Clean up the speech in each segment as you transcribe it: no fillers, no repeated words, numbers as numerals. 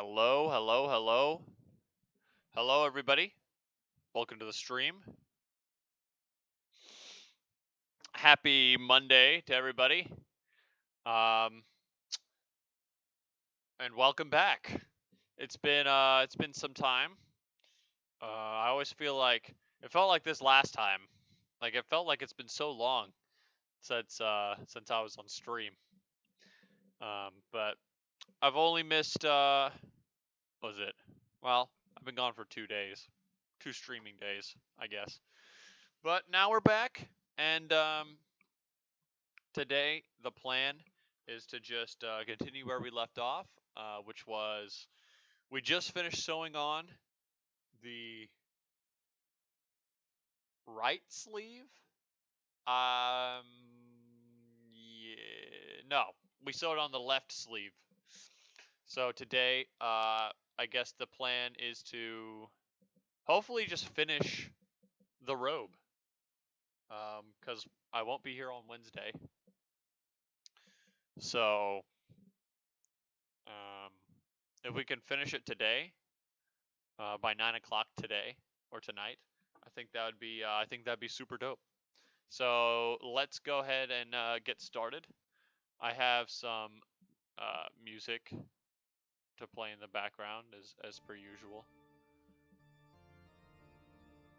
Hello, hello, hello. Hello, everybody. Welcome to the stream. Happy Monday to everybody. And welcome back. It's been some time. I always feel like it felt like this last time. Like it felt like it's been so long since I was on stream. But I've only missed what was it? Well, I've been gone for 2 days. 2 streaming days, I guess. But now we're back, and today the plan is to just continue where we left off, which was we just finished sewing on the right sleeve. Yeah, no, we sewed on the left sleeve. So today, I guess the plan is to hopefully just finish the robe, because I won't be here on Wednesday. So, if we can finish it today, by 9 o'clock today or tonight, I think that'd be super dope. So let's go ahead and get started. I have some music to play in the background as per usual.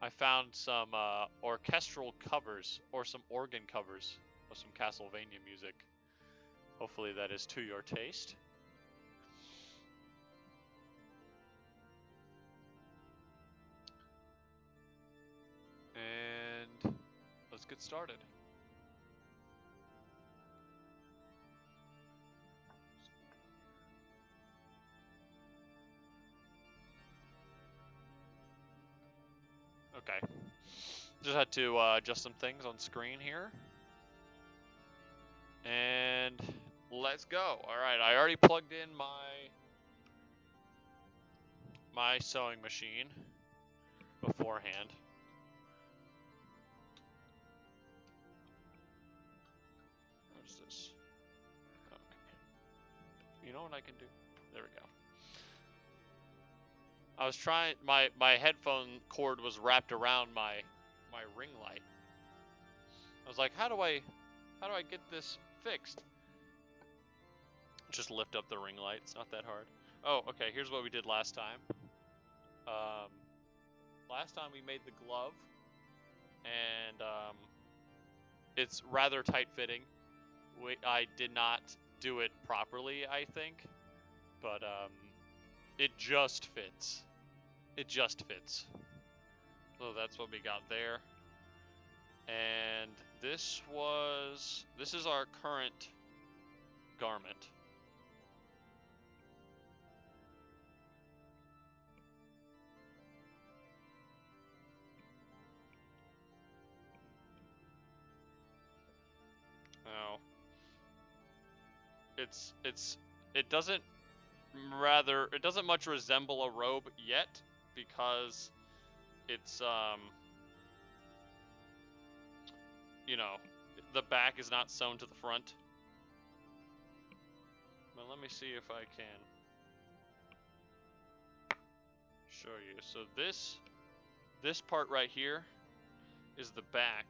I found some orchestral covers or some organ covers of some Castlevania music. Hopefully that is to your taste. And let's get started. Okay. Just had to adjust some things on screen here. And let's go. Alright, I already plugged in my sewing machine beforehand. What's this? Okay. You know what I can do? There we go. I was trying, my headphone cord was wrapped around my ring light. I was like, how do I get this fixed? Just lift up the ring light. It's not that hard. Oh, okay. Here's what we did last time. Last time we made the glove, and it's rather tight fitting. I did not do it properly, I think, but it just fits. It just fits. So that's what we got there. And this is our current garment. Now, it doesn't much resemble a robe yet, because it's you know, the back is not sewn to the front. But let me see if I can show you. So this part right here is the back,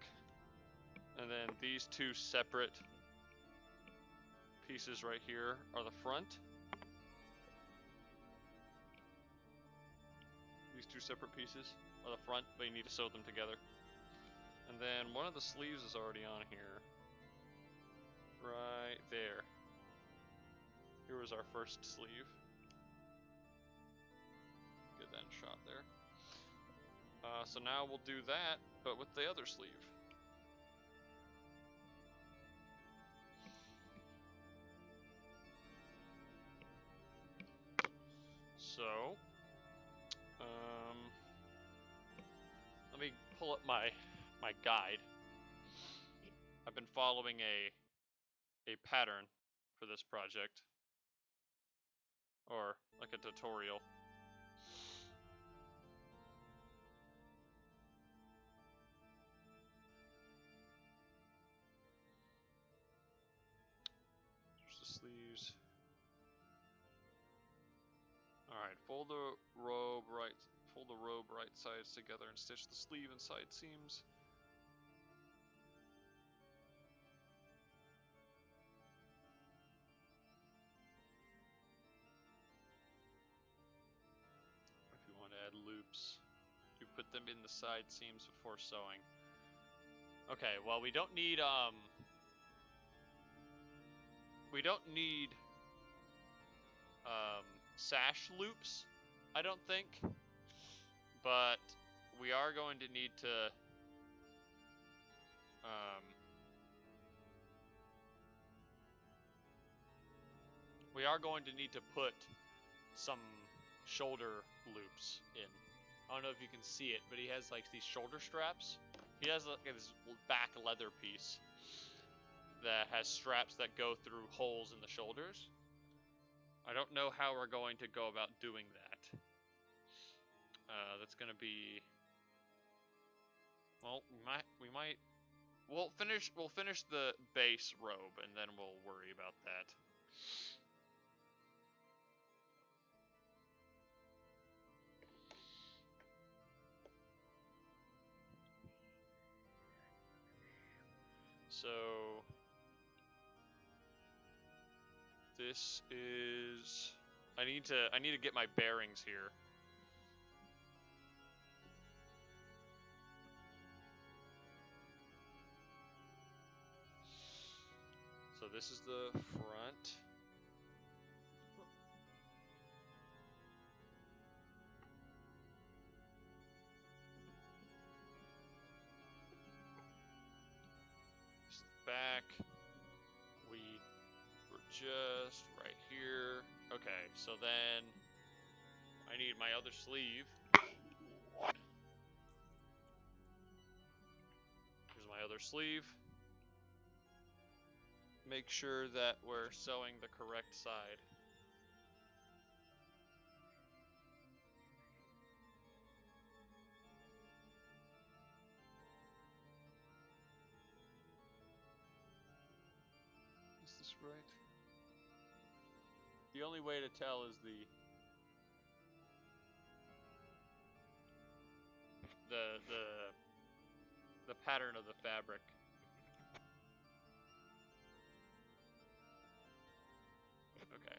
and then these two separate pieces right here are the front. These two separate pieces are the front, but you need to sew them together. And then one of the sleeves is already on here. Right there. Here was our first sleeve. Get that shot there. So now we'll do that, but with the other sleeve. So, let me pull up my guide. I've been following a pattern for this project, or like a tutorial. There's the sleeves. Fold the robe right sides together and stitch the sleeve and side seams. If you want to add loops, you put them in the side seams before sewing. Okay, well we don't need sash loops, I don't think. But we are going to need to put some shoulder loops in. I don't know if you can see it, but he has like these shoulder straps. He has like this back leather piece that has straps that go through holes in the shoulders. I don't know how we're going to go about doing that. That's gonna be, well, we'll finish the base robe and then we'll worry about that. So this is, I need to get my bearings here. So this is the front. This is the back. We're just right here. Okay, so then I need my other sleeve. Here's my other sleeve. Make sure that we're sewing the correct side. Is this right? The only way to tell is the pattern of the fabric. Okay.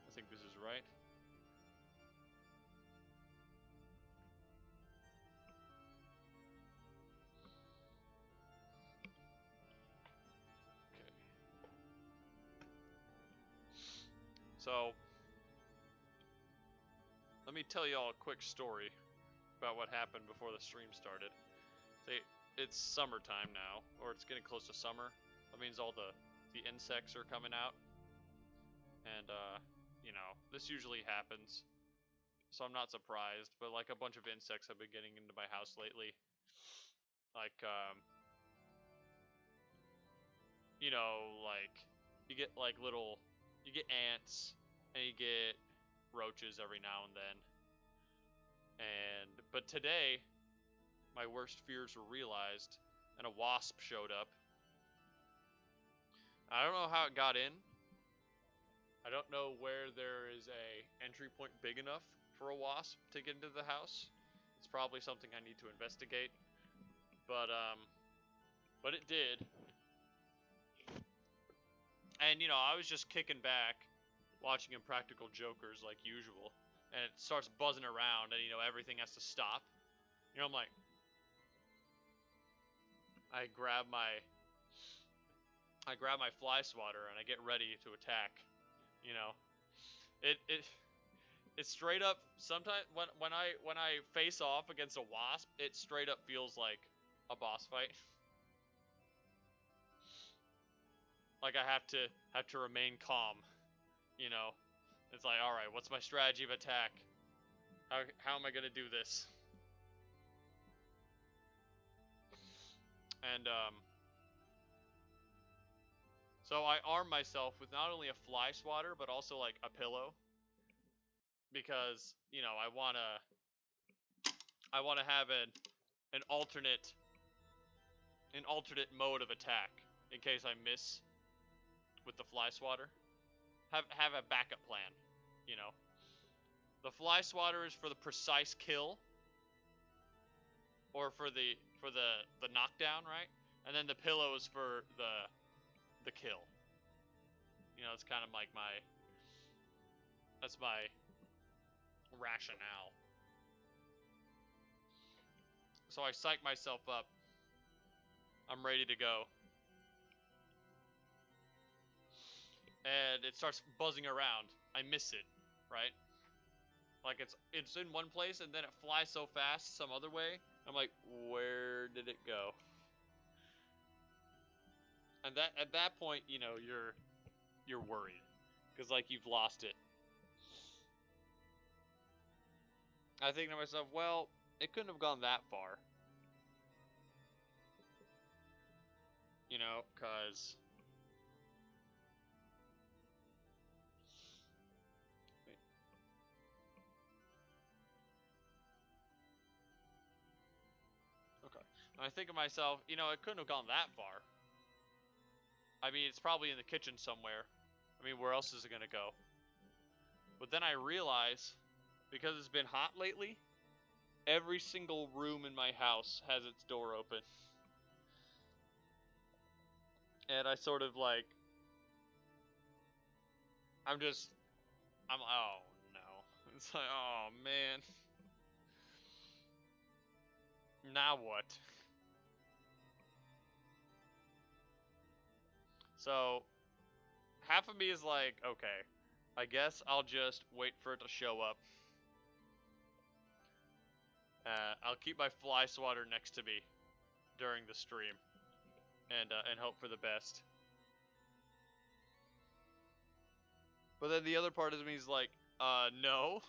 I think this is right. Okay. So, let me tell y'all a quick story about what happened before the stream started. It's summertime now, or it's getting close to summer. That means all the insects are coming out. And, you know, this usually happens. So I'm not surprised, but like a bunch of insects have been getting into my house lately. Like, you know, like, you get like you get ants, and you get roaches every now and then. But today, my worst fears were realized, and a wasp showed up. I don't know how it got in. I don't know where there is a entry point big enough for a wasp to get into the house. It's probably something I need to investigate. But it did. And, you know, I was just kicking back, watching Impractical Jokers like usual. And it starts buzzing around, and, you know, everything has to stop. You know, I'm like, I grab my fly swatter and I get ready to attack. You know, it's straight up. Sometimes when I face off against a wasp, it straight up feels like a boss fight. Like I have to remain calm. You know, it's like, all right, what's my strategy of attack? How am I gonna do this? And so I arm myself with not only a fly swatter, but also like a pillow, because, you know, I wanna have an alternate mode of attack in case I miss with the fly swatter. Have a backup plan, you know. The fly swatter is for the precise kill, or for the knockdown, right? And then the pillow is for the kill. You know, it's kind of like that's my rationale. So I psych myself up. I'm ready to go. And it starts buzzing around. I miss it, right? Like it's in one place and then it flies so fast some other way. I'm like, where did it go? And at that point, you know, you're worried because like you've lost it. I think to myself, well, it couldn't have gone that far. You know, cause wait. Okay. And I think to myself, you know, it couldn't have gone that far. I mean, it's probably in the kitchen somewhere. I mean, where else is it gonna go? But then I realize, because it's been hot lately, every single room in my house has its door open. And I sort of like, oh no. It's like, oh man. Now what? So, half of me is like, okay, I guess I'll just wait for it to show up. I'll keep my fly swatter next to me during the stream, and hope for the best. But then the other part of me is like, no.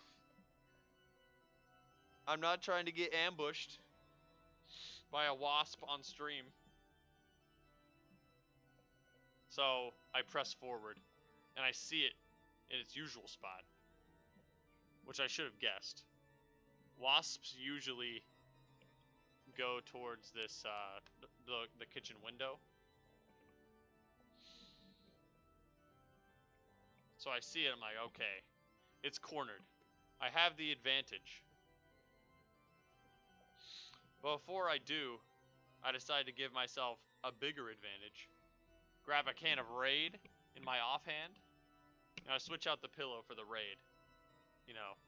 I'm not trying to get ambushed by a wasp on stream. So I press forward, and I see it in its usual spot, which I should have guessed. Wasps usually go towards this the kitchen window. So I see it, I'm like, okay, it's cornered. I have the advantage. But before I do, I decide to give myself a bigger advantage. Grab a can of Raid in my offhand, and I switch out the pillow for the Raid. You know,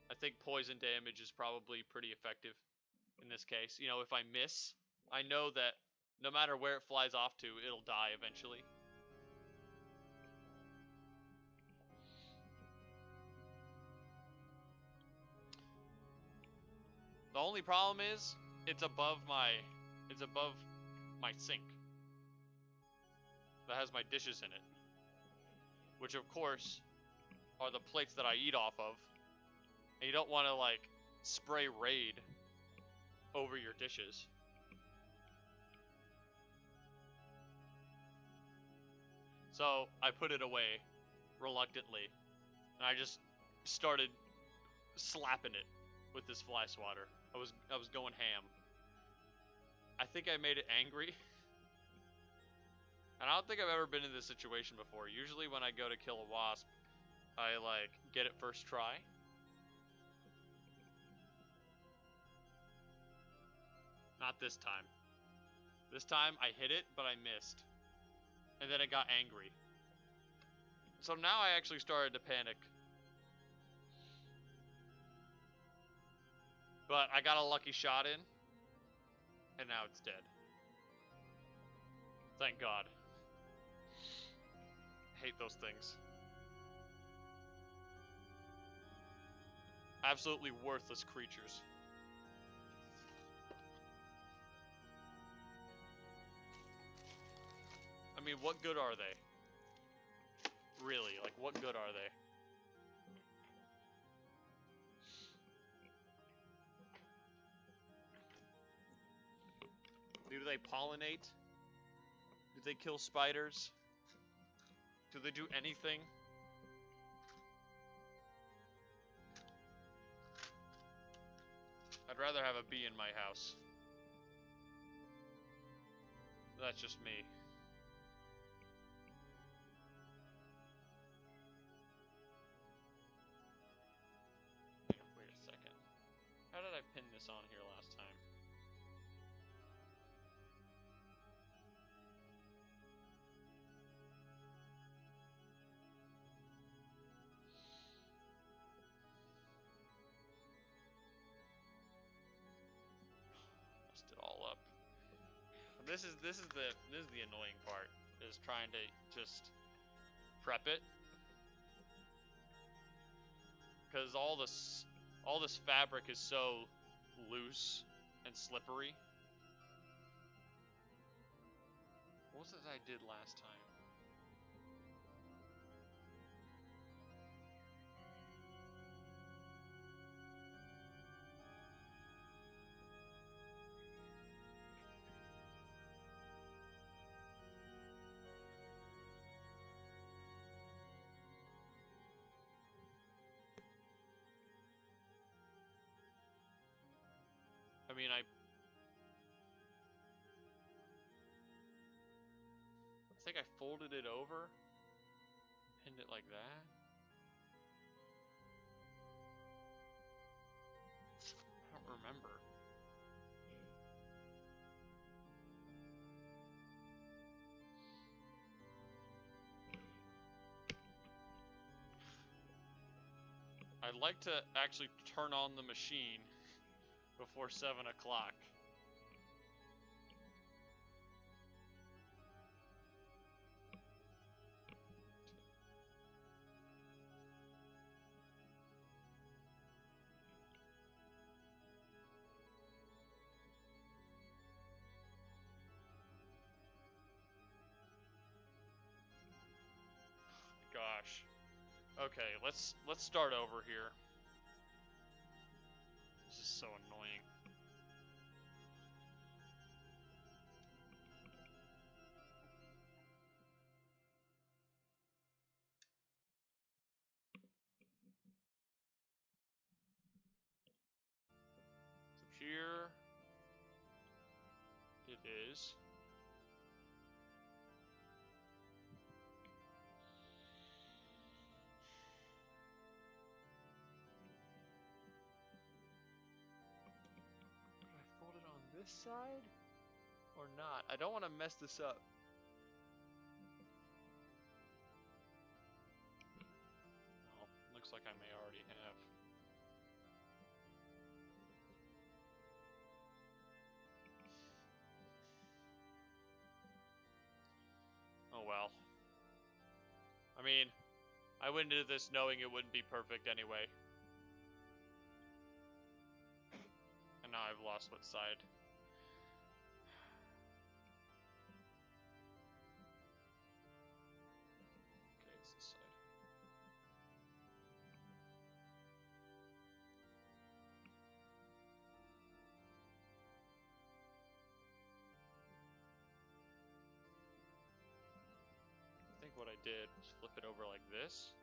I think poison damage is probably pretty effective in this case. You know, if I miss, I know that no matter where it flies off to, it'll die eventually. The only problem is it's above my sink that has my dishes in it, which of course are the plates that I eat off of. And you don't want to like spray Raid over your dishes. So I put it away reluctantly, and I just started slapping it with this fly swatter. I was going ham. I think I made it angry. And I don't think I've ever been in this situation before. Usually when I go to kill a wasp, I like get it first try. Not this time. This time I hit it, but I missed. And then it got angry. So now I actually started to panic. But I got a lucky shot in, and now it's dead. Thank God. I hate those things. Absolutely worthless creatures. I mean, what good are they? Really, like, what good are they? Do they pollinate? Do they kill spiders? Do they do anything? I'd rather have a bee in my house. That's just me. I pinned this on here last time? Messed it all up. This is the annoying part, is trying to just prep it, because all this fabric is so loose and slippery. What was it I did last time? I mean, I think I folded it over, pinned it like that. I don't remember. I'd like to actually turn on the machine before 7 o'clock. Gosh. Okay, let's start over here. This is so annoying. So here it is. Did I fold it on this side or not? I don't want to mess this up. Well, looks like I may already have. Oh well. I mean, I went into this knowing it wouldn't be perfect anyway. And now I've lost what side. Okay, it's this side. I think what I did was flip it over like this.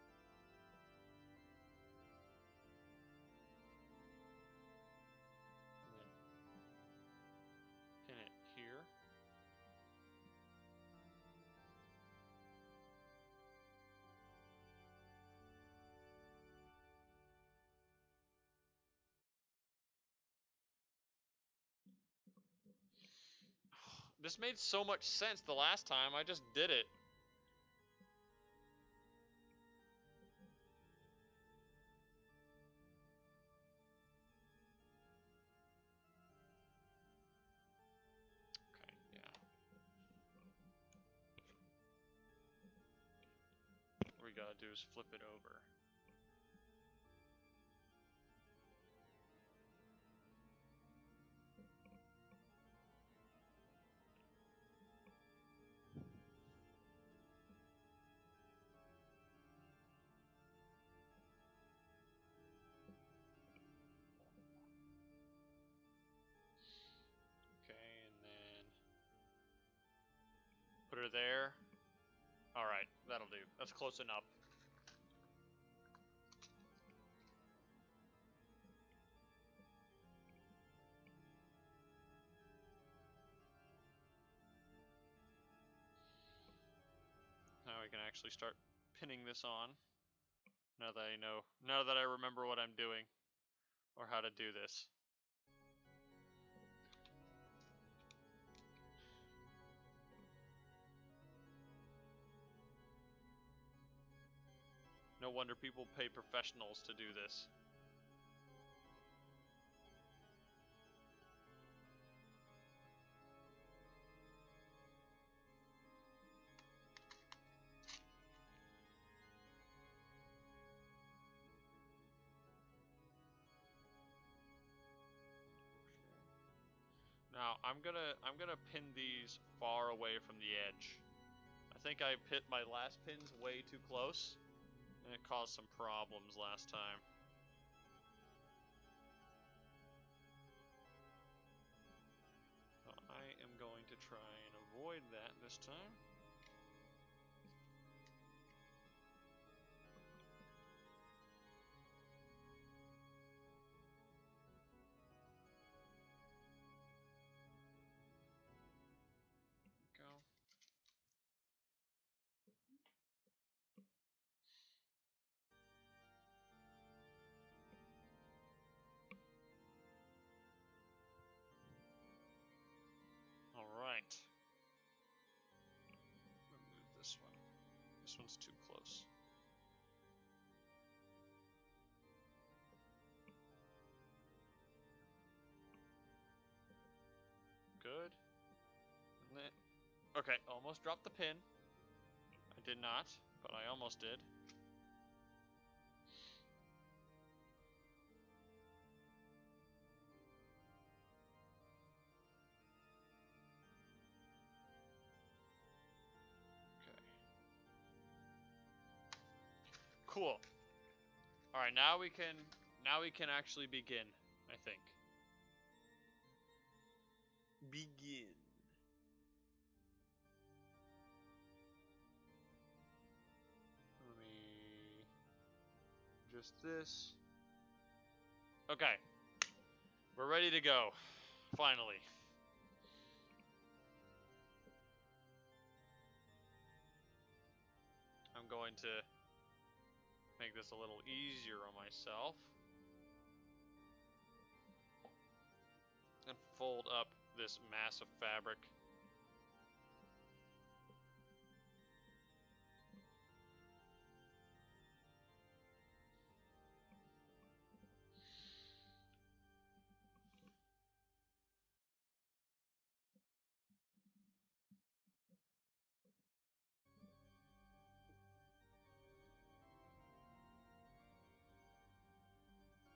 And then pin it here. This made so much sense the last time, I just did it. Okay, yeah. What we gotta do is flip it over. Okay, and then put her there. Alright, that'll do. That's close enough. Now we can actually start pinning this on. Now that I remember what I'm doing, or how to do this. No wonder people pay professionals to do this. Now I'm gonna pin these far away from the edge. I think I hit my last pins way too close, and it caused some problems last time. So I am going to try and avoid that this time. Go. All right. Remove this one. This one's too close. Good. And then, okay, almost dropped the pin. I did not, but I almost did. Okay. Cool. All right, now we can actually begin, I think. Begin. Let me just this. Okay. We're ready to go. Finally. I'm going to make this a little easier on myself. And fold up this mass of fabric.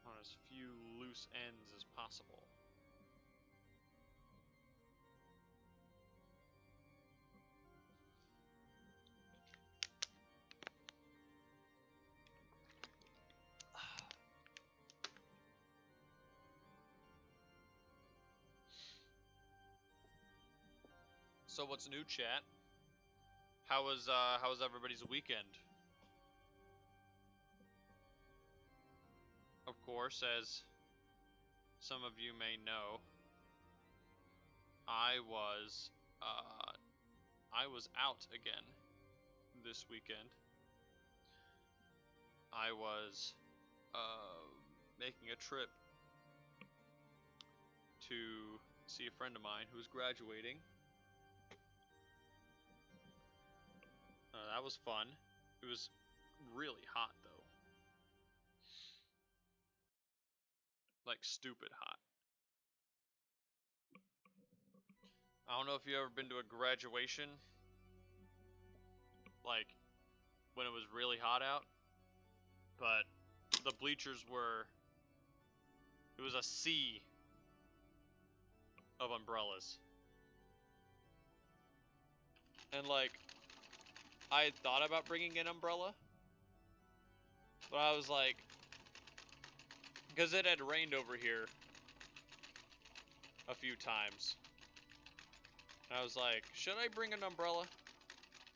On as few loose ends as possible. So what's new, chat? How was everybody's weekend? Of course, as some of you may know, I was out again this weekend. I was making a trip to see a friend of mine who's graduating. That was fun. It was really hot though. Like stupid hot. I don't know if you ever been to a graduation, like when it was really hot out, but the bleachers were, it was a sea of umbrellas. And like, I had thought about bringing an umbrella, but I was like, because it had rained over here a few times. And I was like, should I bring an umbrella?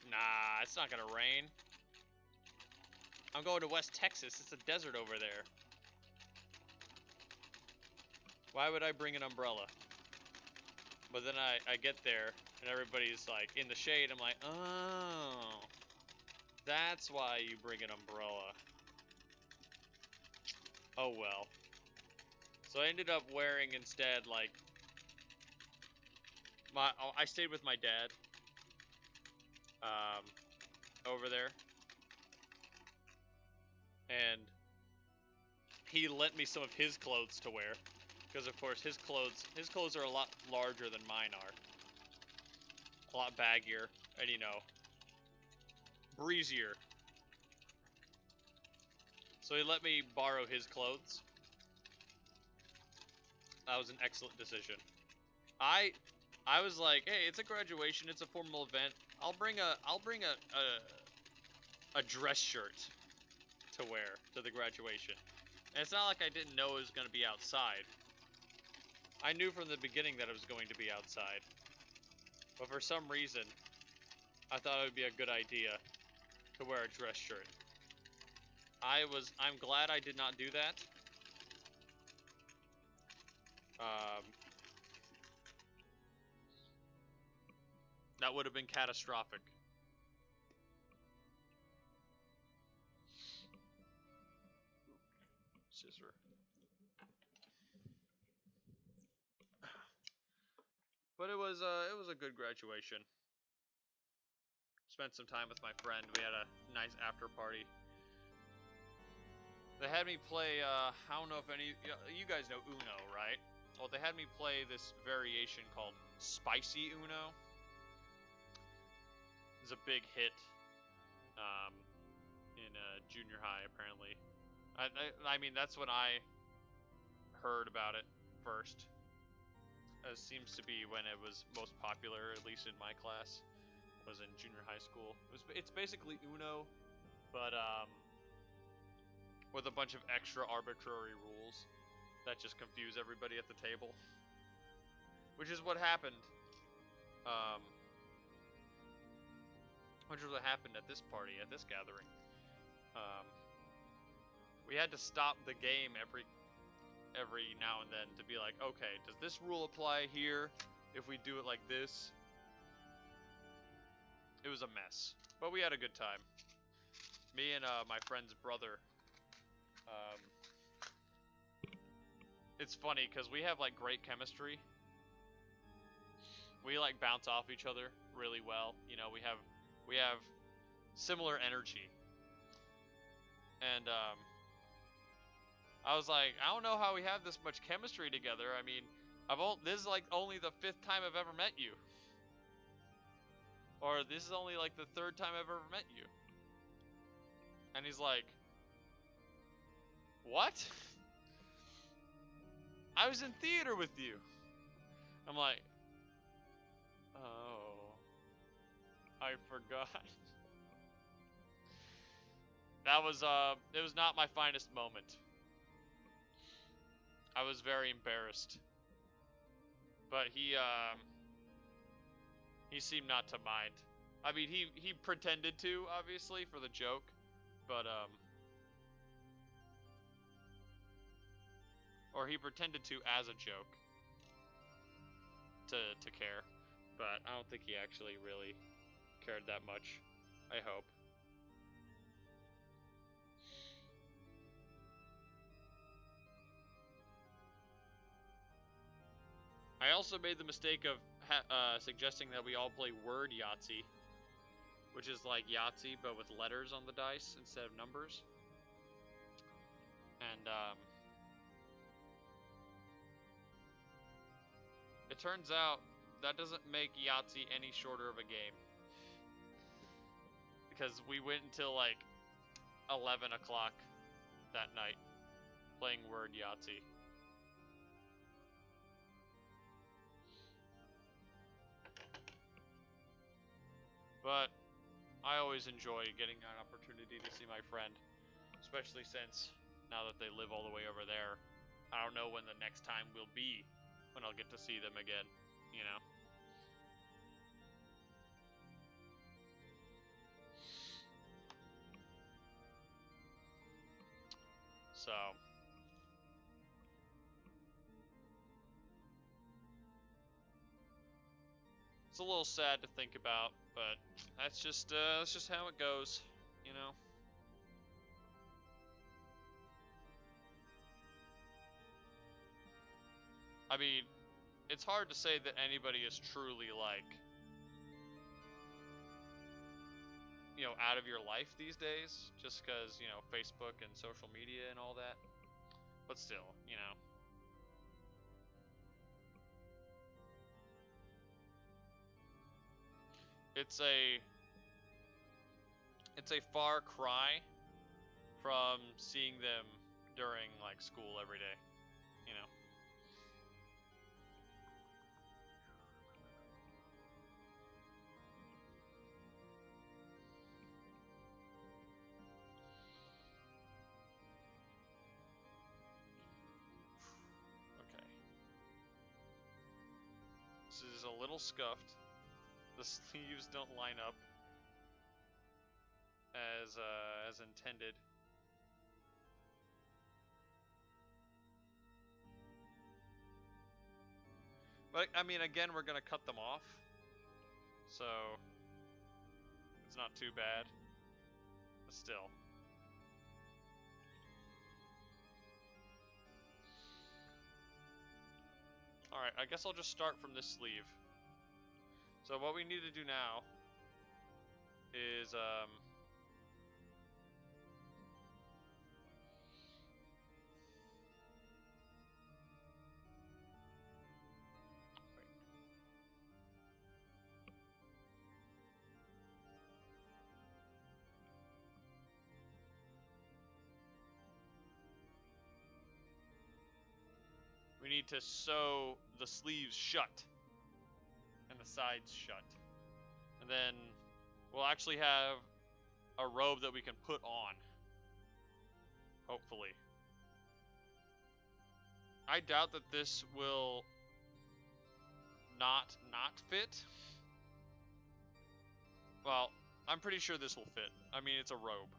Nah, it's not gonna rain. I'm going to West Texas. It's a desert over there. Why would I bring an umbrella? But then I get there, and everybody's like in the shade. I'm like, oh, that's why you bring an umbrella. Oh well. So I ended up wearing instead, like, I stayed with my dad over there. and he lent me some of his clothes to wear, because of course his clothes are a lot larger than mine are, a lot baggier, and you know, breezier. So he let me borrow his clothes. That was an excellent decision. I was like, hey, it's a graduation, it's a formal event. I'll bring a dress shirt to wear to the graduation. And it's not like I didn't know it was going to be outside. I knew from the beginning that it was going to be outside. But for some reason, I thought it would be a good idea to wear a dress shirt. I'm glad I did not do that. That would have been catastrophic. Scissor. But it was a good graduation. Spent some time with my friend. We had a nice after party. They had me play, I don't know if you guys know Uno, right? Well, they had me play this variation called Spicy Uno. It's a big hit in junior high, apparently. I mean, that's when I heard about it first. It seems to be when it was most popular, at least in my class, was in junior high school. It's basically Uno, but with a bunch of extra arbitrary rules that just confuse everybody at the table. Which is what happened. Which is what happened at this party, at this gathering. We had to stop the game every now and then to be like, okay, does this rule apply here if we do it like this? It was a mess, but we had a good time. Me and my friend's brother. It's funny because we have like great chemistry. We like bounce off each other really well. You know, we have similar energy. And I was like, I don't know how we have this much chemistry together. I mean, this is like only the 5th time I've ever met you. Or this is only like the 3rd time I've ever met you. And he's like, what? I was in theater with you. I'm like, oh, I forgot. That was, it was not my finest moment. I was very embarrassed. But he seemed not to mind. I mean, he pretended to, obviously, for the joke, but, or he pretended to as a joke to care, but I don't think he actually really cared that much. I hope. I also made the mistake of suggesting that we all play word Yahtzee, which is like Yahtzee but with letters on the dice instead of numbers. And it turns out that doesn't make Yahtzee any shorter of a game, because we went until like 11 o'clock that night playing word Yahtzee. But I always enjoy getting an opportunity to see my friend, especially since now that they live all the way over there, I don't know when the next time will be when I'll get to see them again, you know? So it's a little sad to think about, but that's just how it goes, you know? I mean, it's hard to say that anybody is truly like you know, out of your life these days, just because, you know, Facebook and social media and all that. But still, you know. It's a far cry from seeing them during like school every day, you know. Okay. This is a little scuffed. The sleeves don't line up as intended. But I mean, again, we're gonna cut them off, so it's not too bad. But still. Alright, I guess I'll just start from this sleeve. So what we need to do now is, we need to sew the sleeves shut and the sides shut. And then we'll actually have a robe that we can put on. Hopefully. I doubt that this will not fit. Well, I'm pretty sure this will fit. I mean, it's a robe.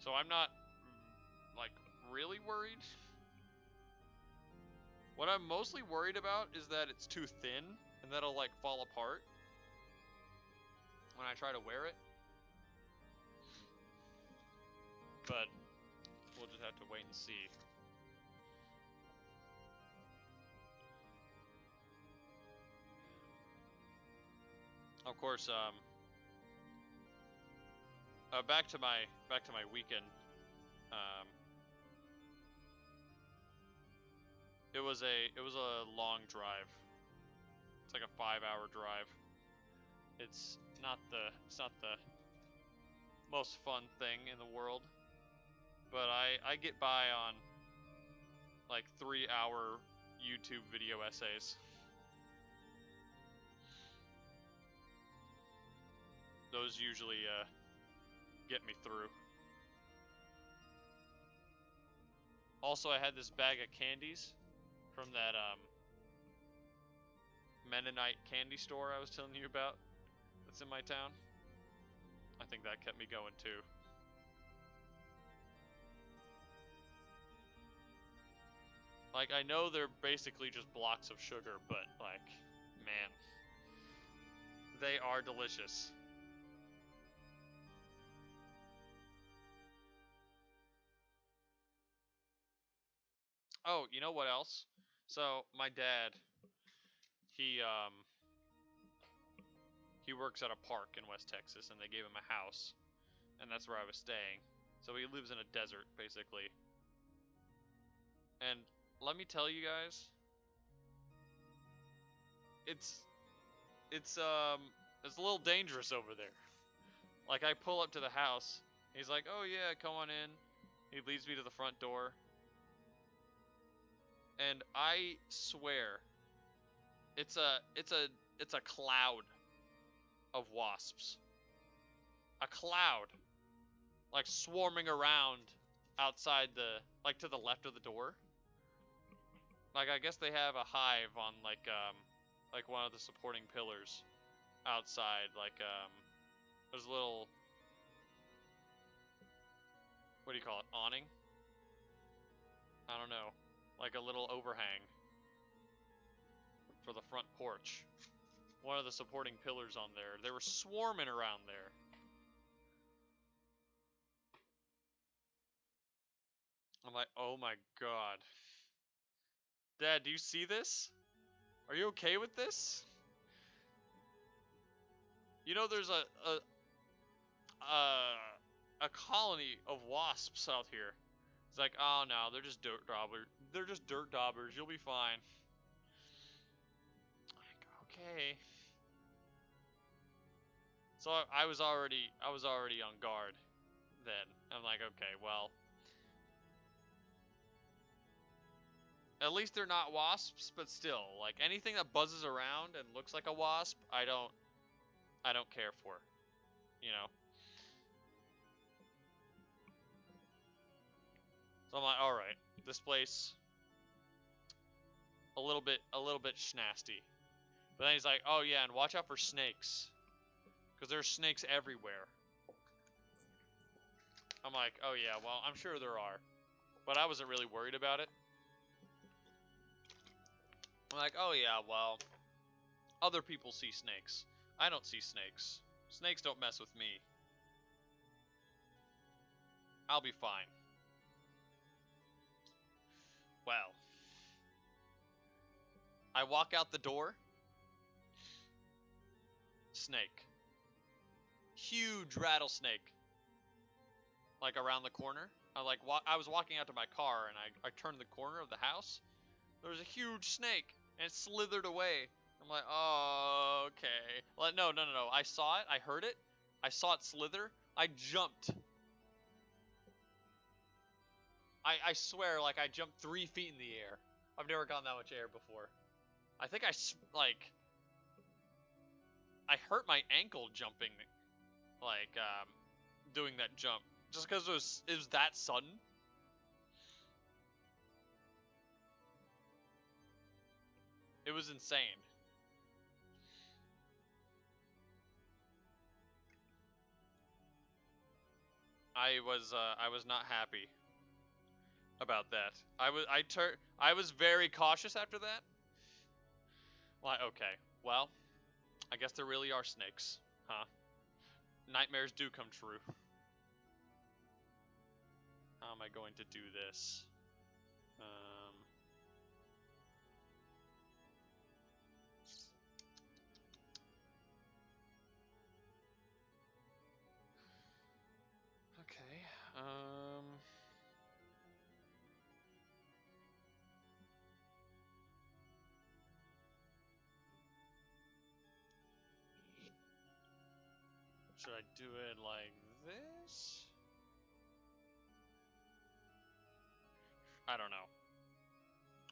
So I'm not, like, really worried. What I'm mostly worried about is that it's too thin and that'll, like, fall apart when I try to wear it. But we'll just have to wait and see. Of course, back to my weekend. It was a long drive. It's like a 5-hour drive. It's not the most fun thing in the world, but I get by on like 3-hour YouTube video essays. Those usually get me through. Also, I had this bag of candies from that Mennonite candy store I was telling you about that's in my town. I think that kept me going too. Like, I know they're basically just blocks of sugar, but like, man, they are delicious. Oh, you know what else? So my dad, he works at a park in West Texas, and they gave him a house, and that's where I was staying. So he lives in a desert, basically. And let me tell you guys, it's a little dangerous over there. Like, I pull up to the house, he's like, "Oh yeah, come on in." He leads me to the front door, and I swear, it's a cloud of wasps. A cloud, like, swarming around outside like, to the left of the door. Like, I guess they have a hive on like one of the supporting pillars outside. Like, there's a little, what do you call it, awning? I don't know, like a little overhang for the front porch. One of the supporting pillars on there. They were swarming around there. I'm like, oh my god. Dad, do you see this? Are you okay with this? You know, there's a colony of wasps out here. It's like, oh no, they're just dirt daubers. They're just dirt daubers. You'll be fine. Like, okay. So I was already on guard then. I'm like, okay, well, at least they're not wasps, but still, like anything that buzzes around and looks like a wasp, I don't care for, you know. So I'm like, all right, this place a little bit schnasty. But then he's like, oh yeah, and watch out for snakes, because there's snakes everywhere. I'm like, oh yeah, well, I'm sure there are, but I wasn't really worried about it. I'm like, oh yeah, well, other people see snakes. I don't see snakes. Snakes don't mess with me. I'll be fine. Well, I walk out the door. Snake. Huge rattlesnake. Like around the corner. I was walking out to my car and I turned the corner of the house. There was a huge snake and it slithered away. I'm like, oh, okay. Well, no. I saw it. I heard it. I saw it slither. I jumped. I swear, like, I jumped 3 feet in the air. I've never gotten that much air before. I think I hurt my ankle jumping, like, doing that jump. Just because it was that sudden. It was insane. I was not happy about that. I was very cautious after that. Like, okay, well, I guess there really are snakes, huh? Nightmares do come true. How am I going to do this? Okay, should I do it like this? I don't know.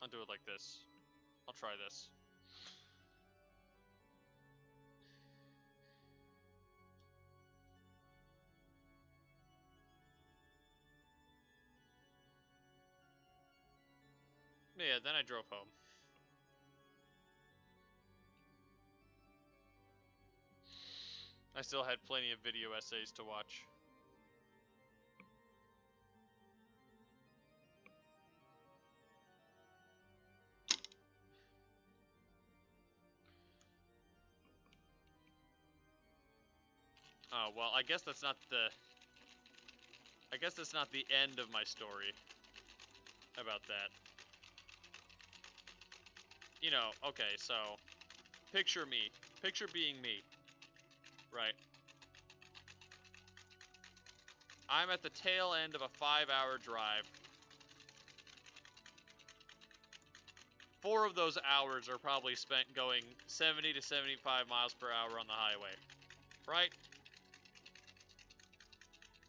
I'll do it like this. I'll try this. Yeah, then I drove home. I still had plenty of video essays to watch. Oh, well, I guess that's not the end of my story about that. You know, okay, so picture me. Picture being me. Right. I'm at the tail end of a 5-hour drive. 4 of those hours are probably spent going 70 to 75 miles per hour on the highway. Right?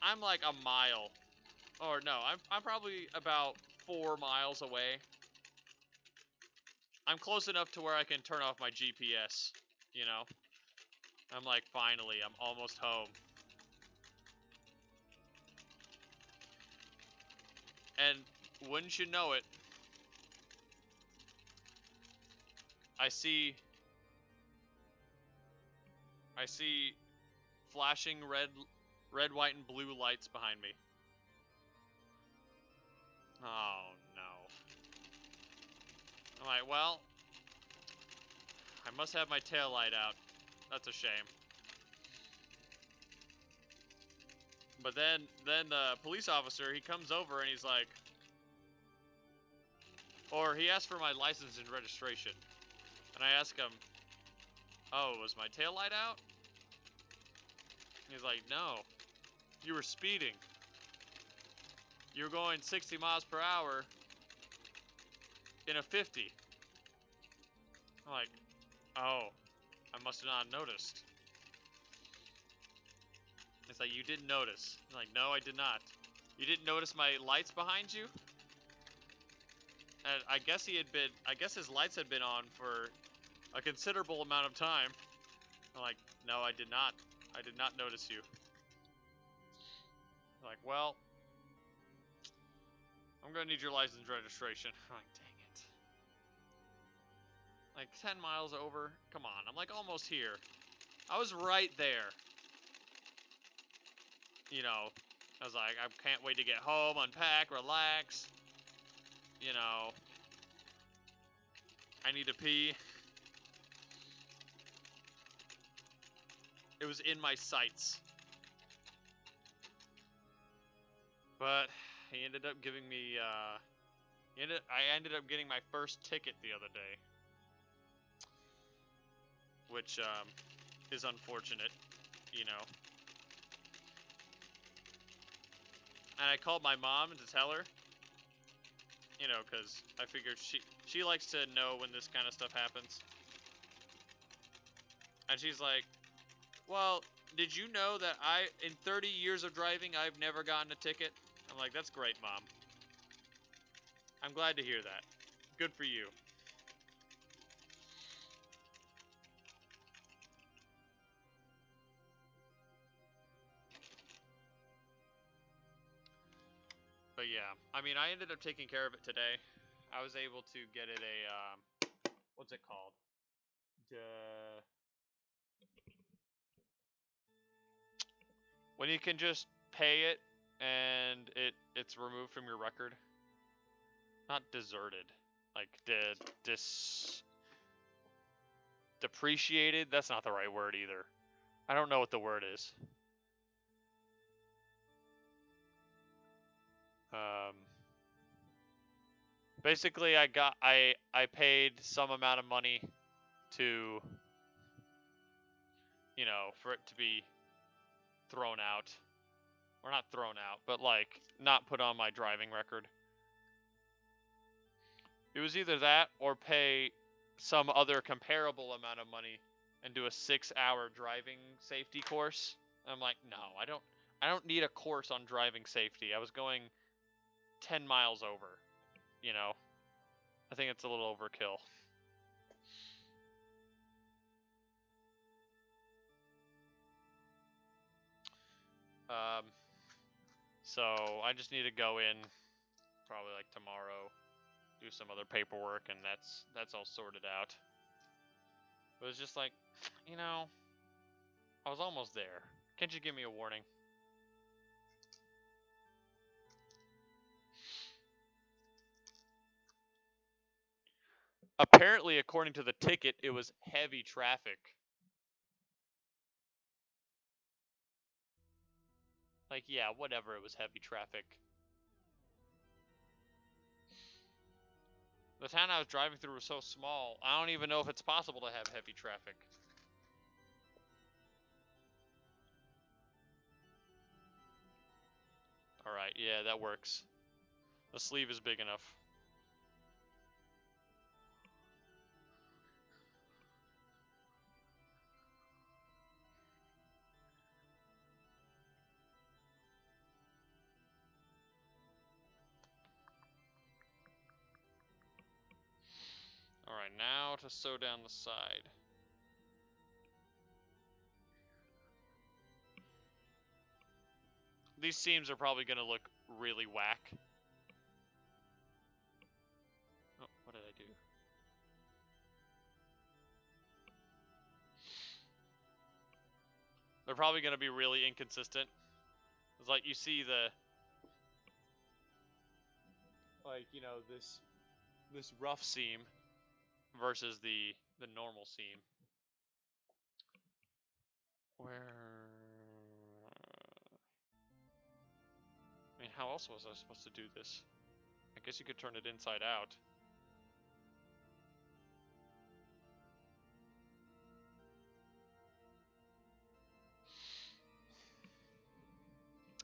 I'm like a mile. Or no, I'm probably about 4 miles away. I'm close enough to where I can turn off my GPS, you know? I'm like, finally, I'm almost home. And wouldn't you know it, I see flashing red, white, and blue lights behind me. Oh, no. I'm like, well, I must have my tail light out. That's a shame. But then the police officer, he comes over and he's like, or he asked for my license and registration. And I ask him, oh, was my tail light out? He's like, no, you were speeding. You were going 60 miles per hour in a 50. I'm like, oh, I must have not noticed. It's like, you didn't notice. I'm like, no, I did not. You didn't notice my lights behind you? And I guess his lights had been on for a considerable amount of time. I'm like, no, I did not. I did not notice you. I'm like, well, I'm gonna need your license registration. I'm like, dang it. Like 10 miles over? Come on, I'm like almost here. I was right there. You know, I was like, I can't wait to get home, unpack, relax. You know, I need to pee. It was in my sights. But he ended up giving me, I ended up getting my first ticket the other day. Which, is unfortunate, you know. And I called my mom to tell her, you know, because I figured she likes to know when this kind of stuff happens. And she's like, well, did you know that in 30 years of driving, I've never gotten a ticket? I'm like, that's great, Mom. I'm glad to hear that. Good for you. But yeah, I mean, I ended up taking care of it today. I was able to get it a, what's it called? When you can just pay it and it's removed from your record. Not deserted. Like, depreciated? That's not the right word either. I don't know what the word is. Basically, I paid some amount of money to, you know, for it to be thrown out. Or not thrown out, but like, not put on my driving record. It was either that or pay some other comparable amount of money and do a 6-hour driving safety course. I'm like, no, I don't need a course on driving safety. I was going 10 miles over, you know. I think it's a little overkill. So I just need to go in probably like tomorrow, do some other paperwork, and that's all sorted out. But it's just like, you know, I was almost there. Can't you give me a warning? Apparently, according to the ticket, it was heavy traffic. Like, yeah, whatever, it was heavy traffic. The town I was driving through was so small, I don't even know if it's possible to have heavy traffic. Alright, yeah, that works. The sleeve is big enough. Alright, now to sew down the side. These seams are probably going to look really whack. Oh, what did I do? They're probably going to be really inconsistent. It's like you see the, like, you know, this rough seam versus the normal seam. Where, I mean, how else was I supposed to do this? I guess you could turn it inside out.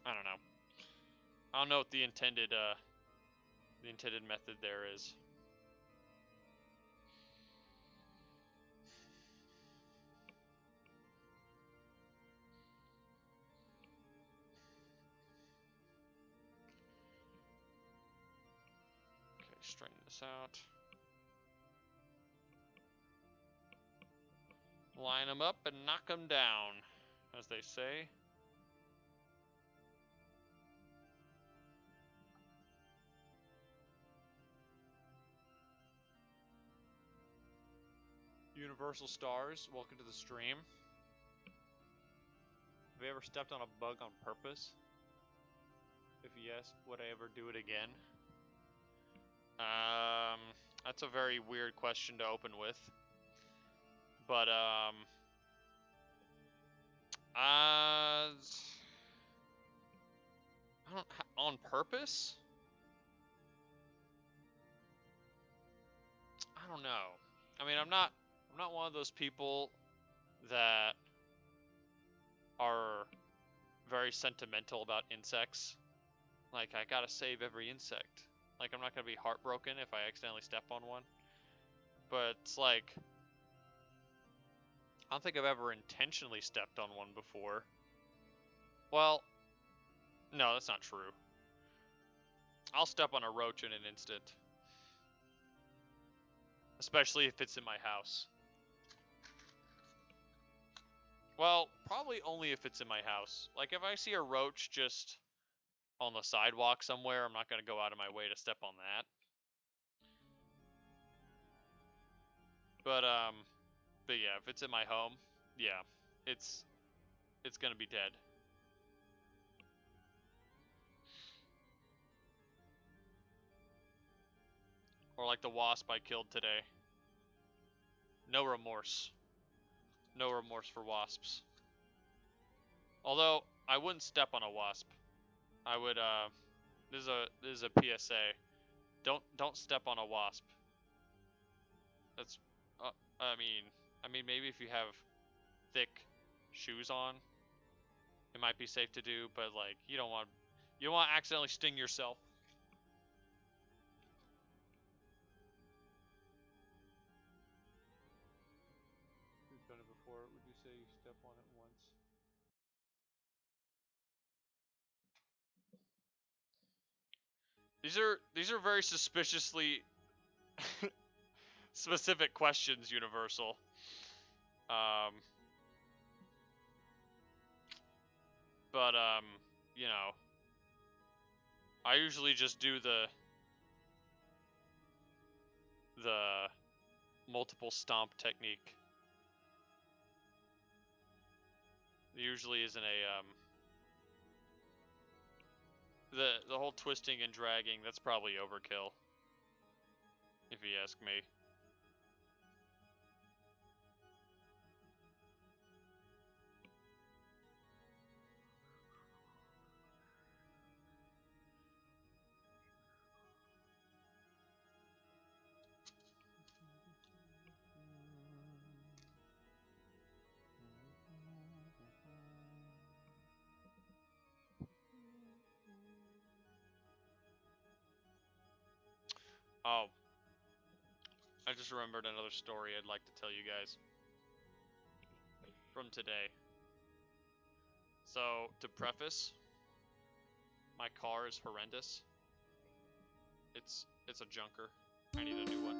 I don't know. I don't know what the intended method there is. Okay, straighten this out. Line them up and knock them down, as they say. Universal Stars, welcome to the stream. Have you ever stepped on a bug on purpose? If yes, would I ever do it again? That's a very weird question to open with. But, on purpose? I don't know. I mean, I'm not one of those people that are very sentimental about insects. Like, I gotta save every insect. Like, I'm not gonna be heartbroken if I accidentally step on one. But it's like, I don't think I've ever intentionally stepped on one before. Well, no, that's not true. I'll step on a roach in an instant. Especially if it's in my house. Well, probably only if it's in my house. Like, if I see a roach just on the sidewalk somewhere, I'm not going to go out of my way to step on that. But yeah, if it's in my home, yeah, it's going to be dead. Or like the wasp I killed today. No remorse. No remorse for wasps. Although, I wouldn't step on a wasp. I would, this is a PSA. Don't step on a wasp. That's, I mean, maybe if you have thick shoes on, it might be safe to do, but like, you don't want to accidentally sting yourself. You've done it before. Would you say you step on it once? These are very suspiciously specific questions, Universal. But you know, I usually just do the multiple stomp technique. It usually isn't a the whole twisting and dragging, that's probably overkill, if you ask me. Oh, I just remembered another story I'd like to tell you guys from today. So, to preface, my car is horrendous. It's a junker. I need a new one.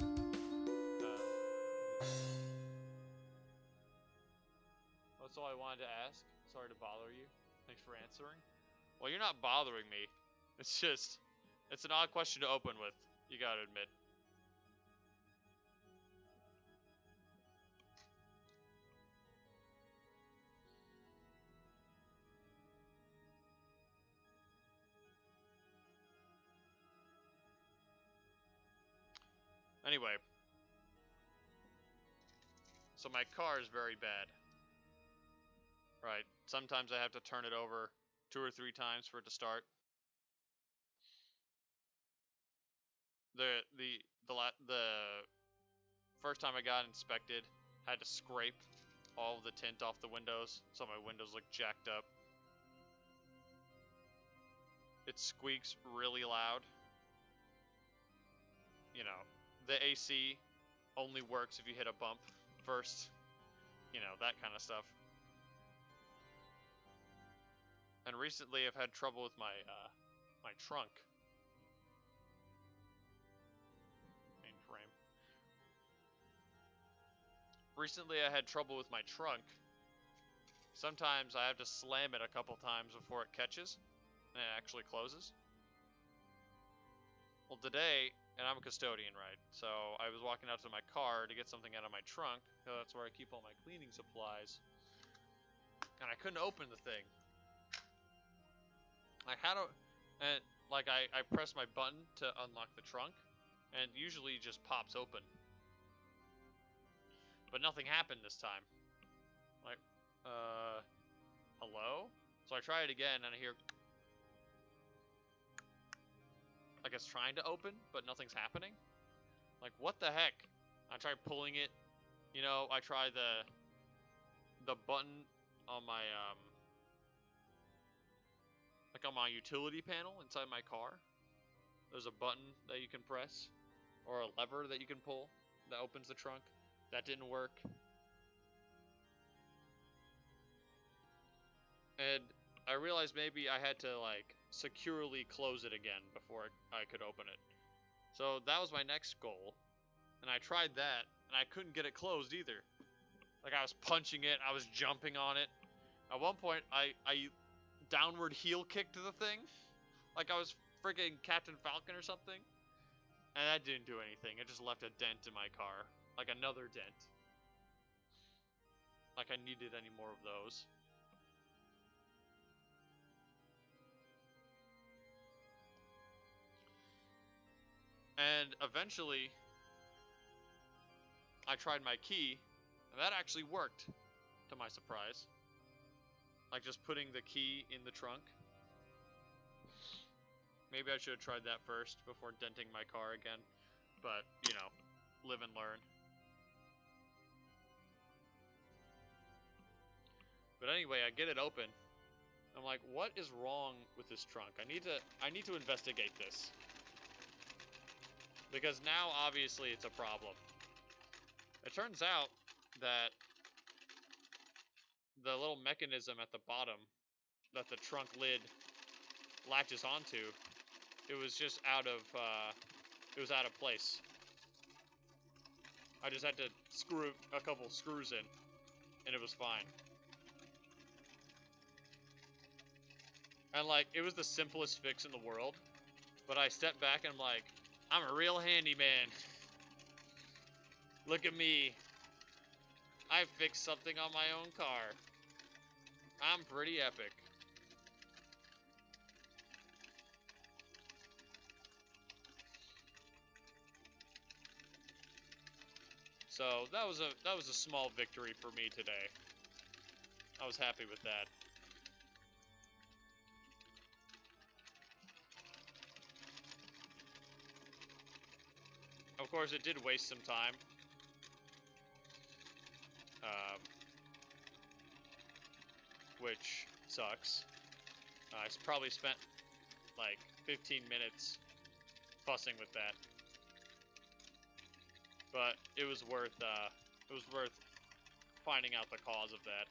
That's all I wanted to ask. Sorry to bother you. Thanks for answering. Well, you're not bothering me. It's just, it's an odd question to open with. You gotta admit. Anyway. So my car is very bad. Right. Sometimes I have to turn it over 2 or 3 times for it to start. The first time I got inspected, I had to scrape all of the tint off the windows, so my windows look jacked up. it squeaks really loud. You know, the AC only works if you hit a bump first. You know, that kind of stuff. And recently I've had trouble with my my trunk. Mainframe. Recently I had trouble with my trunk. Sometimes I have to slam it a couple times before it catches and it actually closes. Well, today, and I'm a custodian, right? So I was walking out to my car to get something out of my trunk. That's where I keep all my cleaning supplies. And I couldn't open the thing. Like, how do... And, like, I press my button to unlock the trunk, and it usually just pops open. But nothing happened this time. Like, hello? So I try it again, and I hear... like it's trying to open, but nothing's happening. Like, what the heck? I try pulling it. You know, I try the button on my like on my utility panel inside my car. There's a button that you can press, or a lever that you can pull that opens the trunk. That didn't work. And I realized maybe I had to like securely close it again before I could open it. So that was my next goal, and I tried that, and I couldn't get it closed either. Like, I was punching it, I was jumping on it. At one point, I downward heel kicked the thing, like I was freaking Captain Falcon or something, and that didn't do anything. It just left a dent in my car, like another dent. Like I needed any more of those. And eventually, I tried my key, and that actually worked, to my surprise. Like just putting the key in the trunk. Maybe I should have tried that first before denting my car again. But, you know, live and learn. But anyway, I get it open. I'm like, what is wrong with this trunk? I need to investigate this. Because now, obviously, it's a problem. It turns out that the little mechanism at the bottom that the trunk lid latches onto, it was just out of place. I just had to screw a couple screws in, and it was fine. And like, it was the simplest fix in the world, but I stepped back and I'm like, I'm a real handyman. Look at me. I fixed something on my own car. I'm pretty epic. So that was a small victory for me today. I was happy with that. Of course, it did waste some time. Which sucks. I probably spent like 15 minutes fussing with that. But it was worth finding out the cause of that.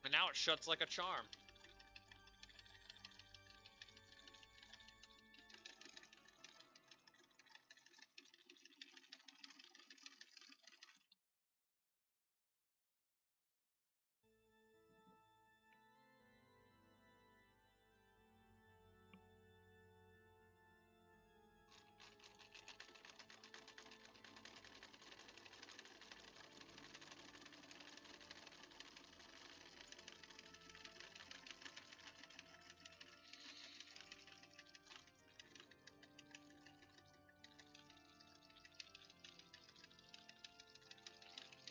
And now it shuts like a charm.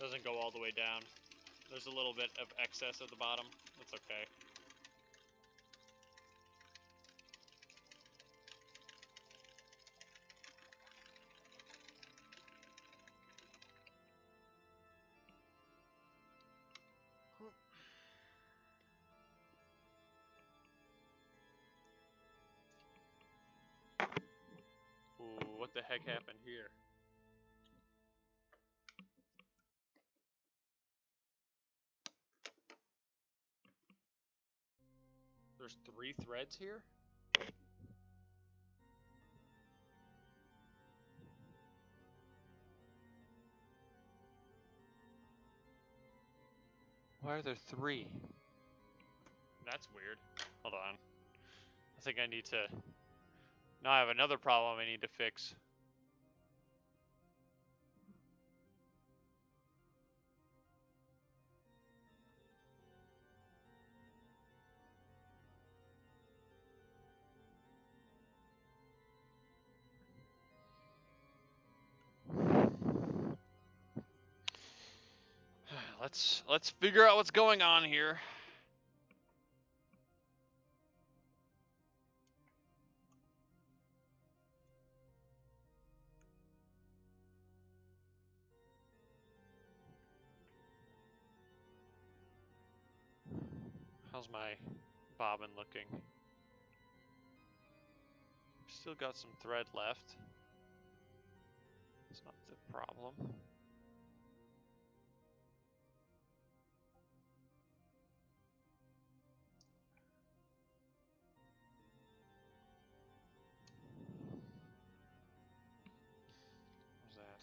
Doesn't go all the way down. There's a little bit of excess at the bottom. That's okay. what the heck happened here. There's 3 threads here? Why are there 3? That's weird. Hold on. I think I need to... Now I have another problem I need to fix. Let's figure out what's going on here. How's my bobbin looking? Still got some thread left. It's not the problem. What's that?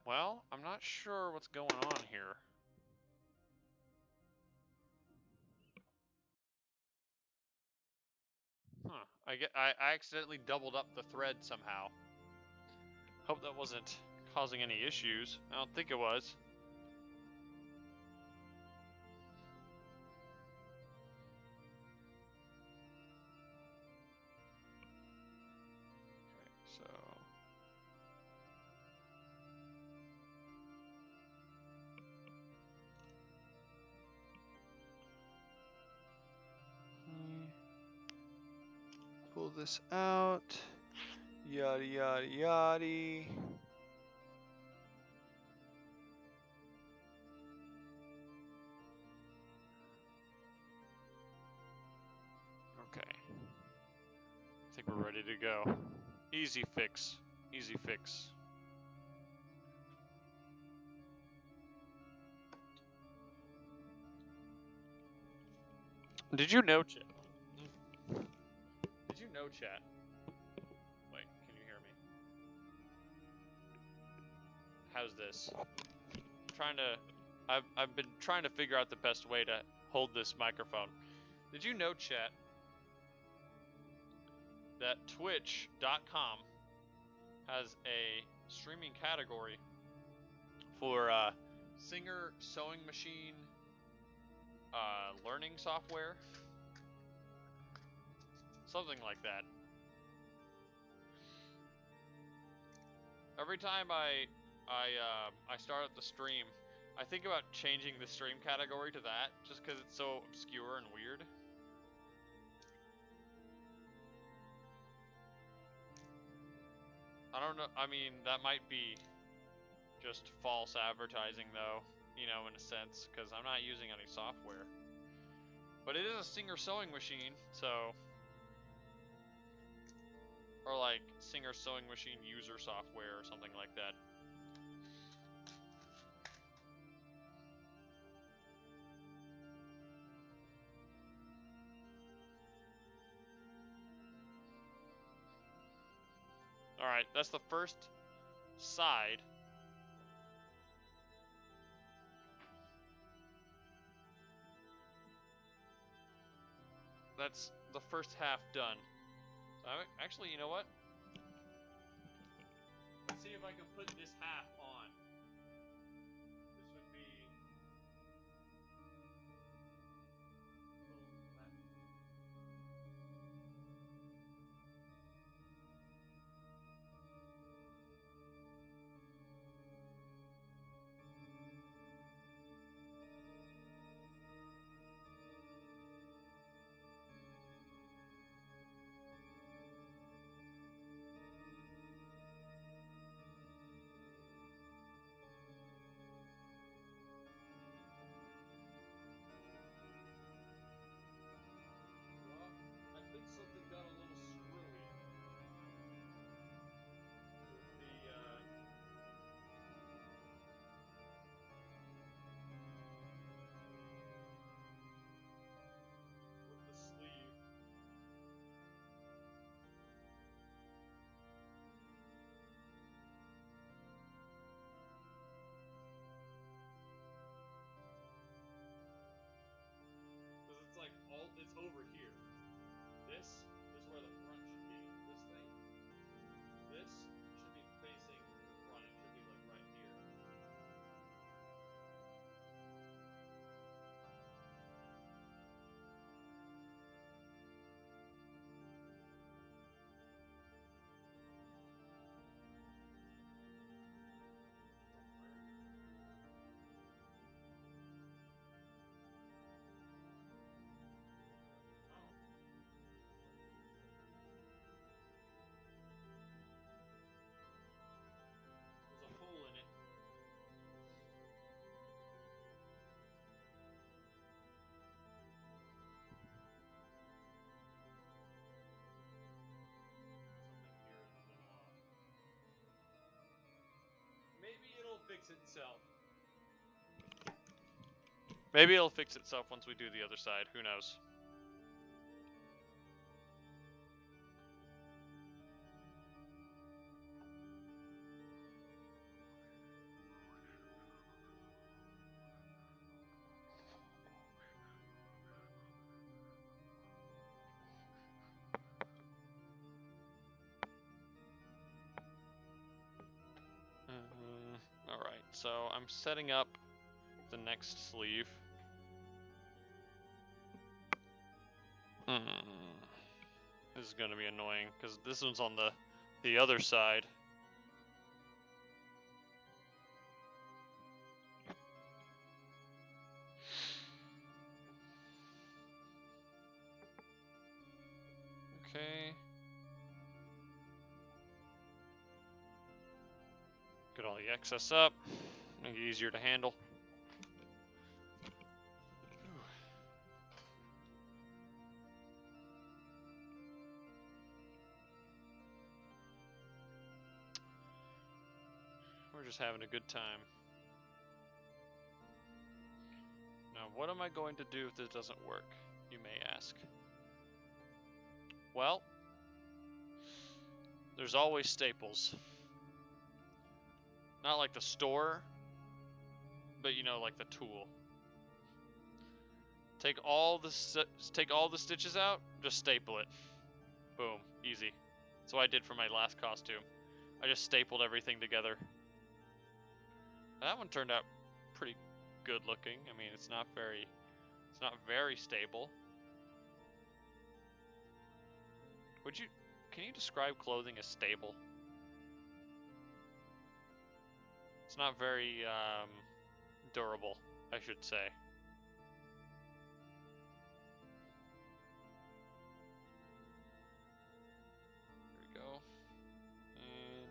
Well, I'm not sure what's going on here. Huh. I accidentally doubled up the thread somehow. Hope that wasn't causing any issues. I don't think it was. Okay, so... Pull this out. Yada yada yada. Okay. I think we're ready to go. Easy fix. Easy fix. Did you know, chat? Did you know, chat? Wait, can you hear me? How's this? I've been trying to figure out the best way to hold this microphone. Did you know, chat, that Twitch.com has a streaming category for singer, sewing machine, learning software? Something like that. Every time I start up the stream, I think about changing the stream category to that, just because it's so obscure and weird. I don't know, I mean, that might be just false advertising though, you know, in a sense, because I'm not using any software. But it is a singer sewing machine, so... Or like, singer sewing machine user software or something like that. Alright, that's the first side. That's the first half done. So actually, you know what? Let's see if I can put this half on. This would be... fix itself. Maybe it'll fix itself once we do the other side. Who knows? Alright, so I'm setting up the next sleeve. This is gonna be annoying because this one's on the other side. Okay. Get all the excess up. Make it easier to handle. We're just having a good time. Now, what am I going to do if this doesn't work, you may ask? Well, there's always staples. Not like the store, but you know, like the tool. Take all the stitches out, just staple it. Boom, easy. That's what I did for my last costume. I just stapled everything together. That one turned out pretty good looking. I mean, it's not very stable. Can you describe clothing as stable? It's not very durable, I should say. There we go. And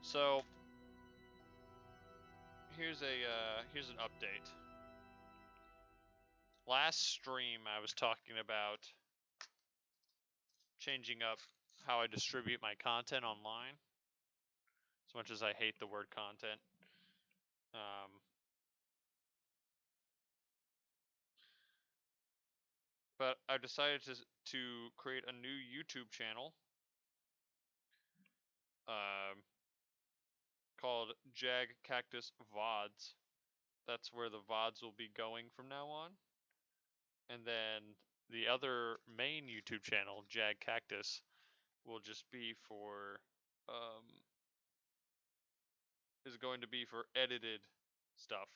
so here's an update. Last stream I was talking about changing up how I distribute my content online. As much as I hate the word content. But I've decided to create a new YouTube channel called Jag Cactus VODs. That's where the VODs will be going from now on. And then the other main YouTube channel, Jag Cactus, will just be for is going to be for edited stuff.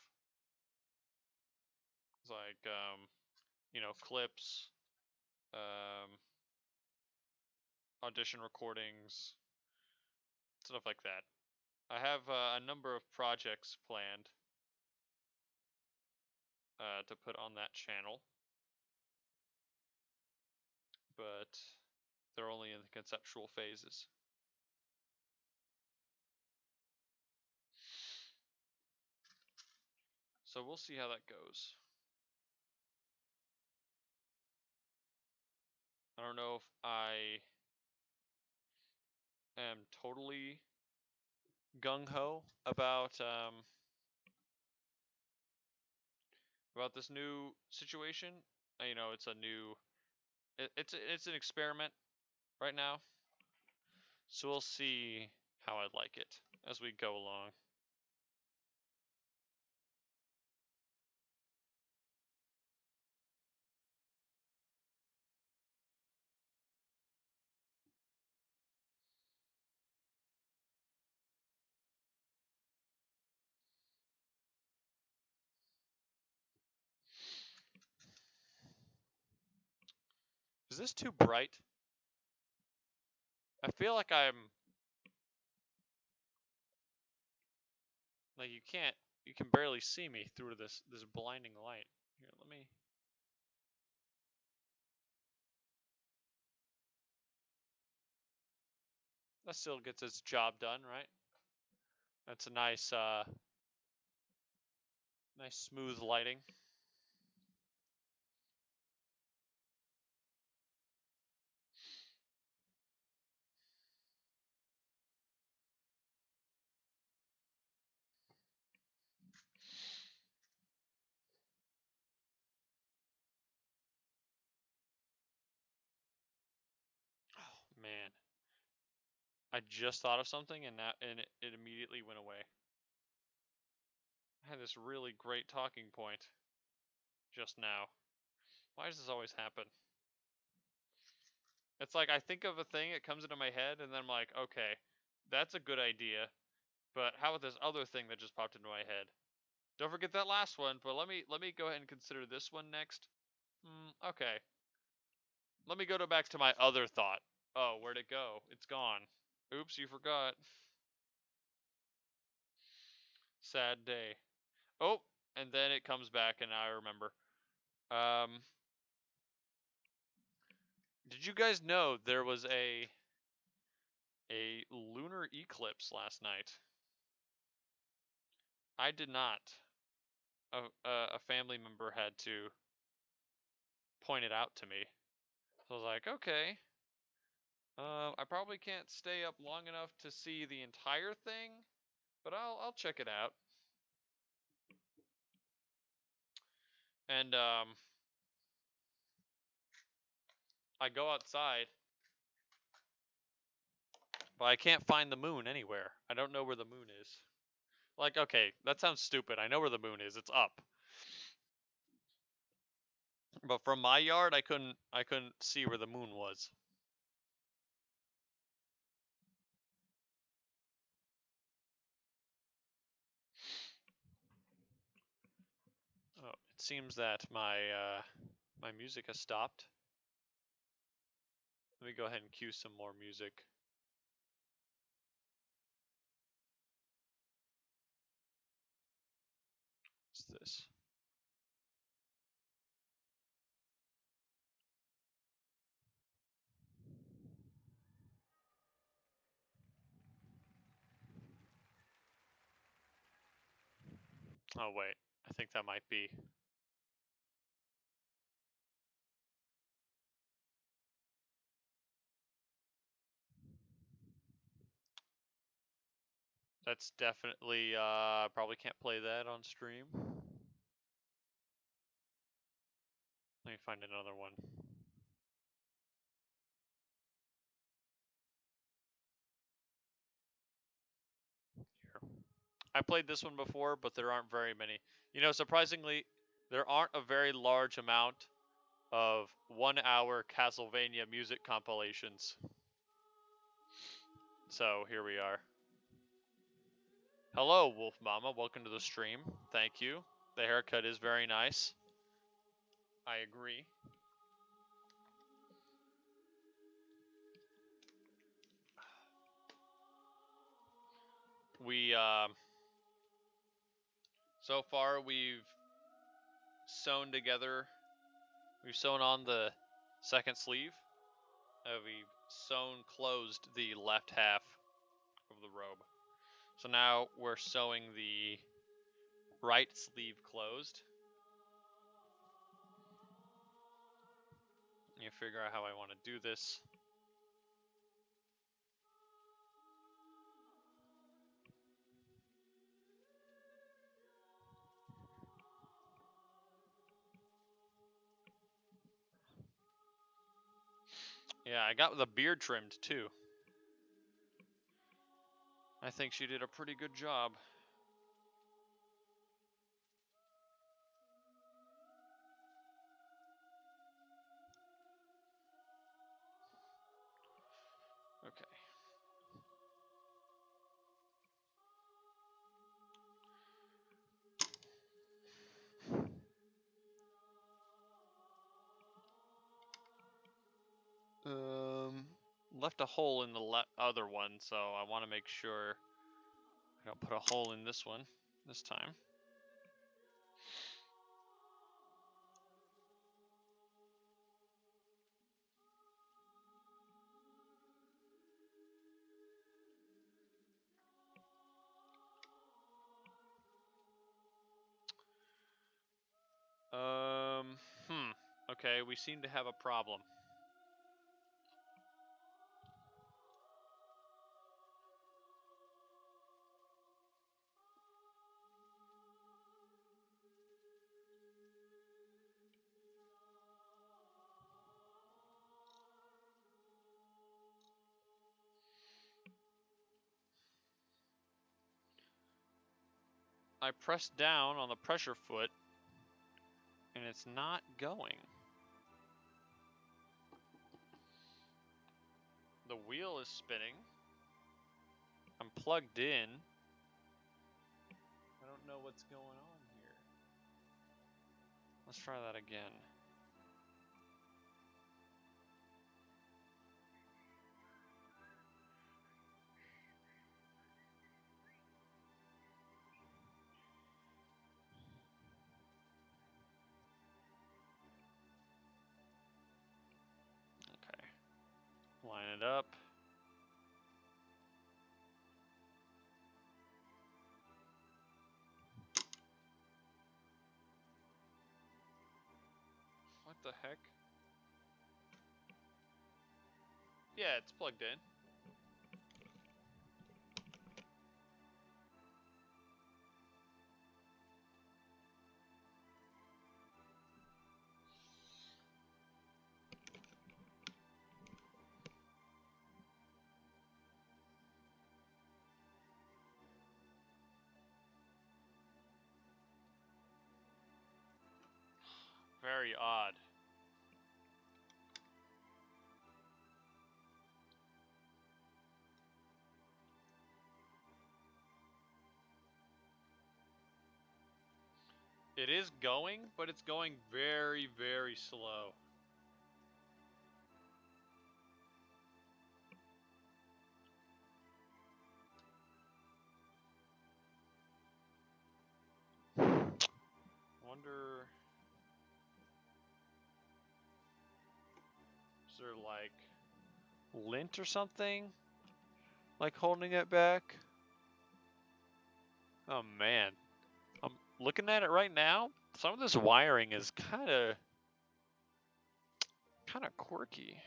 It's like you know, clips, audition recordings, stuff like that. I have a number of projects planned to put on that channel, but they're only in the conceptual phases. So we'll see how that goes. I don't know if I am totally gung-ho about this new situation. You know, it's a new it's an experiment right now. So we'll see how I like it as we go along. Is this too bright? I feel like I'm like you can barely see me through this blinding light. Here, let me. That still gets its job done, right? That's a nice Nice smooth lighting. Oh man. I just thought of something and it immediately went away. I had this really great talking point just now. Why does this always happen? It's like I think of a thing, it comes into my head, and then I'm like, okay, that's a good idea, but how about this other thing that just popped into my head? Don't forget that last one, but let me go ahead and consider this one next. Okay. Let me go back to my other thought. Oh, where'd it go? It's gone. Oops, you forgot. Sad day. Oh, and then it comes back and I remember. Did you guys know there was a lunar eclipse last night? I did not. A family member had to point it out to me. So I was like, okay. I probably can't stay up long enough to see the entire thing, but I'll check it out. And I go outside, but I can't find the moon anywhere. I don't know where the moon is. Like, okay, that sounds stupid. I know where the moon is. It's up. But from my yard, I couldn't see where the moon was. Oh, it seems that my my music has stopped. Let me go ahead and cue some more music. What's this? Oh wait, I think that might be. That's definitely, probably can't play that on stream. Let me find another one. Here. I played this one before, but there aren't very many. You know, surprisingly, there aren't a very large amount of 1 hour Castlevania music compilations. So here we are. Hello, Wolf Mama. Welcome to the stream. Thank you. The haircut is very nice. I agree. We, so far we've sewn together, we've sewn on the second sleeve. We've sewn closed the left half of the robe. So now we're sewing the right sleeve closed. You figure out how I want to do this. Yeah, I got the beard trimmed too. I think she did a pretty good job. Okay. Left a hole in the other one, so I want to make sure I don't put a hole in this one this time. Okay, we seem to have a problem. I pressed down on the pressure foot, and it's not going. The wheel is spinning. I'm plugged in. I don't know what's going on here. Let's try that again. Okay. Line it up. What the heck? Yeah, it's plugged in. Very odd. It is going, but it's going very, very slow. Wonder, is there like lint or something? Like holding it back? Oh man. I'm looking at it right now. Some of this wiring is kind of quirky.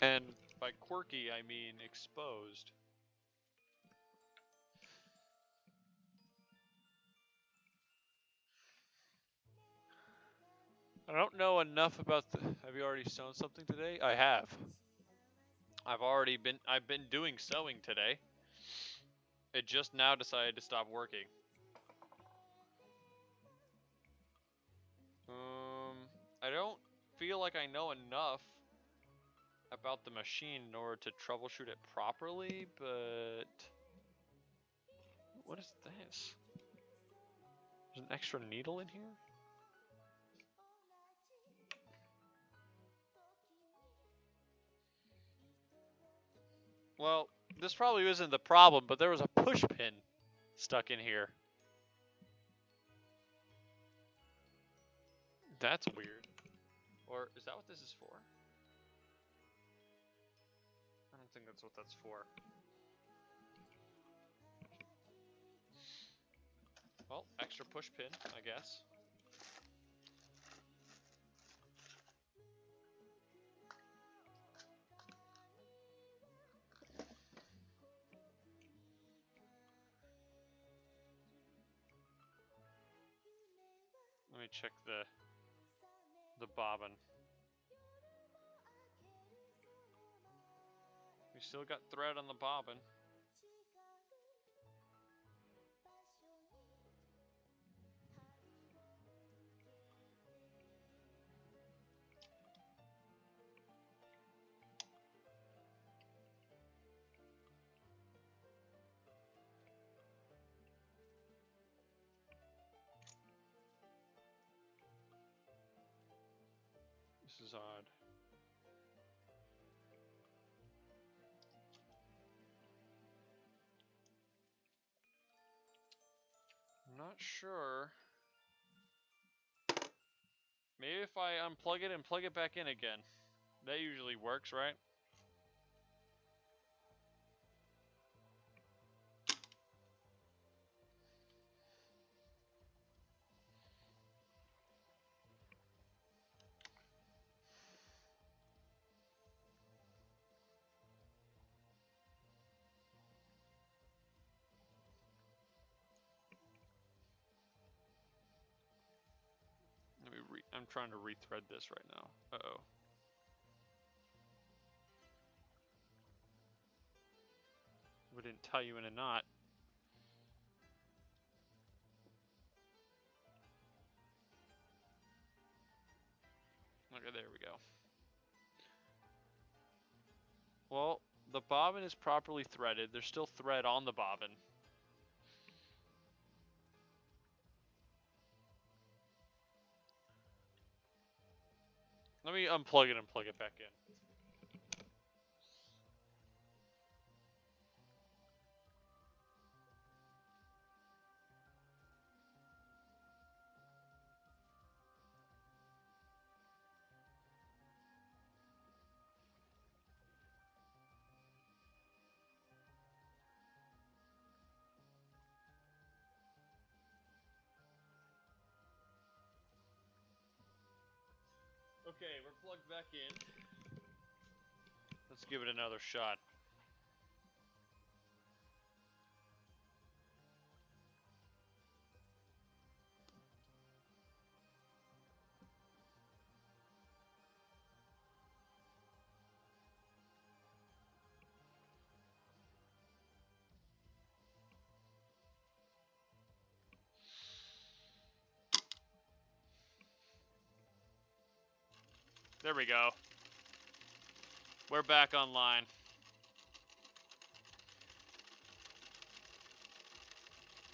And by quirky, I mean exposed. I don't know enough about the... Have you already sewn something today? I have. I've been doing sewing today. It just now decided to stop working. I don't feel like I know enough about the machine in order to troubleshoot it properly, but... What is this? There's an extra needle in here? Well, this probably isn't the problem, but there was a push pin stuck in here. That's weird. Or is that what this is for? I don't think that's what that's for. Well, extra push pin, I guess. Let me check the bobbin. We still got thread on the bobbin. This is odd. I'm not sure. Maybe if I unplug it and plug it back in again. That usually works, right? I'm trying to rethread this right now. Uh-oh. We didn't tie you in a knot. Okay, there we go. Well, the bobbin is properly threaded. There's still thread on the bobbin. Let me unplug it and plug it back in. Okay, we're plugged back in. Let's give it another shot. There we go. We're back online.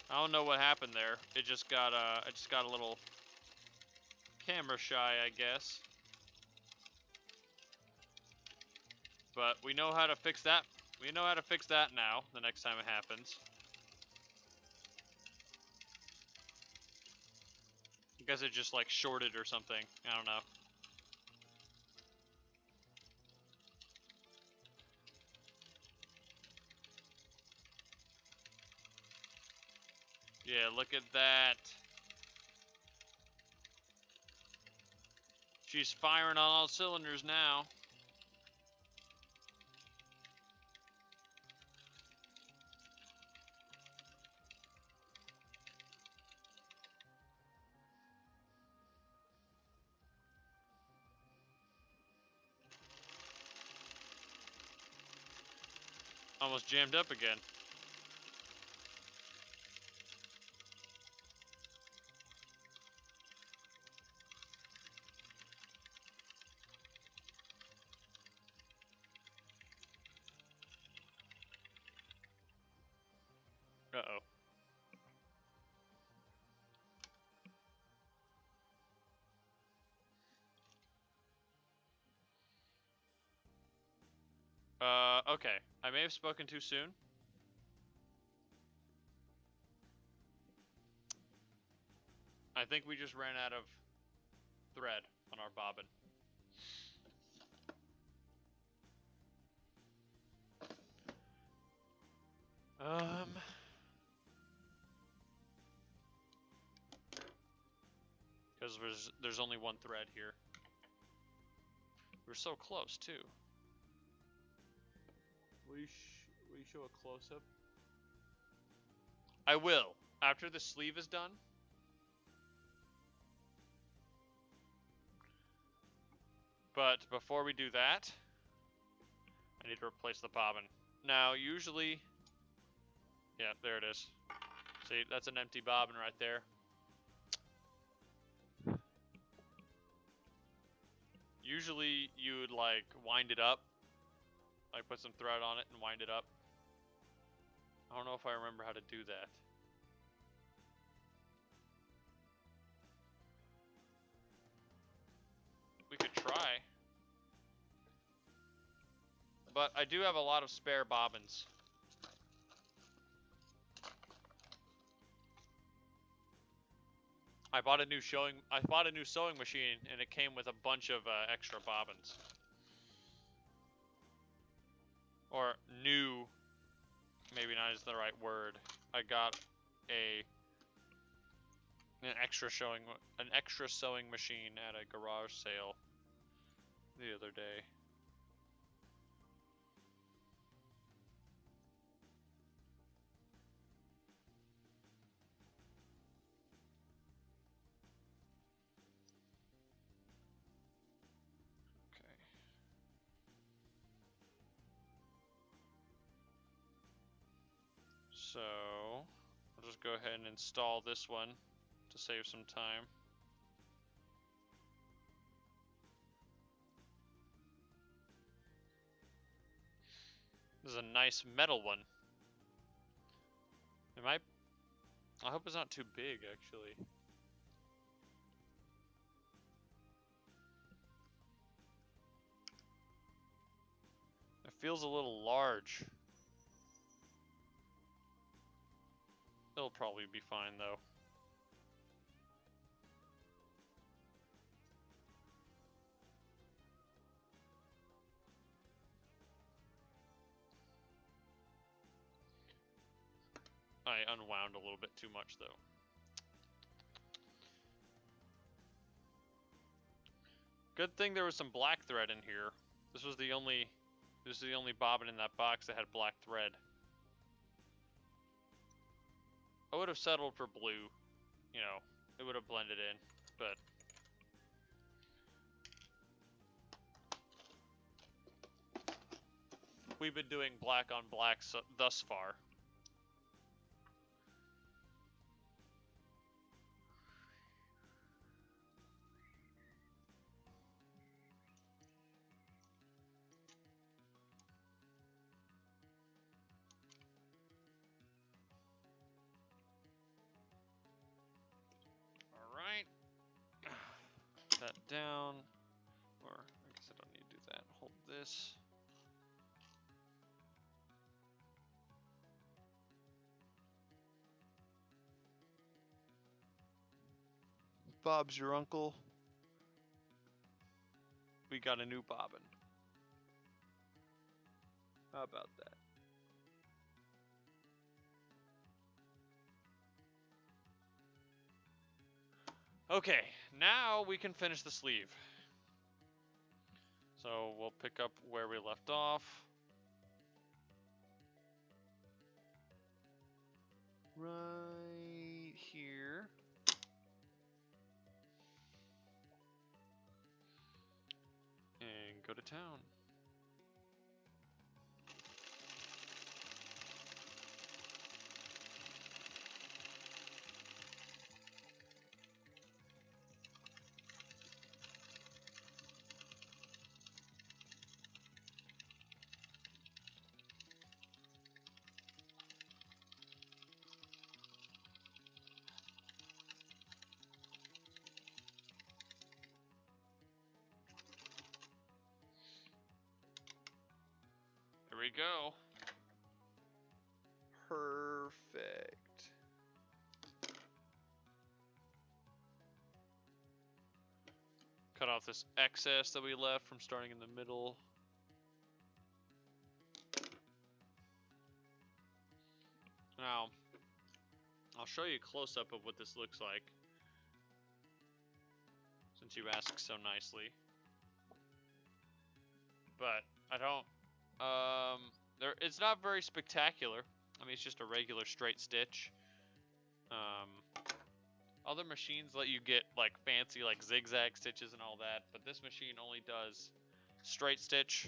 I don't know what happened there. It just got I just got a little camera shy, I guess. But we know how to fix that. We know how to fix that now, the next time it happens. I guess it just like shorted or something. I don't know. Yeah, look at that. She's firing on all cylinders now. Almost jammed up again. Uh-oh. Okay. I may have spoken too soon. I think we just ran out of thread on our bobbin. Because there's only one thread here. We're so close too. Will you show a close-up? I will. After the sleeve is done. But before we do that, I need to replace the bobbin. Now, usually... Yeah, there it is. See, that's an empty bobbin right there. Usually, you would, like, wind it up. Like, put some thread on it and wind it up. I don't know if I remember how to do that. We could try. But I do have a lot of spare bobbins. I bought a new sewing machine, and it came with a bunch of extra bobbins. Or new, maybe not is the right word. I got an extra sewing machine at a garage sale the other day. So, I'll just go ahead and install this one to save some time. This is a nice metal one. I hope it's not too big, actually. It feels a little large. It'll probably be fine, though. I unwound a little bit too much, though. Good thing there was some black thread in here. This was the only bobbin in that box that had black thread. I would have settled for blue. You know, it would have blended in, but we've been doing black on black thus far. Alright. That down. Or, I guess I don't need to do that. Hold this. Bob's your uncle. We got a new bobbin. How about that? Okay, now we can finish the sleeve. So we'll pick up where we left off. Right here. And go to town. There we go. Perfect. Cut off this excess that we left from starting in the middle. Now, I'll show you a close-up of what this looks like, since you asked so nicely. But I don't, it's not very spectacular. I mean, it's just a regular straight stitch. Other machines let you get like fancy like zigzag stitches and all that, but this machine only does straight stitch.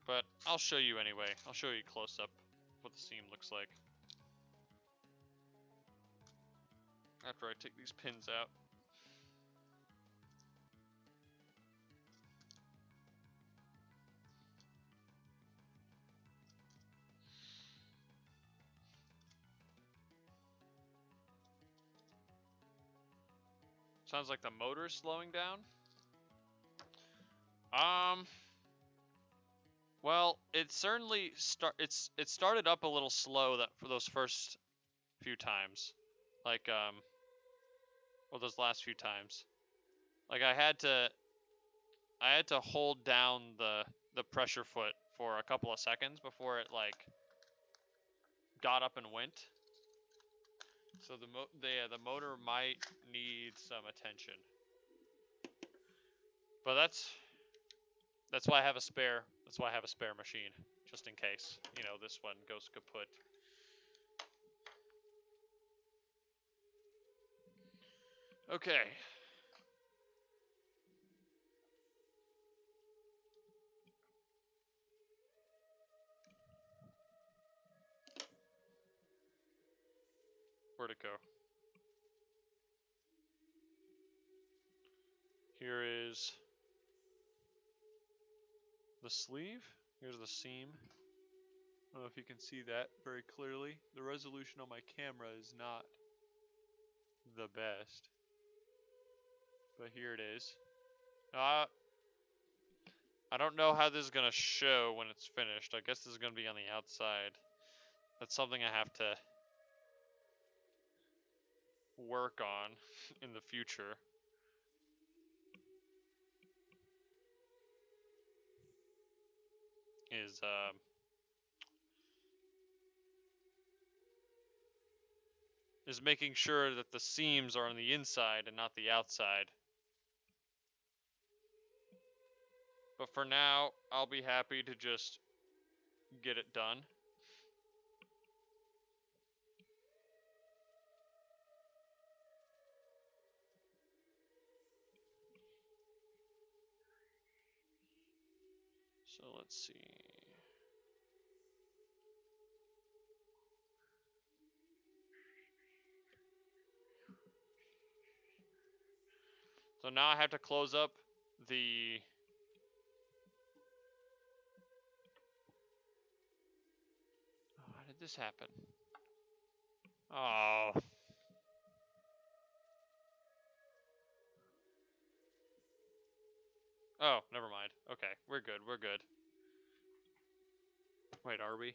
But I'll show you anyway. I'll show you close up what the seam looks like after I take these pins out. Sounds like the motor's slowing down. Well, it certainly it started up a little slow for those first few times. Like well, those last few times. Like I had to hold down the pressure foot for a couple of seconds before it like got up and went. So the motor might need some attention. But that's why I have a spare. That's why I have a spare machine, just in case, you know, this one goes kaput. Okay. Where'd it go? Here is the sleeve. Here's the seam. I don't know if you can see that very clearly. The resolution on my camera is not the best. But here it is. I don't know how this is going to show when it's finished. I guess this is going to be on the outside. That's something I have to work on in the future. Is making sure that the seams are on the inside and not the outside. But for now, I'll be happy to just get it done. So let's see. So now I have to close up the... Oh, how did this happen? Oh. Oh, never mind. Okay, we're good, we're good. Wait, are we?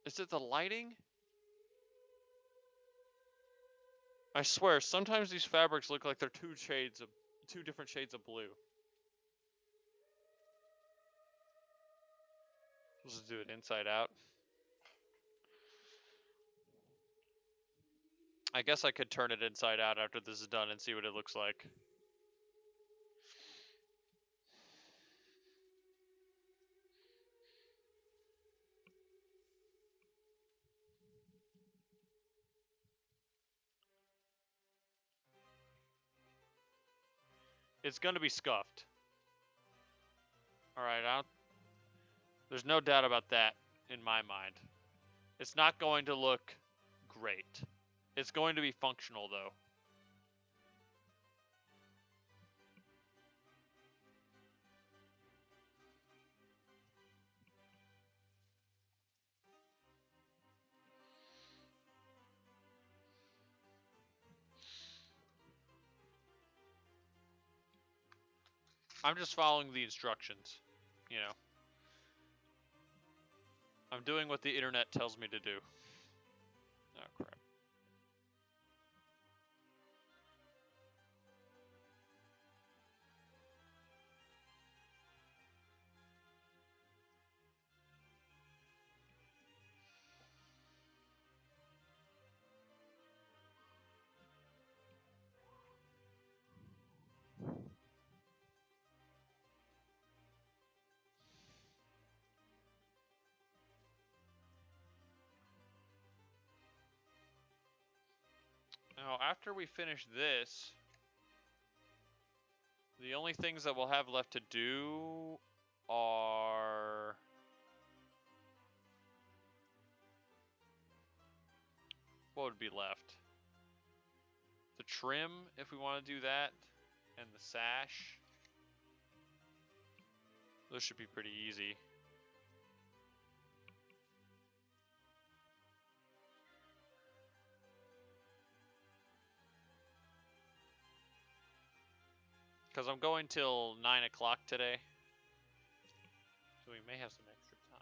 Is it the lighting? I swear, sometimes these fabrics look like they're two different shades of blue. Let's just do it inside out. I guess I could turn it inside out after this is done and see what it looks like. It's going to be scuffed. Alright, there's no doubt about that in my mind. It's not going to look great. It's going to be functional, though. I'm just following the instructions, you know. I'm doing what the internet tells me to do. Oh, crap. Now, after we finish this, the only things that we'll have left to do are... What would be left? The trim, if we want to do that, and the sash. Those should be pretty easy. Because I'm going till 9 o'clock today. So we may have some extra time.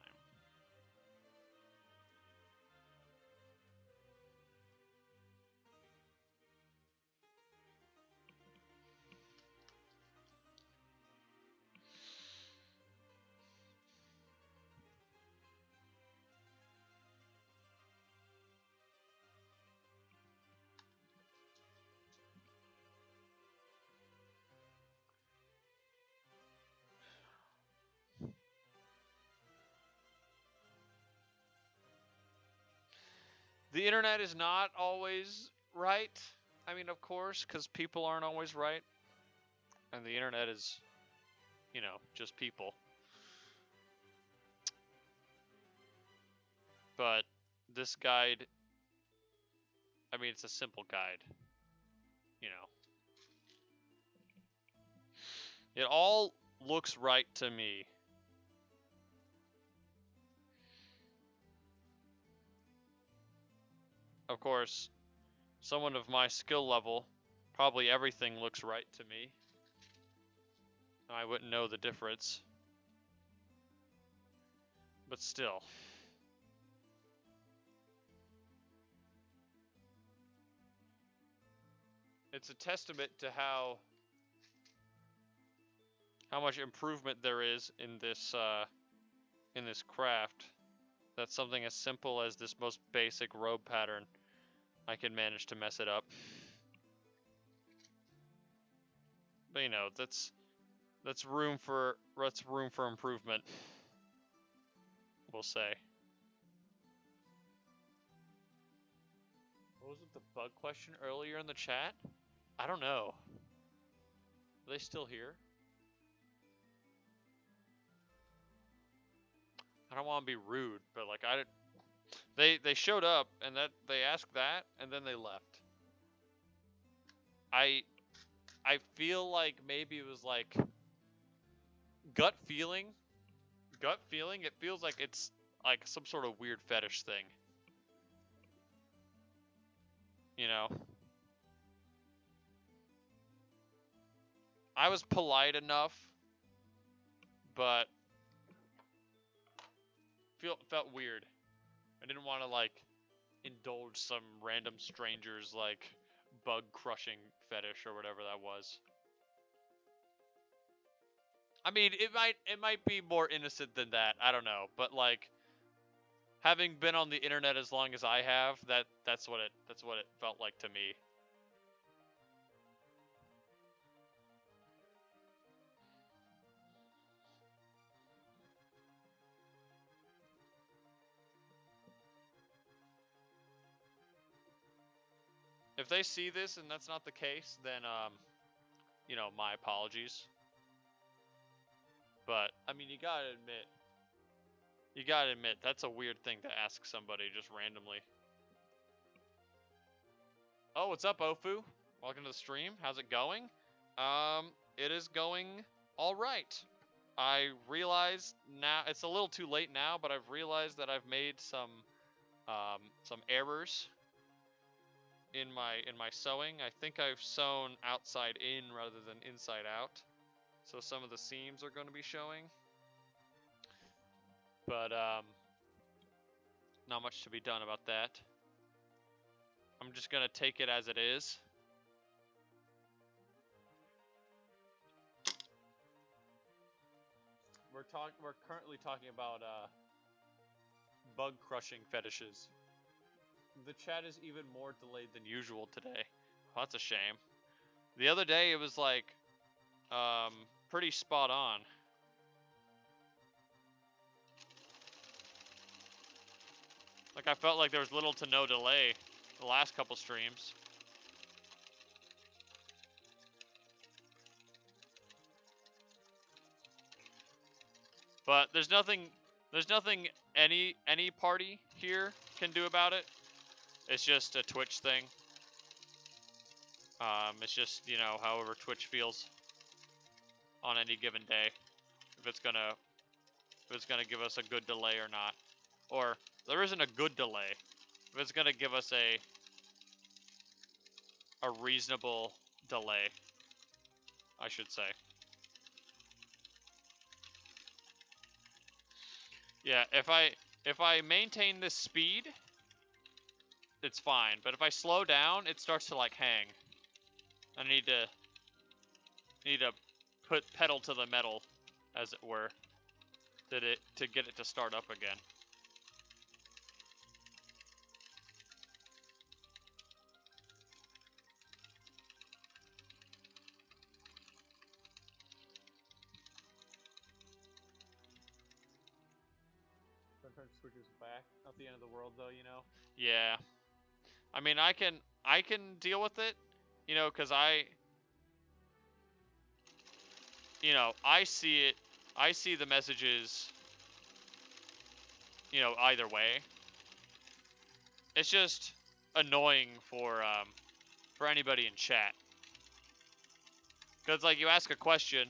The internet is not always right. I mean, of course, because people aren't always right. And the internet is, you know, just people. But this guide, I mean, it's a simple guide, you know. It all looks right to me. Of course, someone of my skill level, probably everything looks right to me. I wouldn't know the difference. But still. It's a testament to how much improvement there is in this craft. That something as simple as this most basic robe pattern, I can manage to mess it up. But you know, that's room for improvement, we'll say. What was it, the bug question earlier in the chat? I don't know. Are they still here? I don't want to be rude, but like they showed up and that they asked that and then they left. I feel like maybe it was like gut feeling. It feels like it's like some sort of weird fetish thing. You know? I was polite enough, but felt weird. I didn't want to like indulge some random stranger's like bug crushing fetish or whatever that was. I mean, it might be more innocent than that. I don't know, but like having been on the internet as long as I have, that's what it felt like to me. If they see this and that's not the case, then you know, my apologies. But I mean, you gotta admit that's a weird thing to ask somebody just randomly. Oh, what's up, Ofu? Welcome to the stream. How's it going? It is going all right. I realize now it's a little too late now, but I've realized that I've made some errors in my sewing. I think I've sewn outside in rather than inside out, so some of the seams are going to be showing. But not much to be done about that. I'm just gonna take it as it is. We're currently talking about bug crushing fetishes. The chat is even more delayed than usual today. Well, that's a shame. The other day it was like pretty spot on. Like I felt like there was little to no delay the last couple streams. But there's nothing any party here can do about it. It's just a Twitch thing. It's just, you know, however Twitch feels on any given day. If it's gonna give us a good delay or not. Or there isn't a good delay. If it's gonna give us a reasonable delay, I should say. Yeah, if I maintain this speed, it's fine. But if I slow down, it starts to like hang. I need to put pedal to the metal, as it were, to get it to start up again. Sometimes switches back. Not the end of the world, though, you know. Yeah, I mean, I can deal with it, you know, because I you know, I see it. I see the messages, you know, either way. It's just annoying for anybody in chat. Cause like you ask a question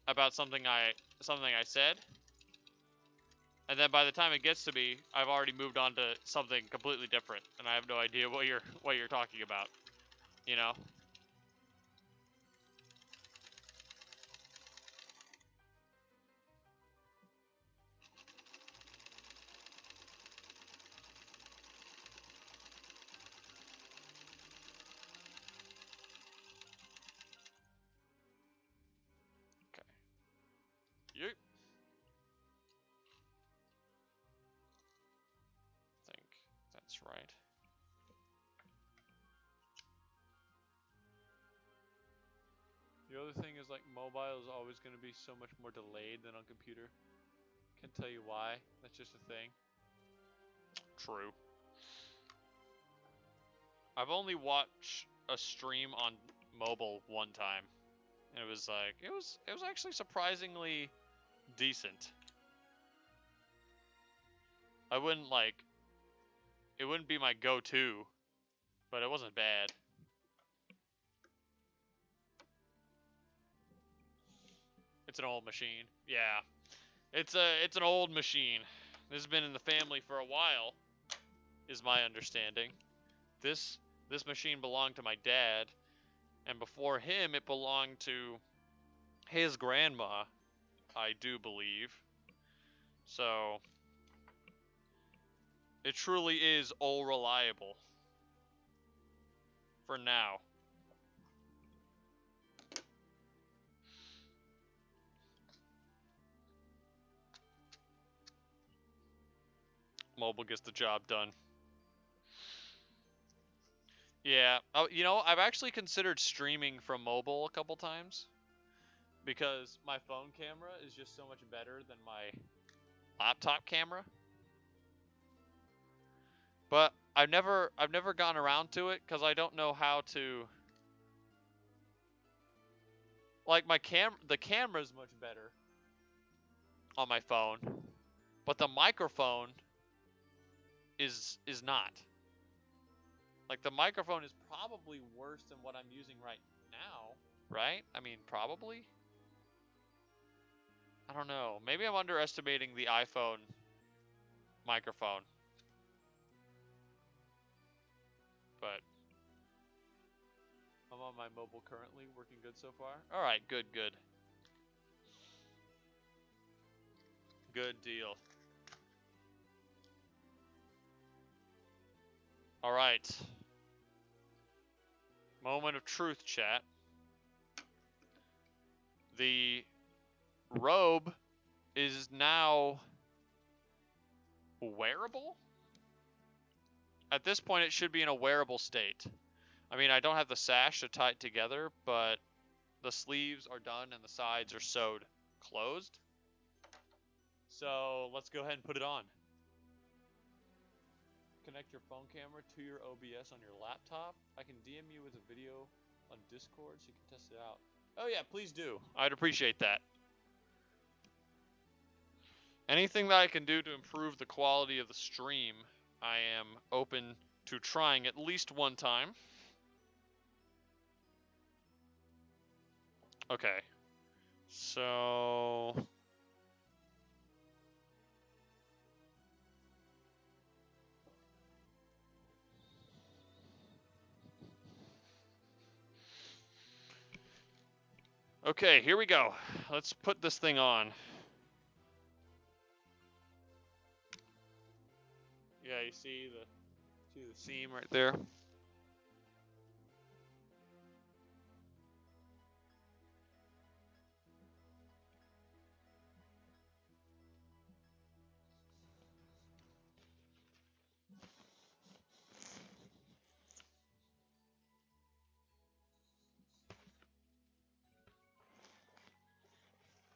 about something I said, and then by the time it gets to me, I've already moved on to something completely different, and I have no idea what you're talking about. You know? Okay. You think that's right. The other thing is like mobile is always going to be so much more delayed than on computer. Can't tell you why. That's just a thing. True. I've only watched a stream on mobile one time. And it was like it was actually surprisingly decent. I wouldn't like it wouldn't be my go-to, but it wasn't bad. It's an old machine. Yeah. It's an old machine. This has been in the family for a while, is my understanding. This machine belonged to my dad, and before him it belonged to his grandma, I do believe. So it truly is all reliable. For now. Mobile gets the job done. Yeah, you know, I've actually considered streaming from mobile a couple times because my phone camera is just so much better than my laptop camera. But I've never gone around to it because I don't know how to. Like the camera's much better on my phone, but the microphone is not. Like the microphone is probably worse than what I'm using right now, right? I mean, probably. I don't know. Maybe I'm underestimating the iPhone microphone. But I'm on my mobile currently, working good so far. All right, good. Good deal. All right. Moment of truth, chat. The robe is now wearable? At this point, it should be in a wearable state. I mean, I don't have the sash to tie it together, but the sleeves are done and the sides are sewed closed. So let's go ahead and put it on. Connect your phone camera to your OBS on your laptop. I can DM you with a video on Discord so you can test it out. Oh yeah, please do. I'd appreciate that. Anything that I can do to improve the quality of the stream, I am open to trying at least one time. Okay. So okay, here we go. Let's put this thing on. Yeah, you see the seam right there?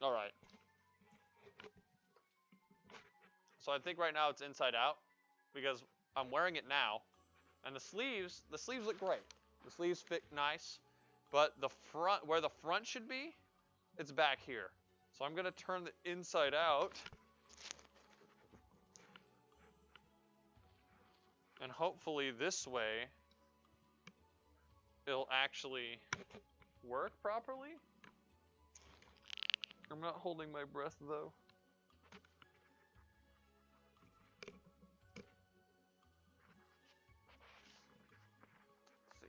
All right. So I think right now it's inside out because I'm wearing it now, and the sleeves look great. The sleeves fit nice. But the front, where the front should be, it's back here. So I'm gonna turn the inside out. And hopefully this way, it'll actually work properly. I'm not holding my breath though. Let's see.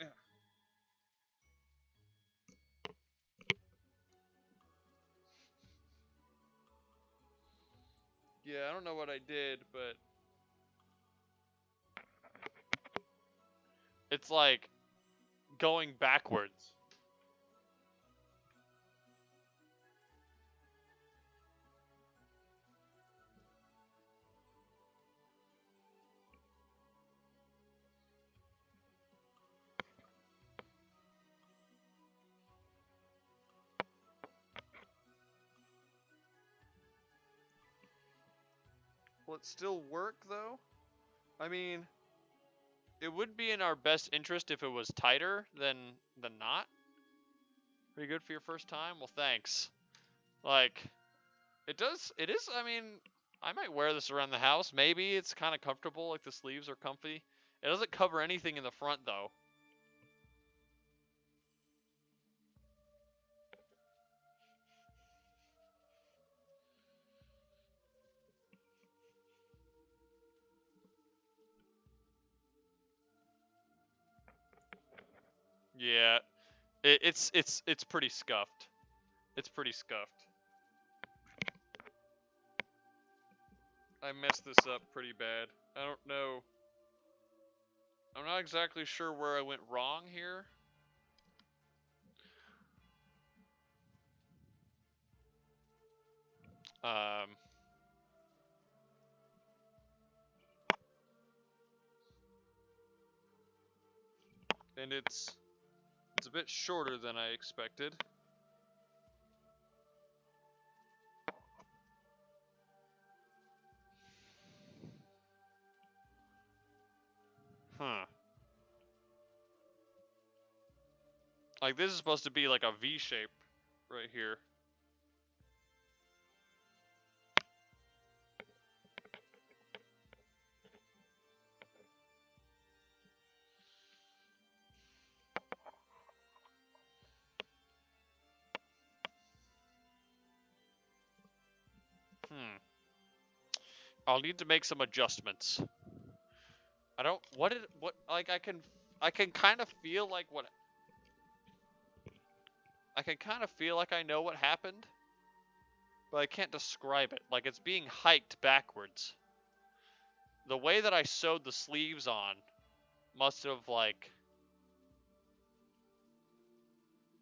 Yeah. Yeah, I don't know what I did, but it's like going backwards. Will it still work though? I mean, it would be in our best interest if it was tighter than not. Pretty good for your first time? Well, thanks. Like, it is, I mean, I might wear this around the house. Maybe it's kind of comfortable, like the sleeves are comfy. It doesn't cover anything in the front though. Yeah, it's pretty scuffed. It's pretty scuffed. I messed this up pretty bad. I don't know. I'm not exactly sure where I went wrong here. Um, and it's a bit shorter than I expected. Huh. Like this is supposed to be like a V shape right here. I'll need to make some adjustments. I don't, like I can kind of feel like I can kind of feel like I know what happened, but I can't describe it. Like it's being hiked backwards. The way that I sewed the sleeves on must have like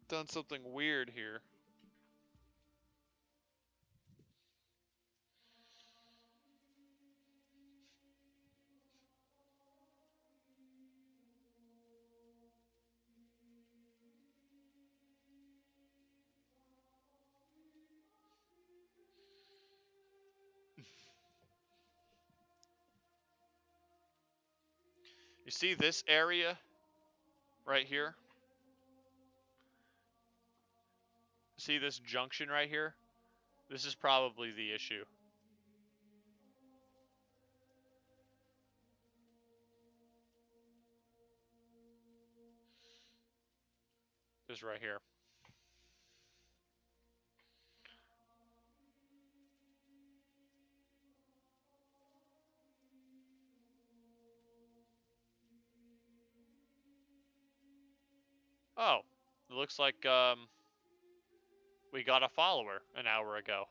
done something weird here. You see this area right here? See this junction right here? This is probably the issue. Is right here. Oh, it looks like we got a follower an hour ago.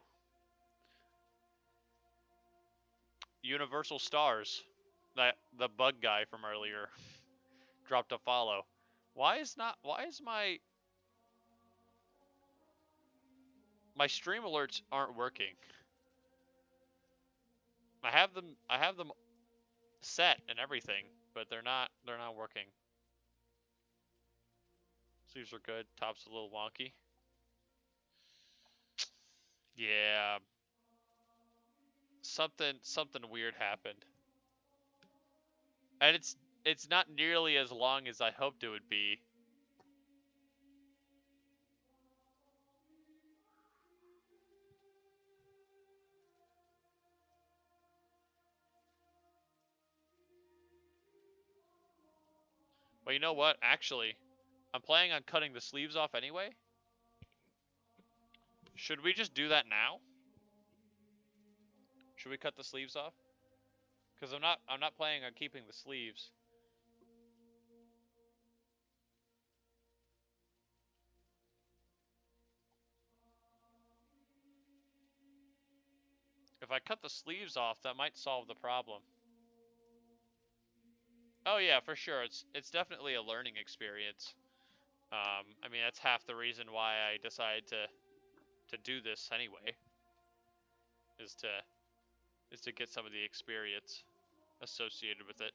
Universal Stars, that the bug guy from earlier, dropped a follow. Why is my stream alerts aren't working? I have them set and everything, but they're not working. Sleeves are good. Top's a little wonky. Yeah. Something weird happened. And it's not nearly as long as I hoped it would be. But you know what? Actually, I'm planning on cutting the sleeves off anyway. Should we just do that now? Should we cut the sleeves off? Because I'm not planning on keeping the sleeves. If I cut the sleeves off, that might solve the problem. Oh yeah, for sure. It's definitely a learning experience. I mean that's half the reason why I decided to do this anyway. Is to get some of the experience associated with it.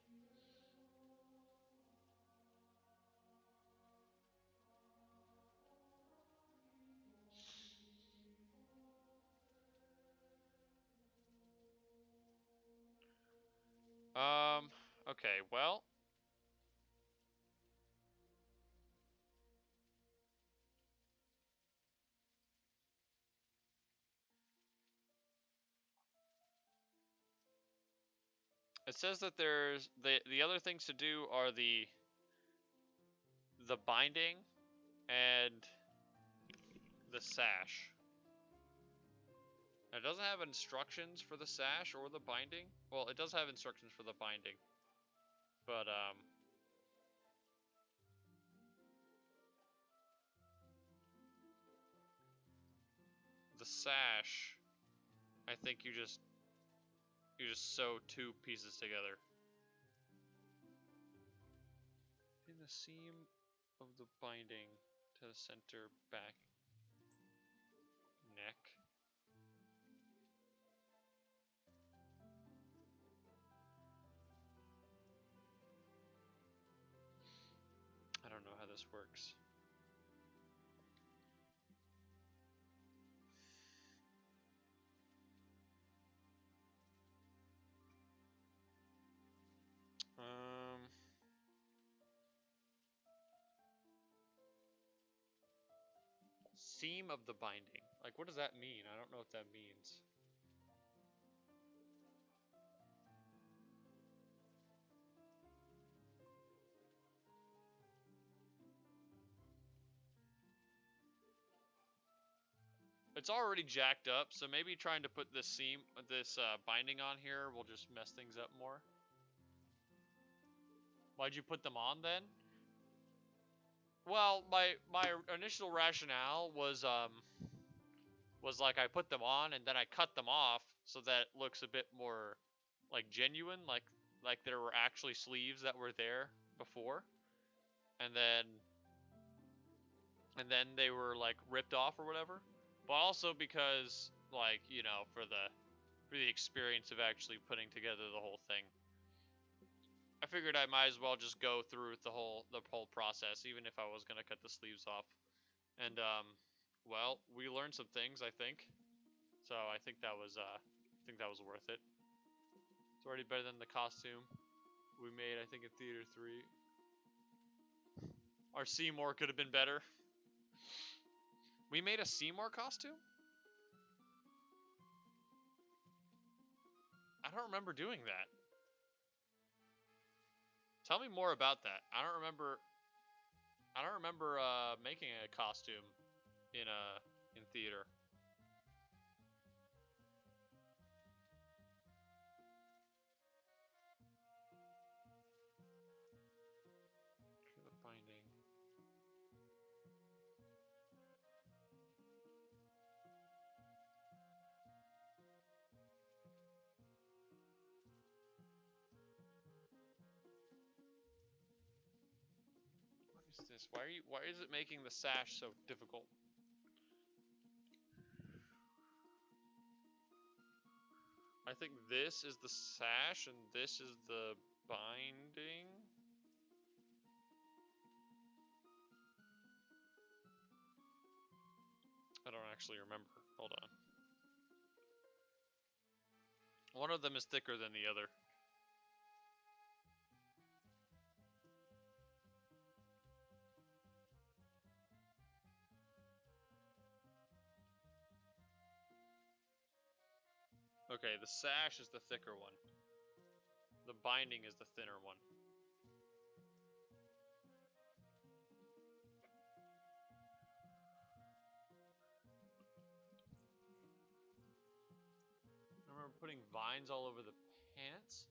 Okay, well, it says that there's the other things to do are the binding and the sash. It doesn't have instructions for the sash or the binding. Well, it does have instructions for the binding, but the sash, I think you just sew two pieces together. In the seam of the binding to the center back neck. I don't know how this works. Seam of the binding. Like, what does that mean? I don't know what that means. It's already jacked up, so maybe trying to put this binding on here will just mess things up more. Why'd you put them on then? Well, my initial rationale was like I put them on and then I cut them off so that it looks a bit more like genuine, like there were actually sleeves that were there before, and then they were like ripped off or whatever. But also because like, you know, for the experience of actually putting together the whole thing, I figured I might as well just go through the whole process, even if I was gonna cut the sleeves off. And well, we learned some things, I think. So I think that was worth it. It's already better than the costume we made, I think, in Theater 3. Our Seymour could have been better. We made a Seymour costume? I don't remember doing that. Tell me more about that. I don't remember making a costume in theater. The binding. What is this? Why is it making the sash so difficult? I think this is the sash and this is the binding. I don't actually remember. Hold on. One of them is thicker than the other. Okay, the sash is the thicker one. The binding is the thinner one. I remember putting vines all over the pants.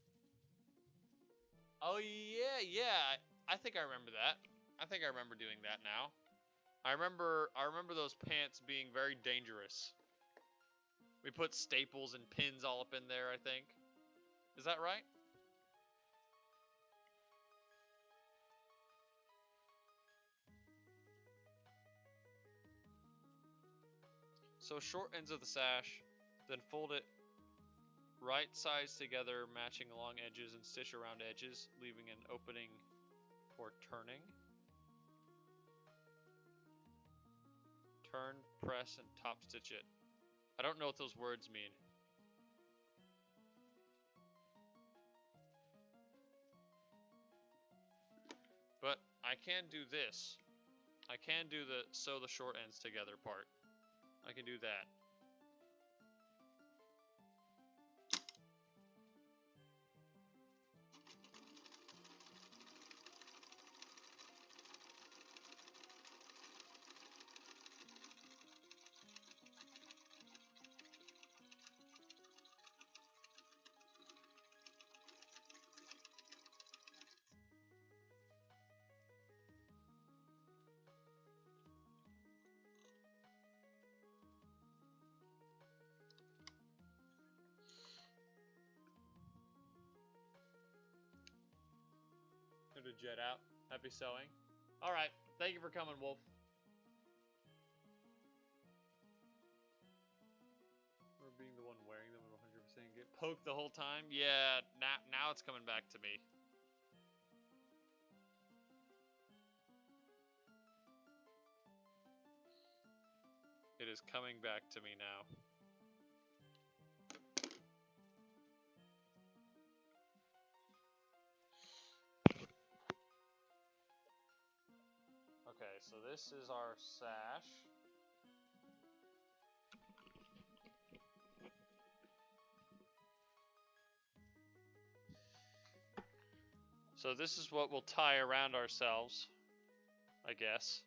Oh yeah. I think I remember that. I think I remember doing that now. I remember those pants being very dangerous. We put staples and pins all up in there, I think. Is that right? So short ends of the sash, then fold it right sides together, matching along edges, and stitch around edges, leaving an opening for turning. Turn, press, and top stitch it. I don't know what those words mean. But I can do this. I can do the sew the short ends together part. I can do that. To jet out. Happy sewing. Alright, thank you for coming, Wolf. Or being the one wearing them at 100% get poked the whole time? Yeah, now it's coming back to me. It is coming back to me now. Okay, so this is our sash. So this is what we'll tie around ourselves, I guess.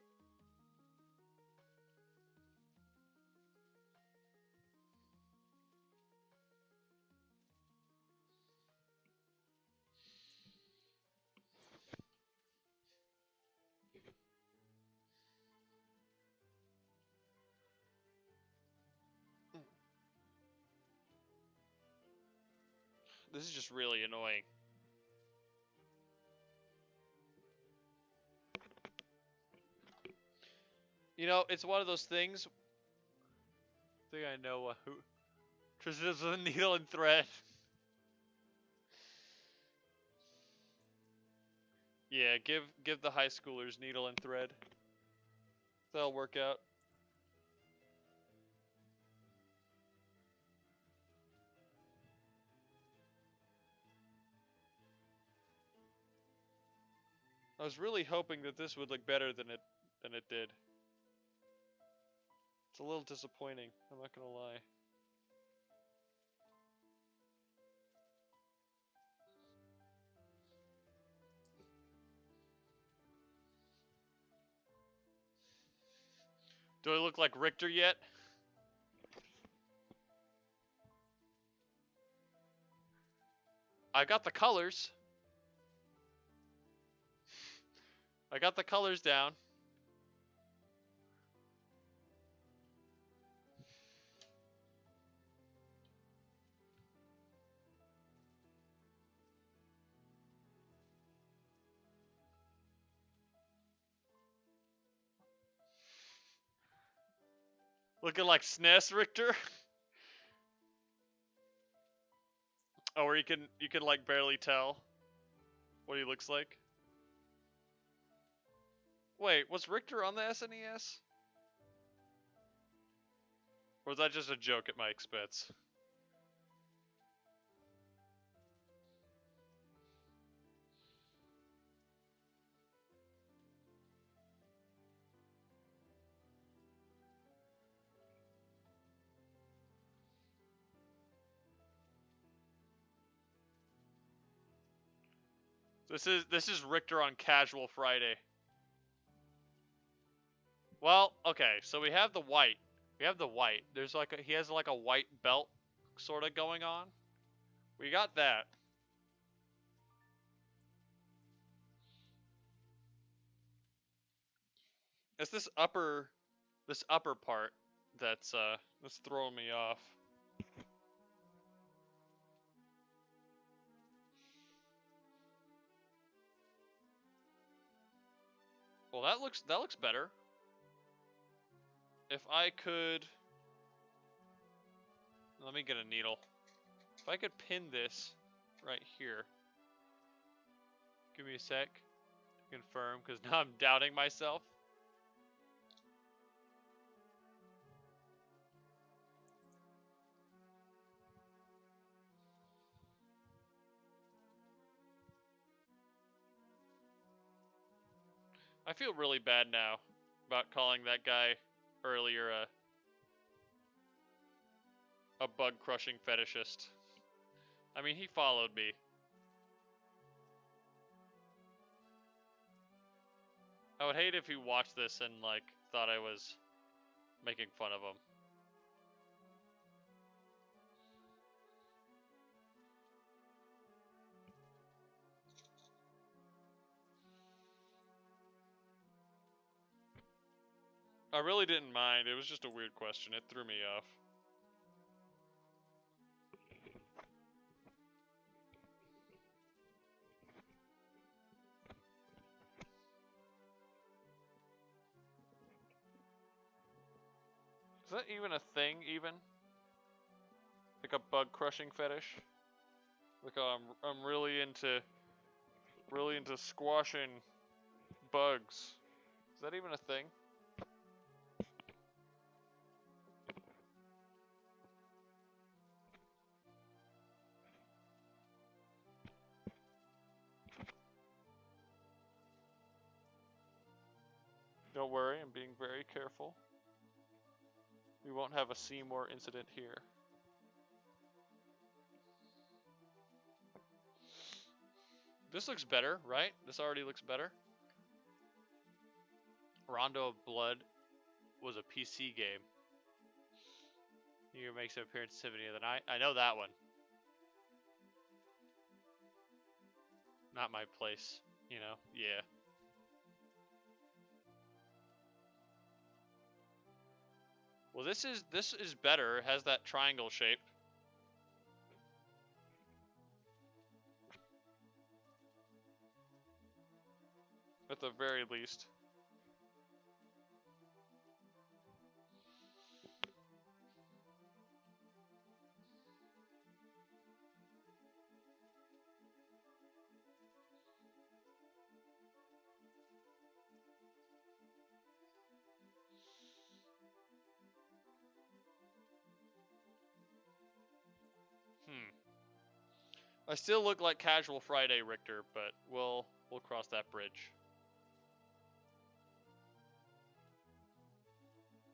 This is just really annoying. You know, it's one of those things. I think I know who. Tristan's with a needle and thread. Yeah, give the high schoolers needle and thread. That'll work out. I was really hoping that this would look better than it did. It's a little disappointing, I'm not gonna lie. Do I look like Richter yet? I got the colors. I got the colors down. Looking like SNES Richter. Oh, where you can like barely tell what he looks like. Wait, was Richter on the SNES? Or was that just a joke at my expense? This is Richter on Casual Friday. Well, okay, so we have the white. We have the white. There's like he has like a white belt sort of going on. We got that. It's this upper part that's throwing me off. Well, that looks better. If I could, let me get a needle. If I could pin this right here. Give me a sec to confirm, because now I'm doubting myself. I feel really bad now about calling that guy earlier a bug crushing fetishist. I mean, he followed me. I would hate if he watched this and like thought I was making fun of him. I really didn't mind. It was just a weird question. It threw me off. Is that even a thing, even? Like a bug crushing fetish? Like, oh, I'm really into squashing bugs. Is that even a thing? Don't worry, I'm being very careful. We won't have a Seymour incident here. This looks better, right? This already looks better. Rondo of Blood was a PC game. Here makes an appearance at Symphony of the Night. I know that one. Not my place, you know? Yeah. Well, this is better. It has that triangle shape. At the very least. I still look like Casual Friday Richter, but we'll cross that bridge.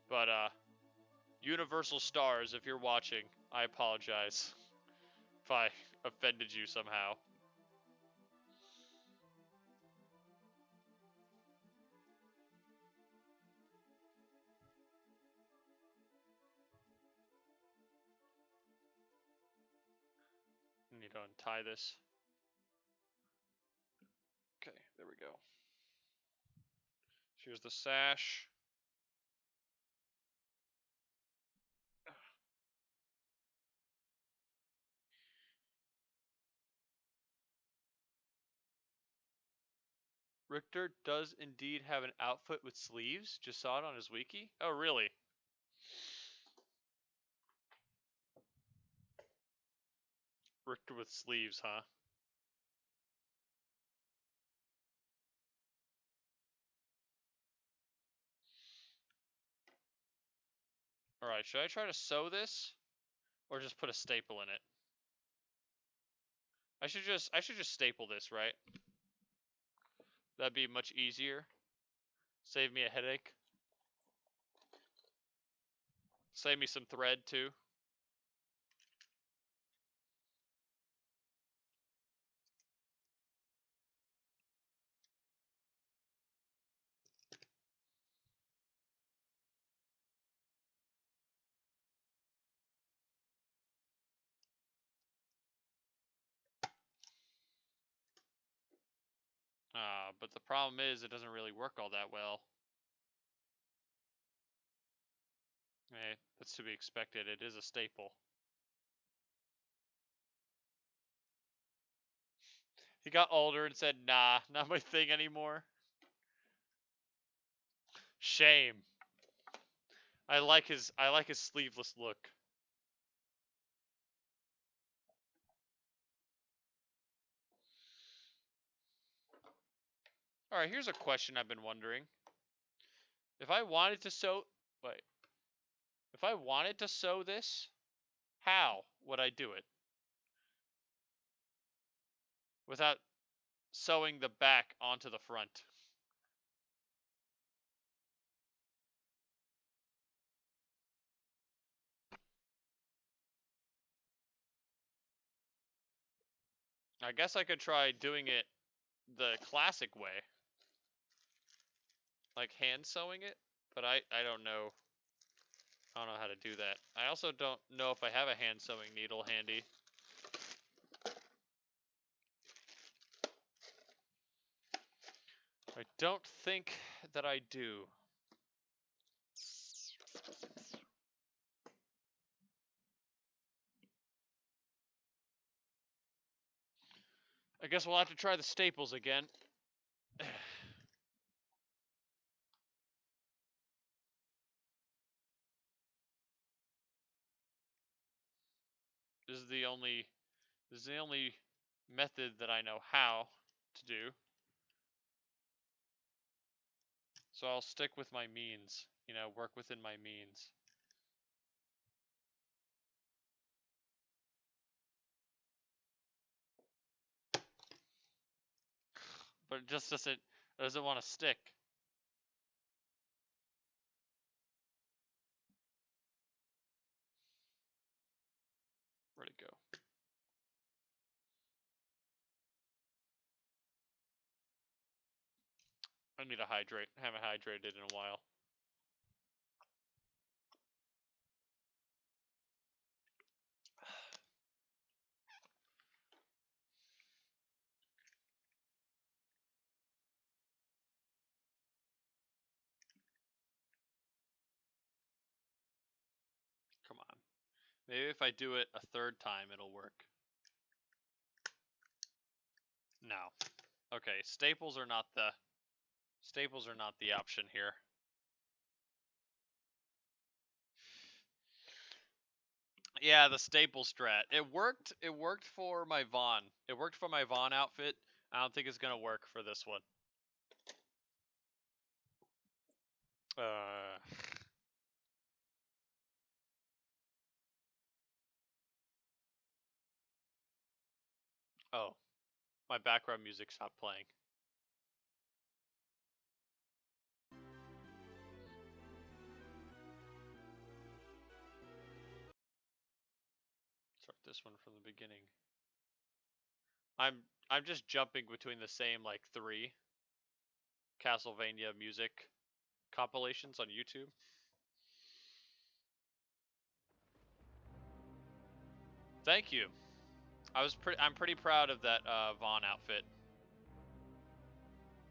But Universal Stars, if you're watching, I apologize if I offended you somehow. I need to untie this. Okay, there we go. Here's the sash. Richter does indeed have an outfit with sleeves. Just saw it on his wiki. Oh, really? Richter with sleeves, huh? Alright, should I try to sew this? Or just put a staple in it? I should just staple this, right? That'd be much easier. Save me a headache. Save me some thread, too. But the problem is it doesn't really work all that well. Hey, that's to be expected. It is a staple. He got older and said, nah, not my thing anymore. Shame. I like his sleeveless look. Alright, here's a question I've been wondering. If I wanted to sew if I wanted to sew this, how would I do it? Without sewing the back onto the front. I guess I could try doing it the classic way. Like hand sewing it, but I don't know. I don't know how to do that. I also don't know if I have a hand sewing needle handy. I don't think that I do. I guess we'll have to try the staples again. This is the only method that I know how to do. So I'll stick with my means, you know, work within my means. But it just doesn't want to stick. Where'd it go? I need to hydrate. I haven't hydrated in a while. Come on. Maybe if I do it a third time, it'll work. No. Okay, staples are not the option here. Yeah, the staple strat. It worked for my Vaughn. It worked for my Vaughn outfit. I don't think it's gonna work for this one. Oh, my background music stopped playing. Start this one from the beginning. I'm just jumping between the same like 3 Castlevania music compilations on YouTube. Thank you. I'm pretty proud of that Vaughn outfit.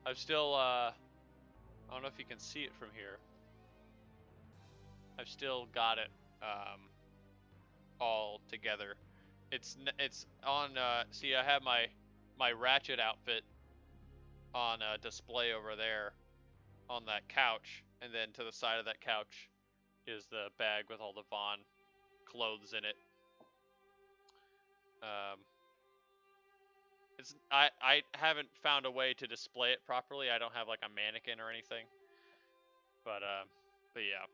I've still I don't know if you can see it from here. I've still got it all together. It's on see, I have my Ratchet outfit on display over there on that couch, and then to the side of that couch is the bag with all the Vaughn clothes in it. I haven't found a way to display it properly. I don't have like a mannequin or anything. But yeah.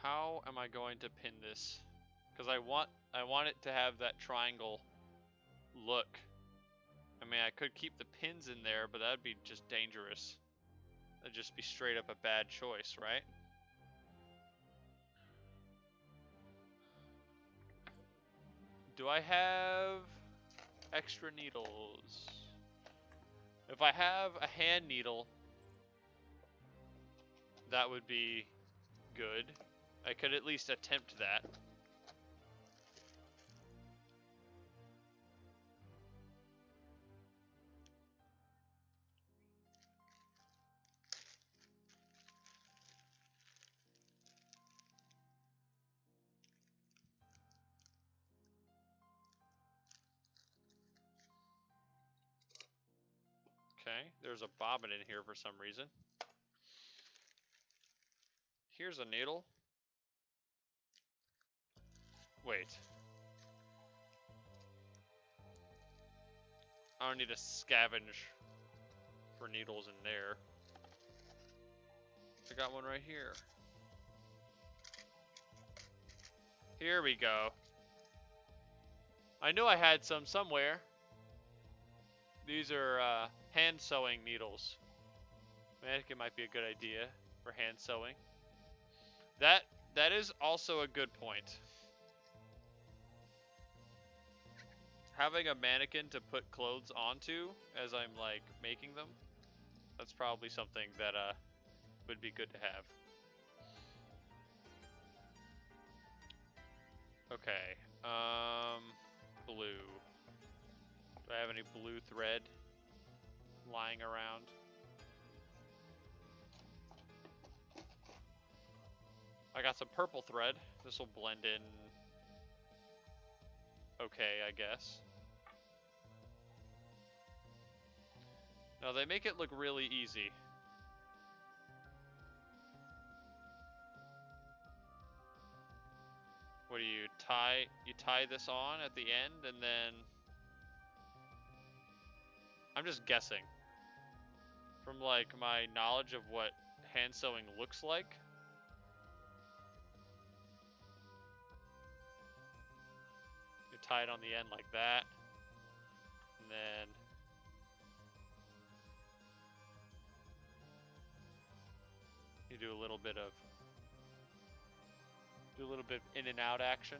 How am I going to pin this? Because I want it to have that triangle look. I mean, I could keep the pins in there, but that'd be just dangerous. That'd just be straight up a bad choice, right? Do I have extra needles? If I have a hand needle, that would be good. I could at least attempt that. Okay, there's a bobbin in here for some reason. Here's a needle. Wait. I don't need to scavenge for needles in there. I got one right here. Here we go. I knew I had some somewhere. These are hand sewing needles. I think it might be a good idea for hand sewing. That is also a good point. Having a mannequin to put clothes onto as I'm like making them, that's probably something that would be good to have. Okay, blue. Do I have any blue thread lying around? I got some purple thread. This will blend in okay, I guess. No, they make it look really easy. What do you tie? You tie this on at the end, and then I'm just guessing from like my knowledge of what hand sewing looks like. You tie it on the end like that, and then you do a little bit in and out action.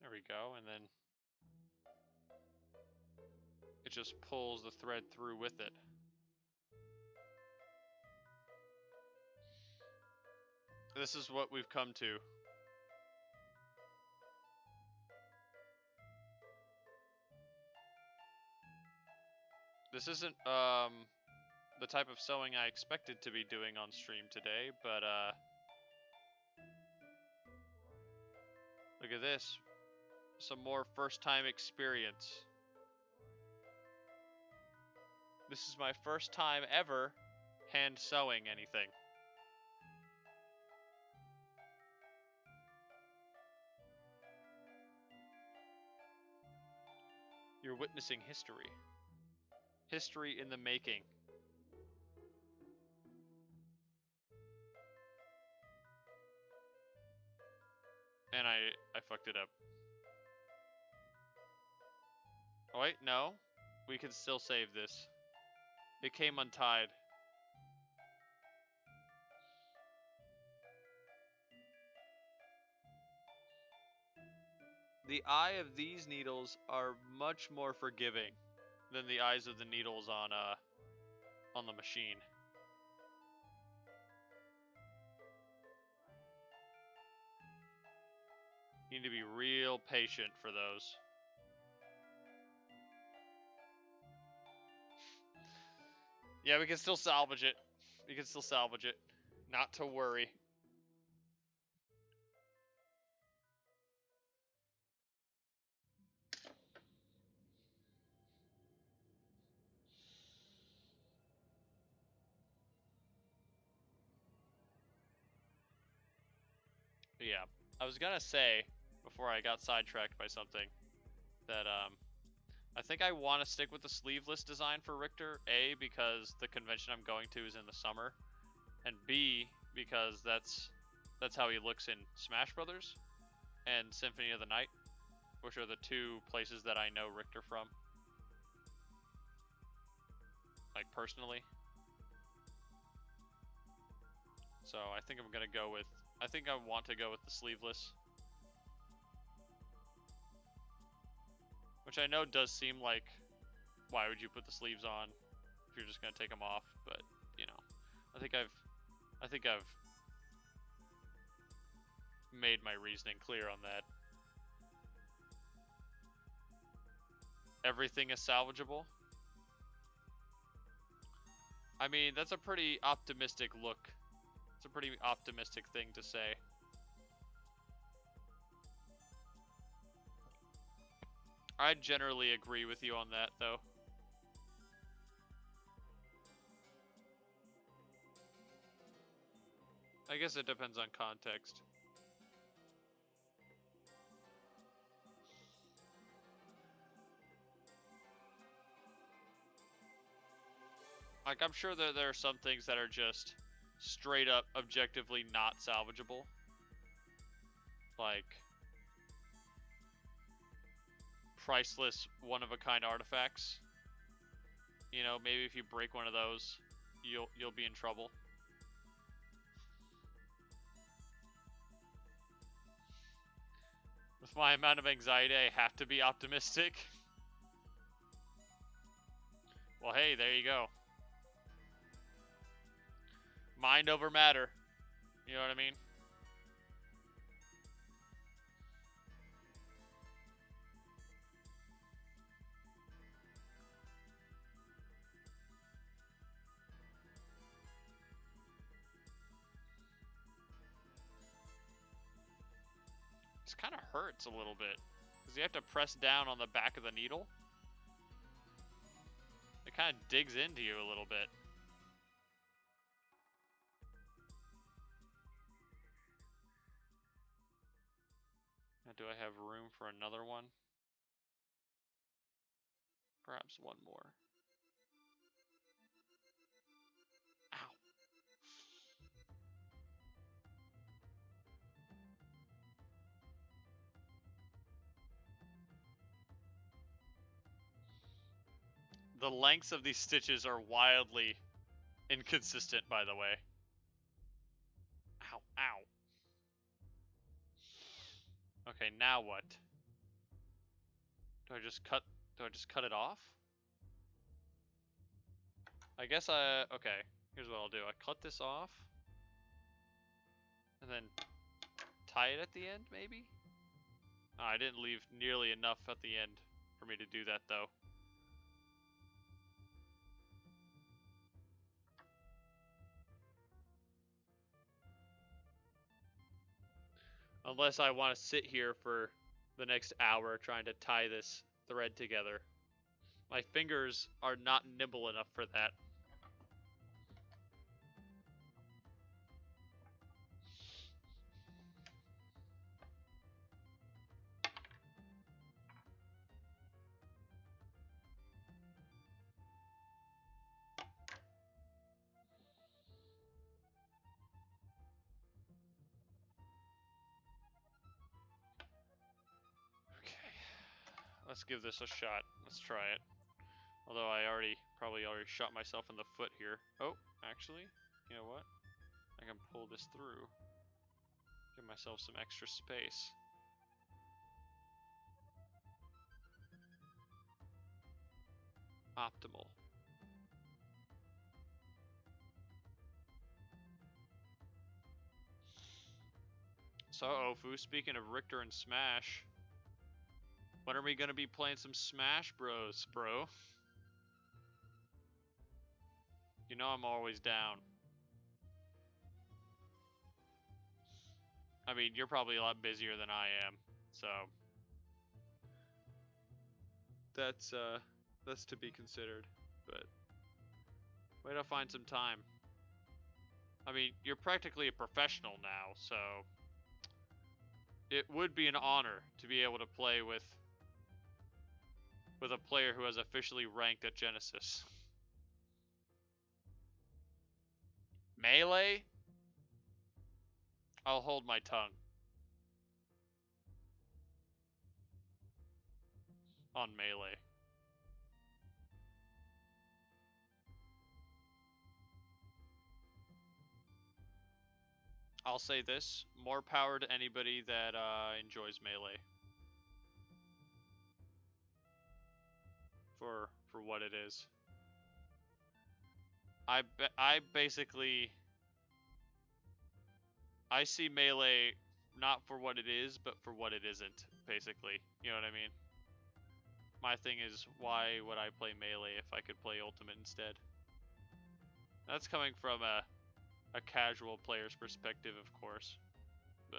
There we go, and then it just pulls the thread through with it. This is what we've come to. This isn't the type of sewing I expected to be doing on stream today, but look at this. Some more first-time experience. This is my first time ever hand sewing anything. You're witnessing history. History in the making. And I fucked it up. Oh wait, no. We can still save this. It came untied. The eye of these needles are much more forgiving than the eyes of the needles on the machine. You need to be real patient for those. Yeah, we can still salvage it. We can still salvage it. Not to worry. Yeah, I was gonna say, before I got sidetracked by something, that I think I want to stick with the sleeveless design for Richter, A, because the convention I'm going to is in the summer, and B, because that's how he looks in Smash Brothers and Symphony of the Night, which are the two places that I know Richter from, like personally. So I think I'm gonna go with, I think I want to go with the sleeveless. Which I know does seem like, why would you put the sleeves on if you're just gonna take them off? But you know, I think I've made my reasoning clear on that. Everything is salvageable. I mean, that's a pretty optimistic look. It's a pretty optimistic thing to say. I generally agree with you on that, though. I guess it depends on context. Like, I'm sure that there are some things that are just straight up objectively not salvageable. Like, priceless, one-of-a-kind artifacts. You know, maybe if you break one of those, you'll be in trouble. With my amount of anxiety, I have to be optimistic. Well, hey, there you go. Mind over matter. You know what I mean? This kind of hurts a little bit. Because you have to press down on the back of the needle. It kind of digs into you a little bit. Now, do I have room for another one? Perhaps one more. Ow. The lengths of these stitches are wildly inconsistent, by the way. Ow, ow. Okay, now what? Do I just cut it off? I guess okay, here's what I'll do. I cut this off. And then tie it at the end, maybe? Oh, I didn't leave nearly enough at the end for me to do that, though. Unless I want to sit here for the next hour trying to tie this thread together. My fingers are not nimble enough for that. Let's give this a shot. Let's try it. Although I probably already shot myself in the foot here. Oh, actually, you know what? I can pull this through. Give myself some extra space. Optimal. So, Ofu, speaking of Richter and Smash, when are we gonna be playing some Smash Bros, bro? You know I'm always down. I mean, you're probably a lot busier than I am, so that's to be considered. But way to find some time. I mean, you're practically a professional now, so it would be an honor to be able to play with a player who has officially ranked at Genesis. Melee? I'll hold my tongue. On Melee. I'll say this, more power to anybody that enjoys Melee. For what it is. I basically I see Melee not for what it is, but for what it isn't, basically. You know what I mean? My thing is, why would I play Melee if I could play Ultimate instead? That's coming from a casual player's perspective, of course. But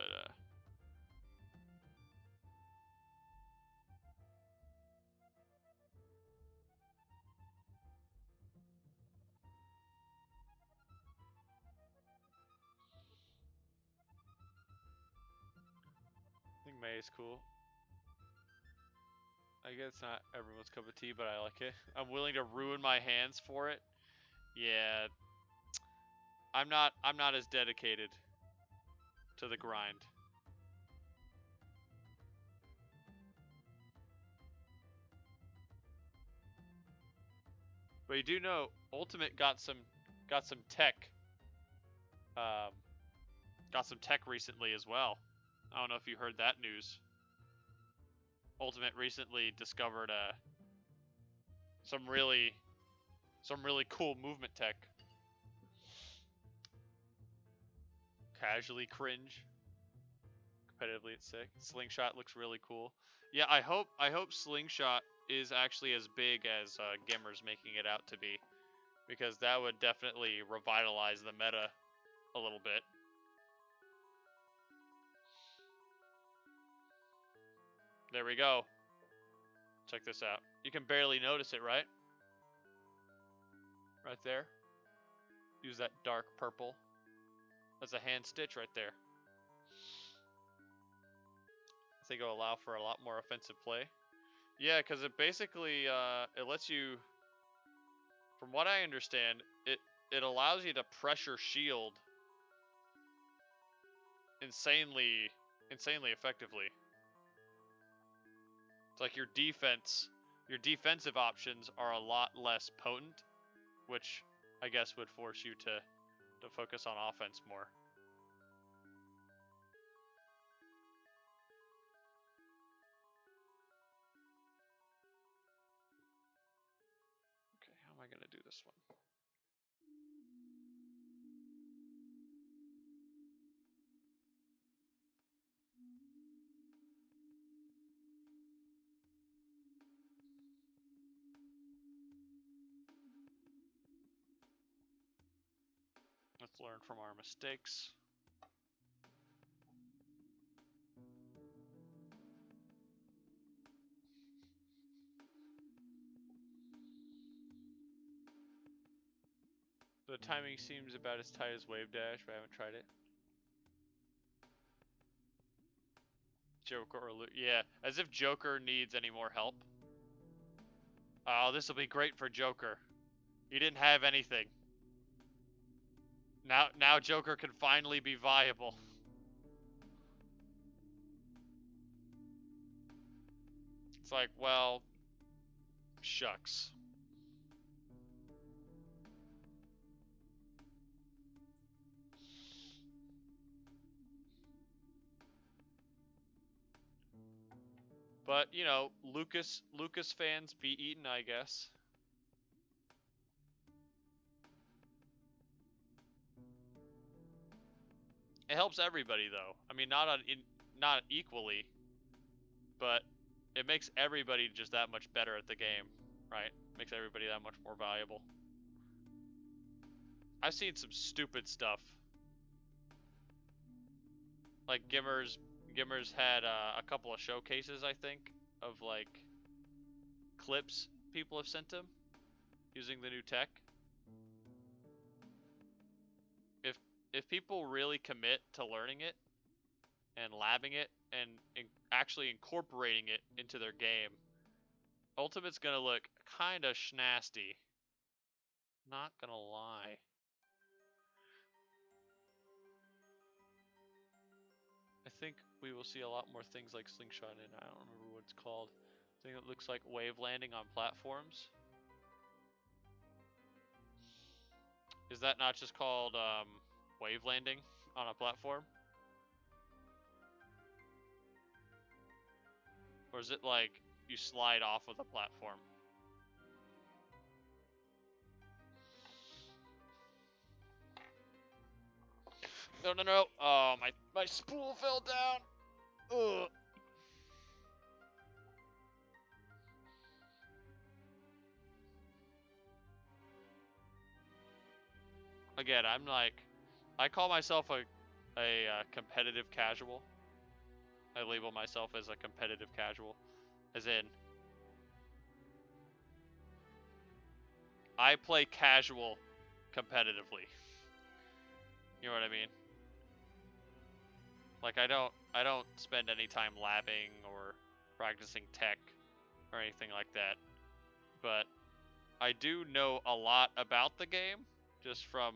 I think May is cool. I guess it's not everyone's cup of tea, but I like it. I'm willing to ruin my hands for it. Yeah, I'm not as dedicated to the grind. But you do know Ultimate got some tech um got some tech recently as well. I don't know if you heard that news. Ultimate recently discovered some really cool movement tech. Casually cringe. Competitively it's sick. Slingshot looks really cool. Yeah, I hope Slingshot is actually as big as Gimmer's making it out to be, because that would definitely revitalize the meta a little bit. There we go. Check this out. You can barely notice it, right? Right there. Use that dark purple. That's a hand stitch right there. I think it'll allow for a lot more offensive play. Yeah, because it basically it lets you, from what I understand, it allows you to pressure shield insanely effectively. It's like your defensive options are a lot less potent, which I guess would force you to focus on offense more. Okay, how am I gonna do this one? Let's learn from our mistakes. The timing seems about as tight as Wave Dash, but I haven't tried it. Joker or yeah, as if Joker needs any more help. Oh, this will be great for Joker. He didn't have anything. Now Joker can finally be viable. It's like, well, shucks. But, you know, Lucas fans be eaten, I guess. It helps everybody though. I mean, not equally, but it makes everybody just that much better at the game, right? Makes everybody that much more valuable. I've seen some stupid stuff. Like Gimmer's had a couple of showcases, I think, of like clips people have sent him using the new tech. If people really commit to learning it and labbing it and actually incorporating it into their game, Ultimate's gonna look kinda schnasty. Not gonna lie. I think we will see a lot more things like Slingshot, and I don't remember what it's called. I think it looks like wave landing on platforms. Is that not just called wave landing on a platform? Or is it like you slide off of the platform? No. Oh, my spool fell down. Ugh. again, I'm like, I call myself a competitive casual. I label myself as a competitive casual, as in, I play casual competitively. You know what I mean? Like I don't spend any time labbing or practicing tech or anything like that. But I do know a lot about the game just from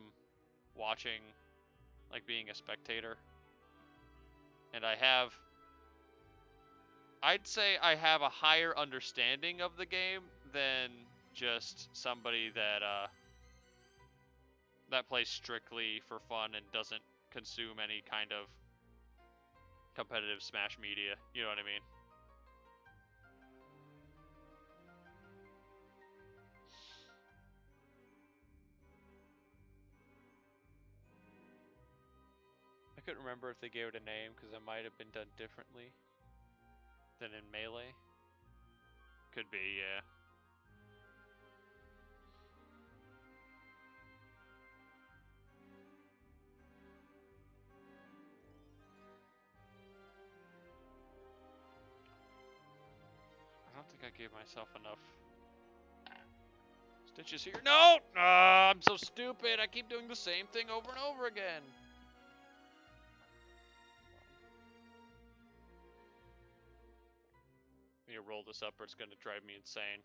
watching, like being a spectator. And I'd say I have a higher understanding of the game than just somebody that plays strictly for fun and doesn't consume any kind of competitive Smash media. You know what I mean? I couldn't remember if they gave it a name because it might have been done differently than in Melee. Could be, yeah. I don't think I gave myself enough stitches here. No! I'm so stupid. I keep doing the same thing over and over again. I need to roll this up or it's going to drive me insane.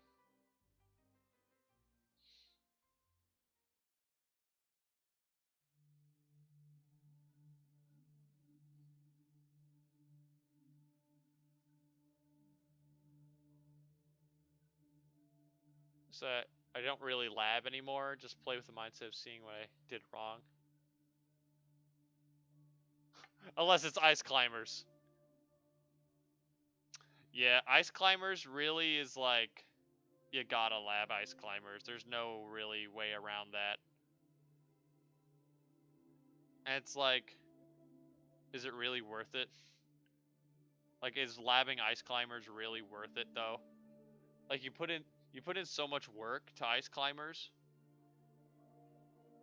So I don't really lab anymore. Just play with the mindset of seeing what I did wrong. Unless it's ice climbers. Yeah, ice climbers really is like, you gotta lab ice climbers. There's no really way around that. And it's like, is it really worth it? Like, is labbing ice climbers really worth it though? Like you put in so much work to ice climbers,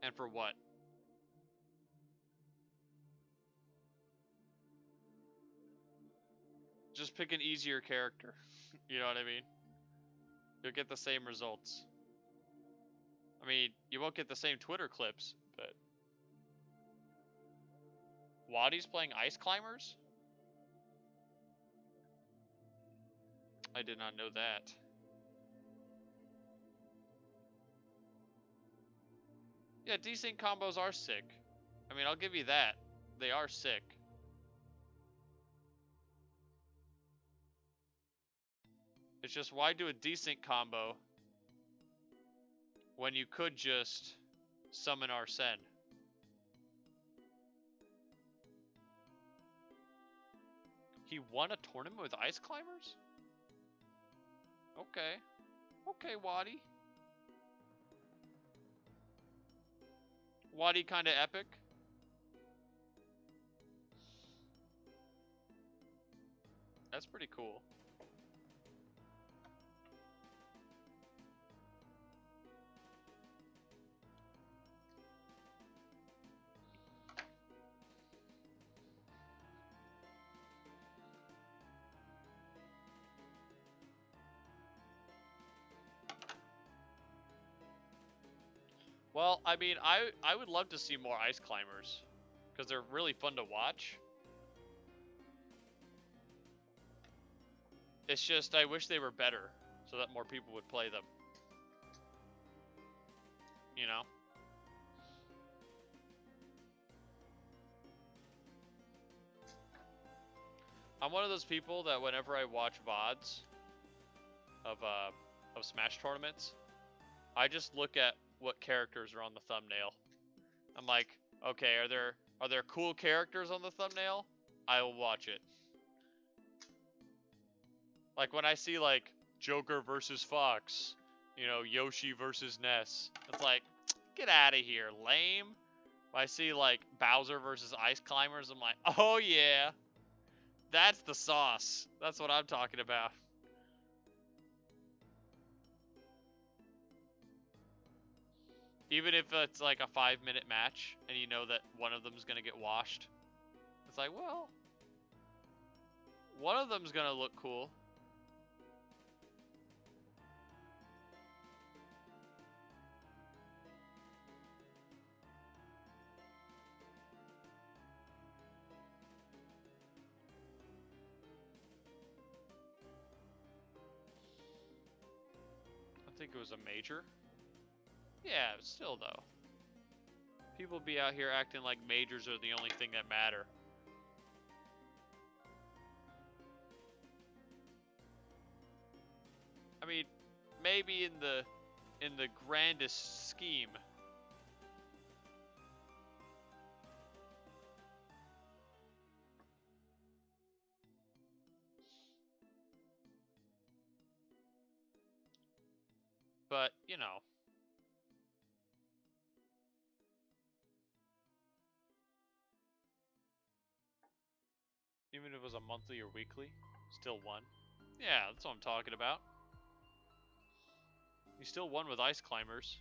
and for what? Just pick an easier character. You know what I mean? You'll get the same results. I mean, you won't get the same Twitter clips, but Wadi's playing ice climbers? I did not know that. Yeah, desync combos are sick. I mean, I'll give you that. They are sick. It's just, why do a desync combo when you could just summon Arsene? He won a tournament with ice climbers? Okay. Okay, Wadi. Wadi kinda epic. That's pretty cool. Well, I mean, I would love to see more ice climbers because they're really fun to watch. It's just, I wish they were better so that more people would play them. You know? I'm one of those people that whenever I watch VODs of Smash tournaments, I just look at what characters are on the thumbnail. I'm like, okay, are there cool characters on the thumbnail? I will watch it. Like when I see like Joker versus Fox, you know, Yoshi versus Ness, it's like, get out of here, lame. When I see like Bowser versus Ice Climbers, I'm like, oh yeah, that's the sauce. That's what I'm talking about. Even if it's like a 5-minute match and you know that one of them's gonna get washed. It's like, well, one of them's gonna look cool. I think it was a major. Yeah, still though. People be out here acting like majors are the only thing that matter. I mean, maybe in the grandest scheme. But, you know. Even if it was a monthly or weekly, still won. Yeah, that's what I'm talking about. You still won with Ice Climbers.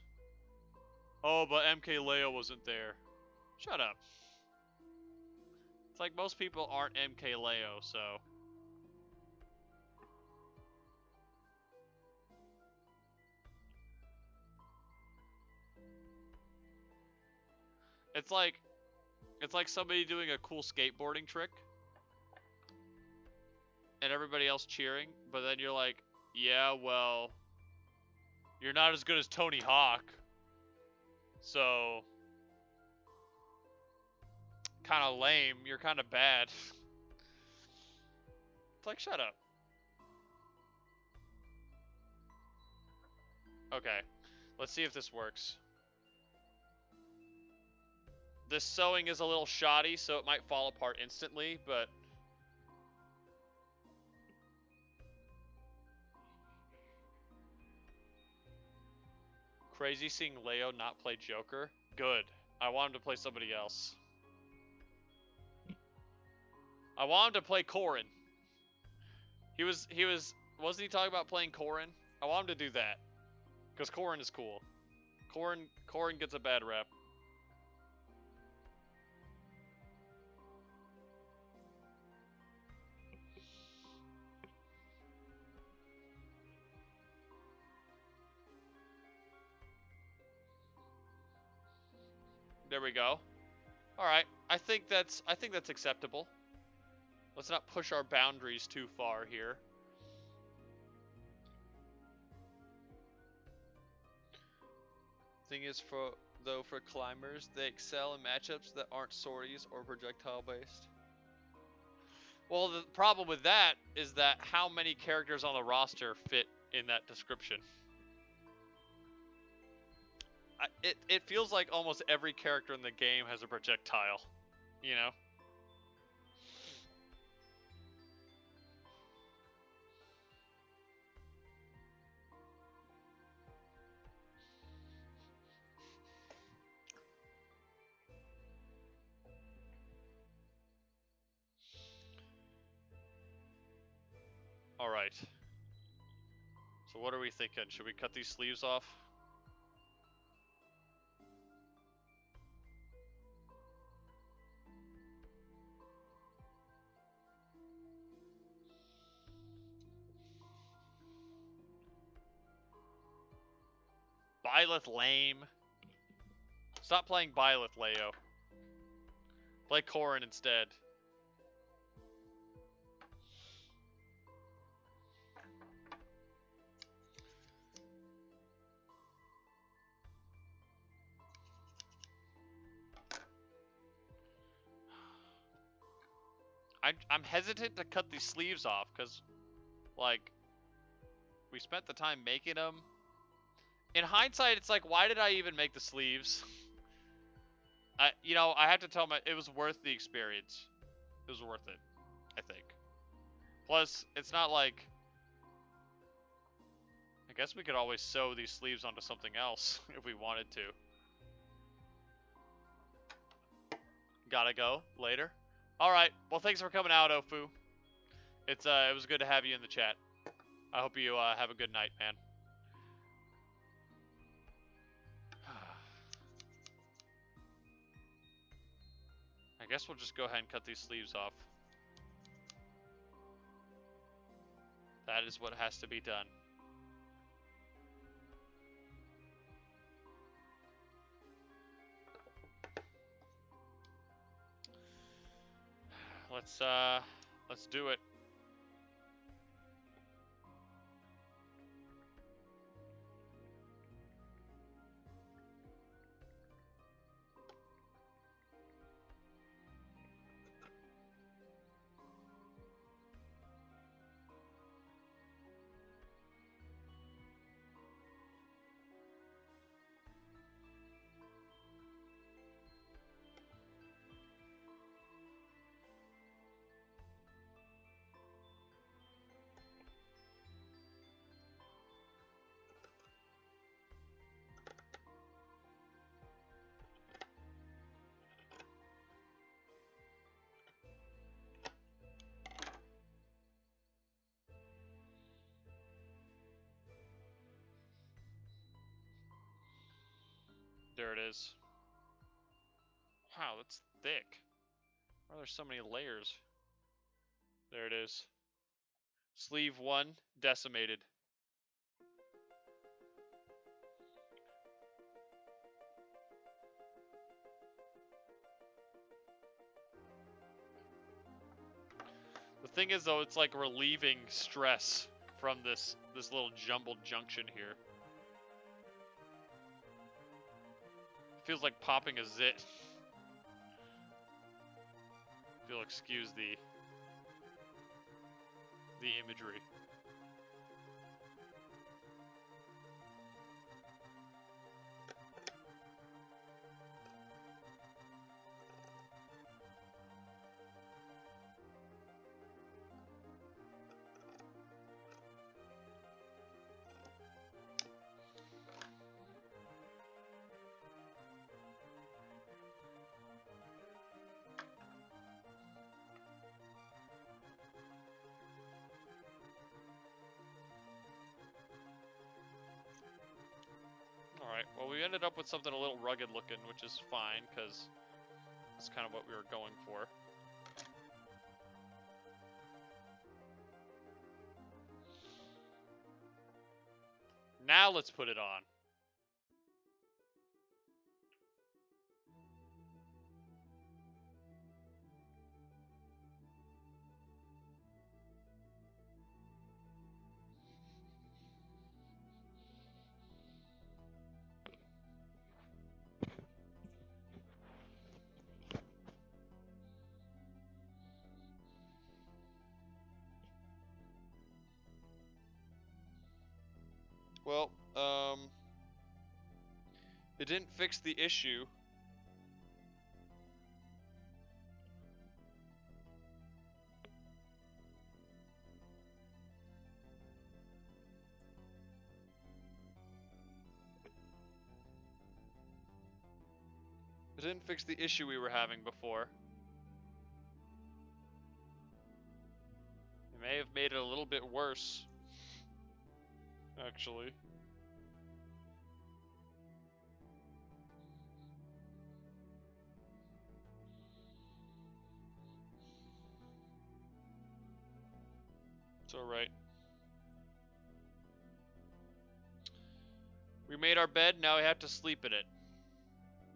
Oh, but MK Leo wasn't there. Shut up. It's like most people aren't MK Leo, so... It's like somebody doing a cool skateboarding trick and everybody else cheering, but then you're like, yeah, well, you're not as good as Tony Hawk. So, kind of lame. You're kind of bad. It's like, shut up. Okay, let's see if this works. This sewing is a little shoddy, so it might fall apart instantly, but... Crazy seeing Leo not play Joker. Good. I want him to play somebody else. I want him to play Corrin. Wasn't he talking about playing Corrin? I want him to do that. Because Corrin is cool. Corrin gets a bad rep. There we go. Alright, I think that's acceptable. Let's not push our boundaries too far here. Thing is, for climbers, they excel in matchups that aren't sorties or projectile based. Well, the problem with that is that how many characters on the roster fit in that description? It feels like almost every character in the game has a projectile, you know? Alright. So what are we thinking? Should we cut these sleeves off? Byleth lame. Stop playing Byleth, Leo. Play Corrin instead. I'm hesitant to cut these sleeves off because, like, we spent the time making them. In hindsight, it's like, why did I even make the sleeves? I have to tell it was worth the experience. It was worth it, I think. Plus, it's not like, I guess we could always sew these sleeves onto something else if we wanted to. Gotta go later. All right. Well, thanks for coming out, Ofu. It was good to have you in the chat. I hope you have a good night, man. guess we'll just go ahead and cut these sleeves off. That is what has to be done. Let's do it. There it is. Wow, that's thick. Why are there so many layers? There it is. Sleeve 1, decimated. The thing is, though, it's like relieving stress from this little jumbled junction here. It feels like popping a zit. If you'll excuse the imagery. Alright, well, we ended up with something a little rugged looking, which is fine, because that's kind of what we were going for. Now let's put it on. Well, it didn't fix the issue. It didn't fix the issue we were having before. It may have made it a little bit worse, actually. It's alright. We made our bed, now we have to sleep in it.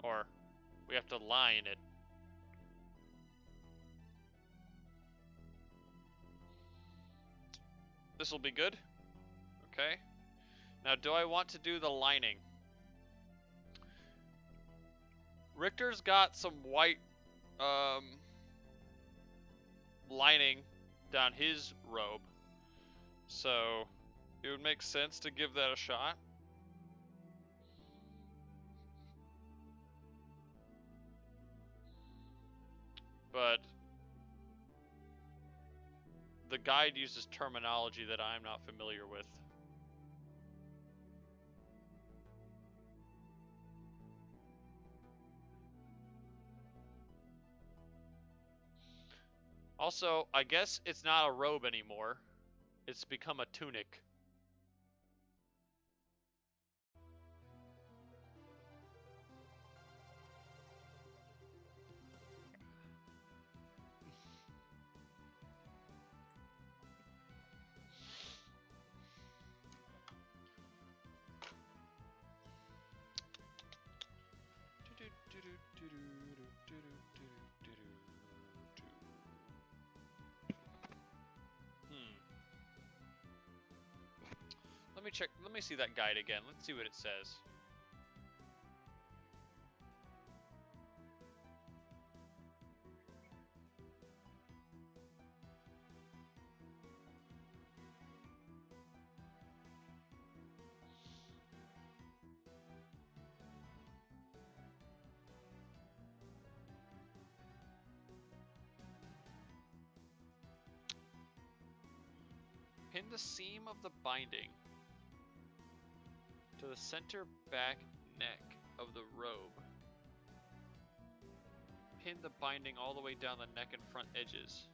Or, we have to lie in it. This will be good. Okay. Now, do I want to do the lining? Richter's got some white lining down his robe, so it would make sense to give that a shot. But the guide uses terminology that I'm not familiar with. Also, I guess it's not a robe anymore. It's become a tunic. check. Let me see that guide again. Let's see what it says. Pin the seam of the binding to the center back neck of the robe. Pin the binding all the way down the neck and front edges.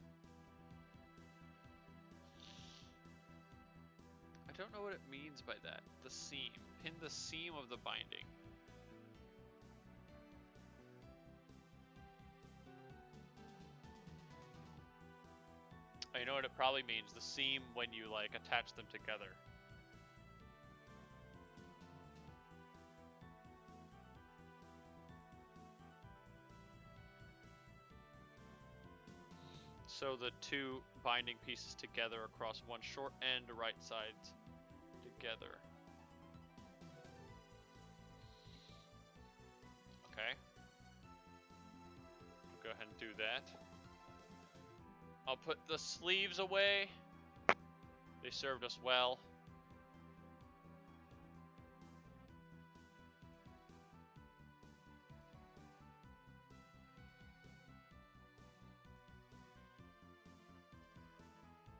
I don't know what it means by that. The seam. Pin the seam of the binding. Oh, you know what it probably means? The seam when you like attach them together. So the two binding pieces together across one short end, right sides together. Okay. Go ahead and do that. I'll put the sleeves away. They served us well.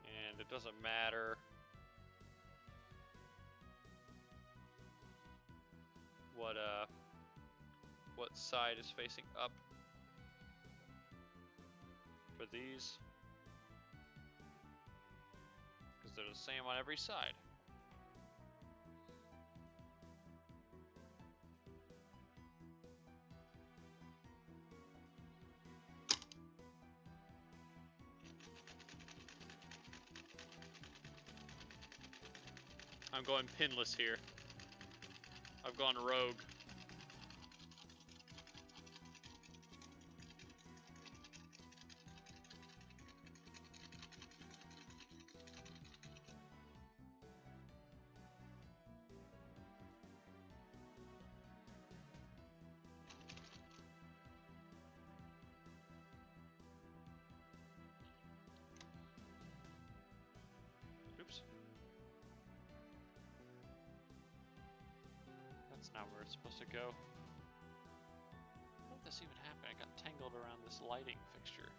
And it doesn't matter what side is facing up for these, because they're the same on every side. I'm going pinless here. I've gone rogue. Oops. That's not where it's supposed to go. How did this even happen? I got tangled around this lighting fixture.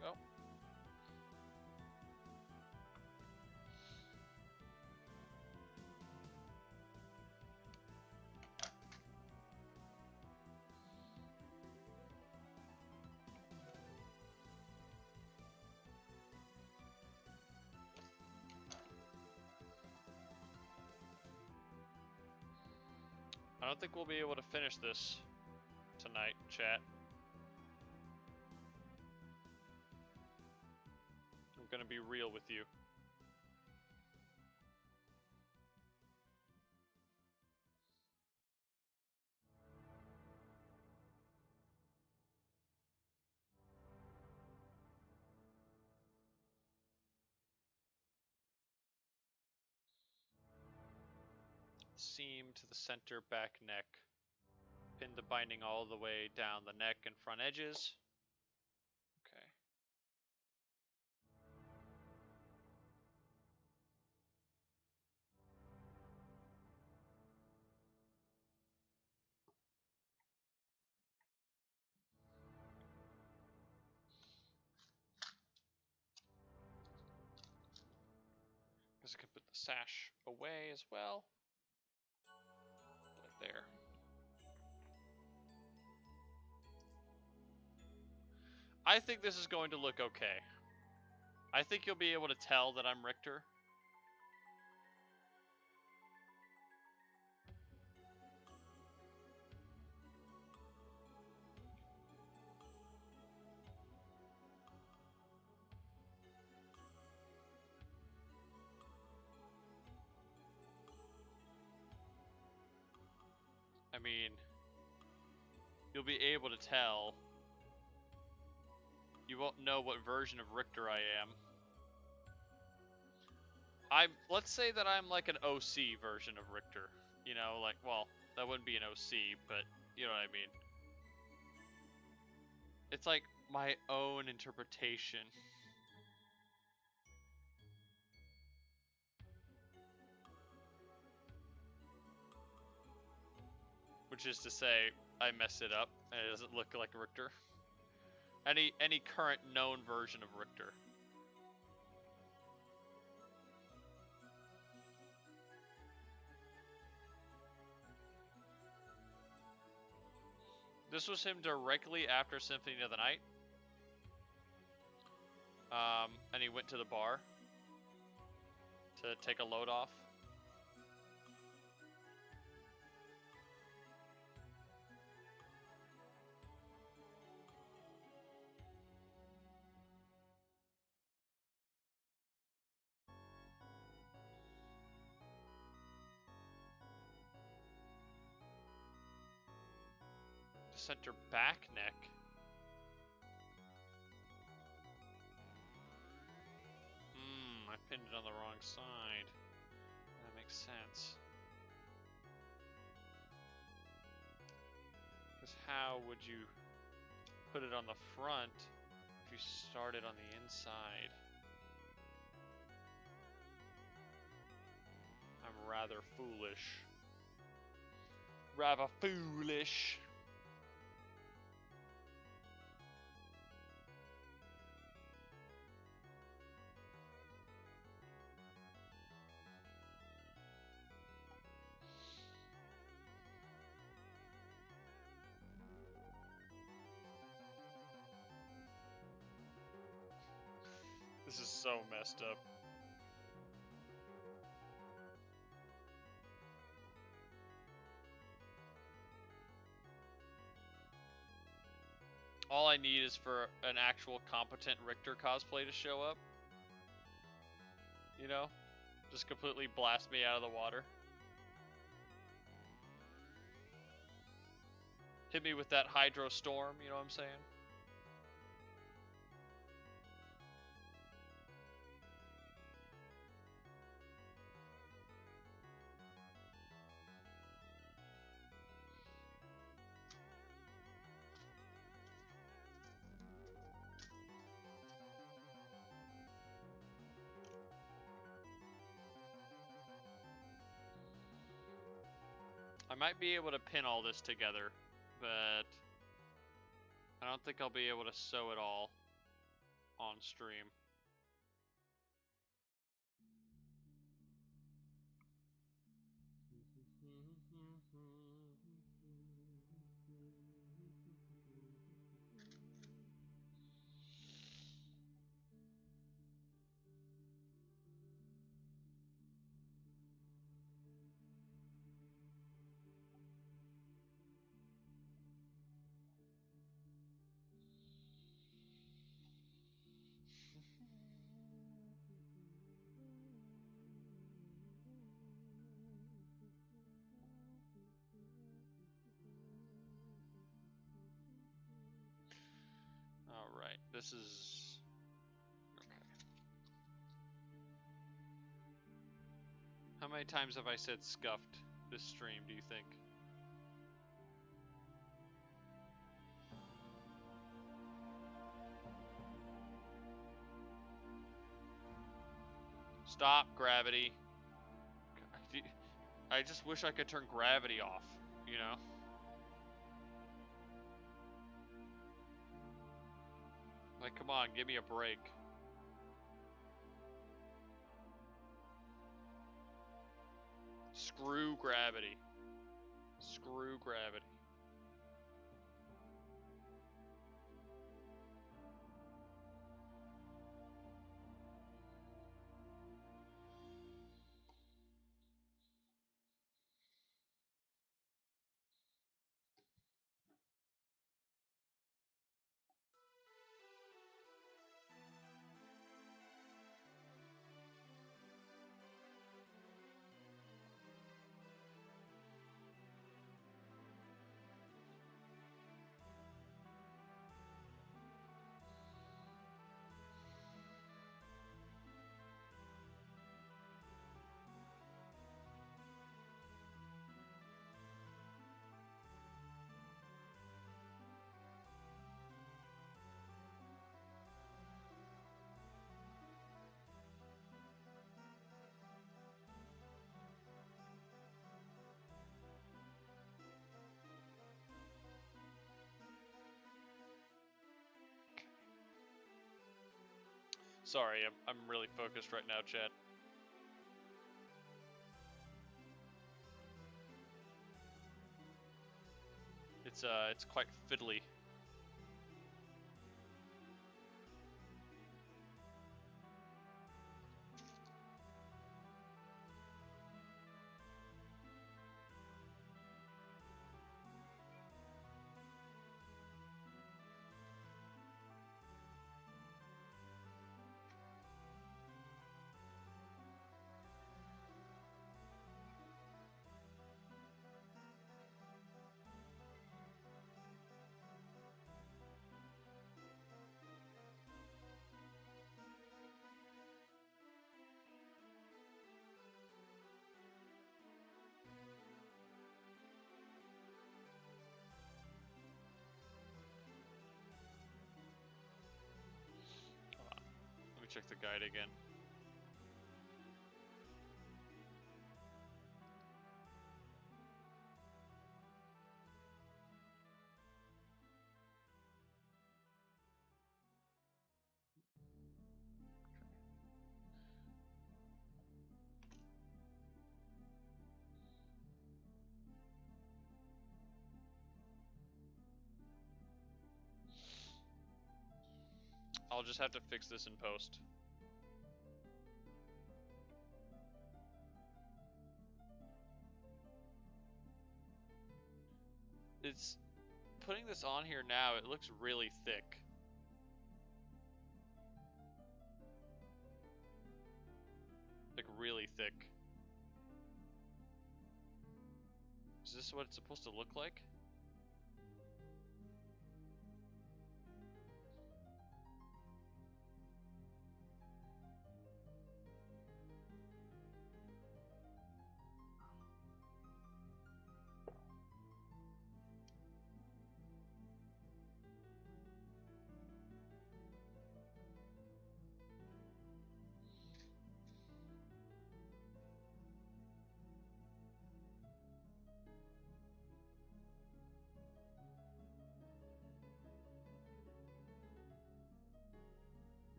Go. I don't think we'll be able to finish this tonight, chat. I'm gonna be real with you. Seam to the center back neck. Pin the binding all the way down the neck and front edges. Okay. Guess I could put the sash away as well. Put it there. I think this is going to look okay. I think you'll be able to tell that I'm Richter. I mean, you'll be able to tell. You won't know what version of Richter I am. let's say that I'm like an OC version of Richter. You know, like, well, that wouldn't be an OC, but you know what I mean. It's like my own interpretation. Which is to say, I messed it up and it doesn't look like Richter. Any current known version of Richter. This was him directly after Symphony of the Night. And he went to the bar to take a load off. Center back neck. I pinned it on the wrong side. That makes sense. Because how would you put it on the front if you started on the inside? I'm rather foolish. Rather foolish. This is so messed up. All I need is for an actual competent Richter cosplay to show up. You know? Just completely blast me out of the water. Hit me with that hydro storm, you know what I'm saying? I might be able to pin all this together, but I don't think I'll be able to sew it all on stream. Alright, this is... okay. How many times have I said scuffed this stream, do you think? Stop, gravity. I just wish I could turn gravity off, you know? Like, come on, give me a break. Screw gravity. Screw gravity. Sorry, I'm really focused right now, chat. It's quite fiddly. Let me check the guide again. I'll just have to fix this in post. It's putting this on here now, it looks really thick. Like really thick. Is this what it's supposed to look like?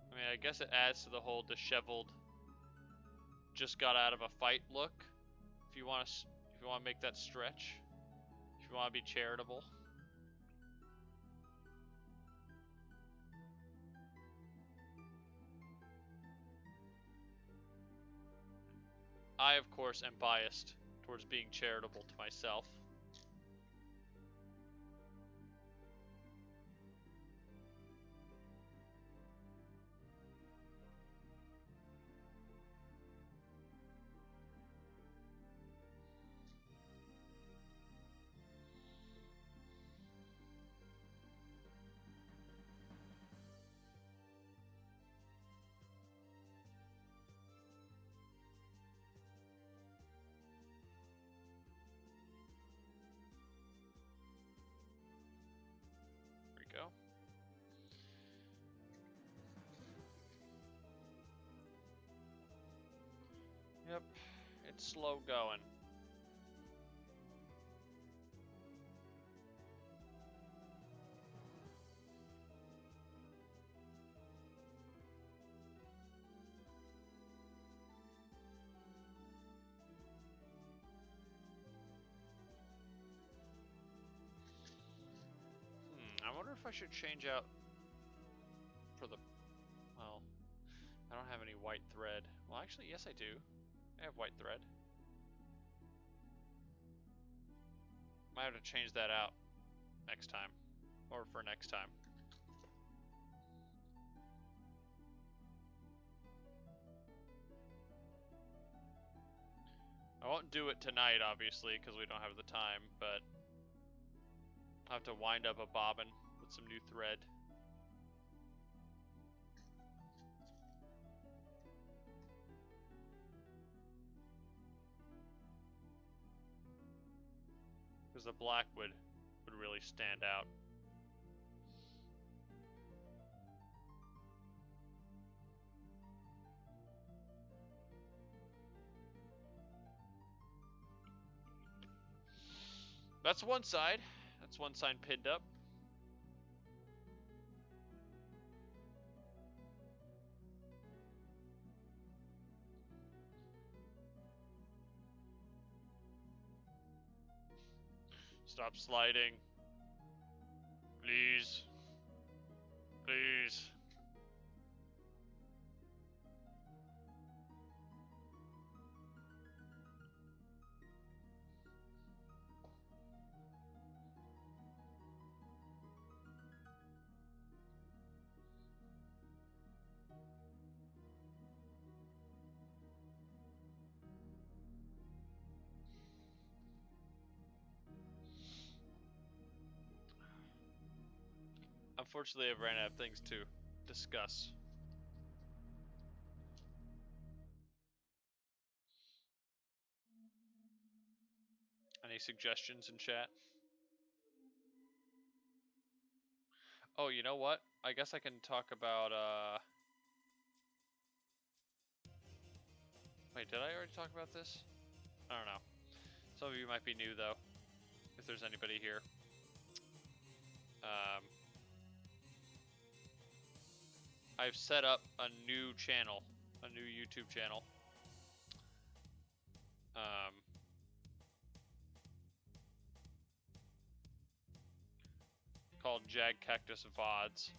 I mean, I guess it adds to the whole disheveled, just got out of a fight look. If you want to make that stretch, if you want to be charitable. I, of course, am biased towards being charitable to myself. There we go. Yep, it's slow going. I wonder if I should change out for the, well, I don't have any white thread. Well, actually, yes I do. I have white thread. Might have to change that out next time, or for next time. I won't do it tonight, obviously, because we don't have the time, but I'll have to wind up a bobbin with some new thread. Because the black would really stand out. That's one side. That's one side pinned up. Stop sliding. Please. Please. Unfortunately, I've ran out of things to discuss. Any suggestions in chat? Oh, you know what? I guess I can talk about, Wait, did I already talk about this? I don't know. Some of you might be new, though, if there's anybody here. I've set up a new channel, a new YouTube channel. Called Jag Cactus VODs.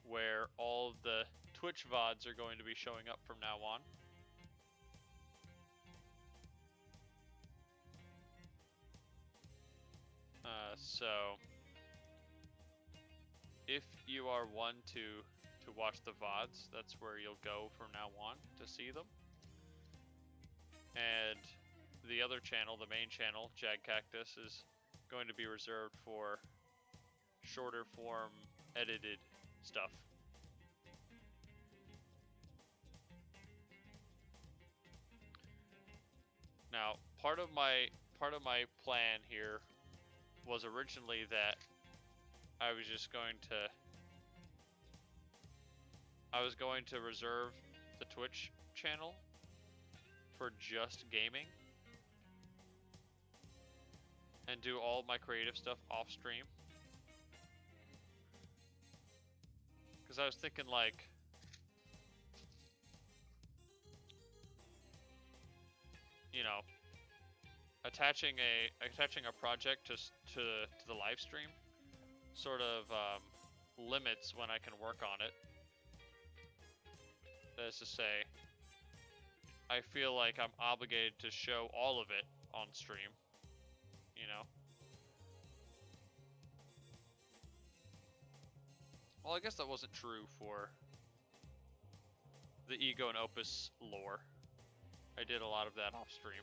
Where all of the Twitch VODs are going to be showing up from now on. So if you are one to watch the VODs, that's where you'll go from now on to see them. And the other channel, the main channel, Jag Cactus, is going to be reserved for shorter form edited stuff. Now, part of my plan here was originally that I was going to reserve the Twitch channel for just gaming and do all of my creative stuff off stream. Because I was thinking, like, you know, attaching a project to the live stream sort of limits when I can work on it. That is to say, I feel like I'm obligated to show all of it on stream, you know? Well, I guess that wasn't true for the Ego and Opus lore. I did a lot of that off stream.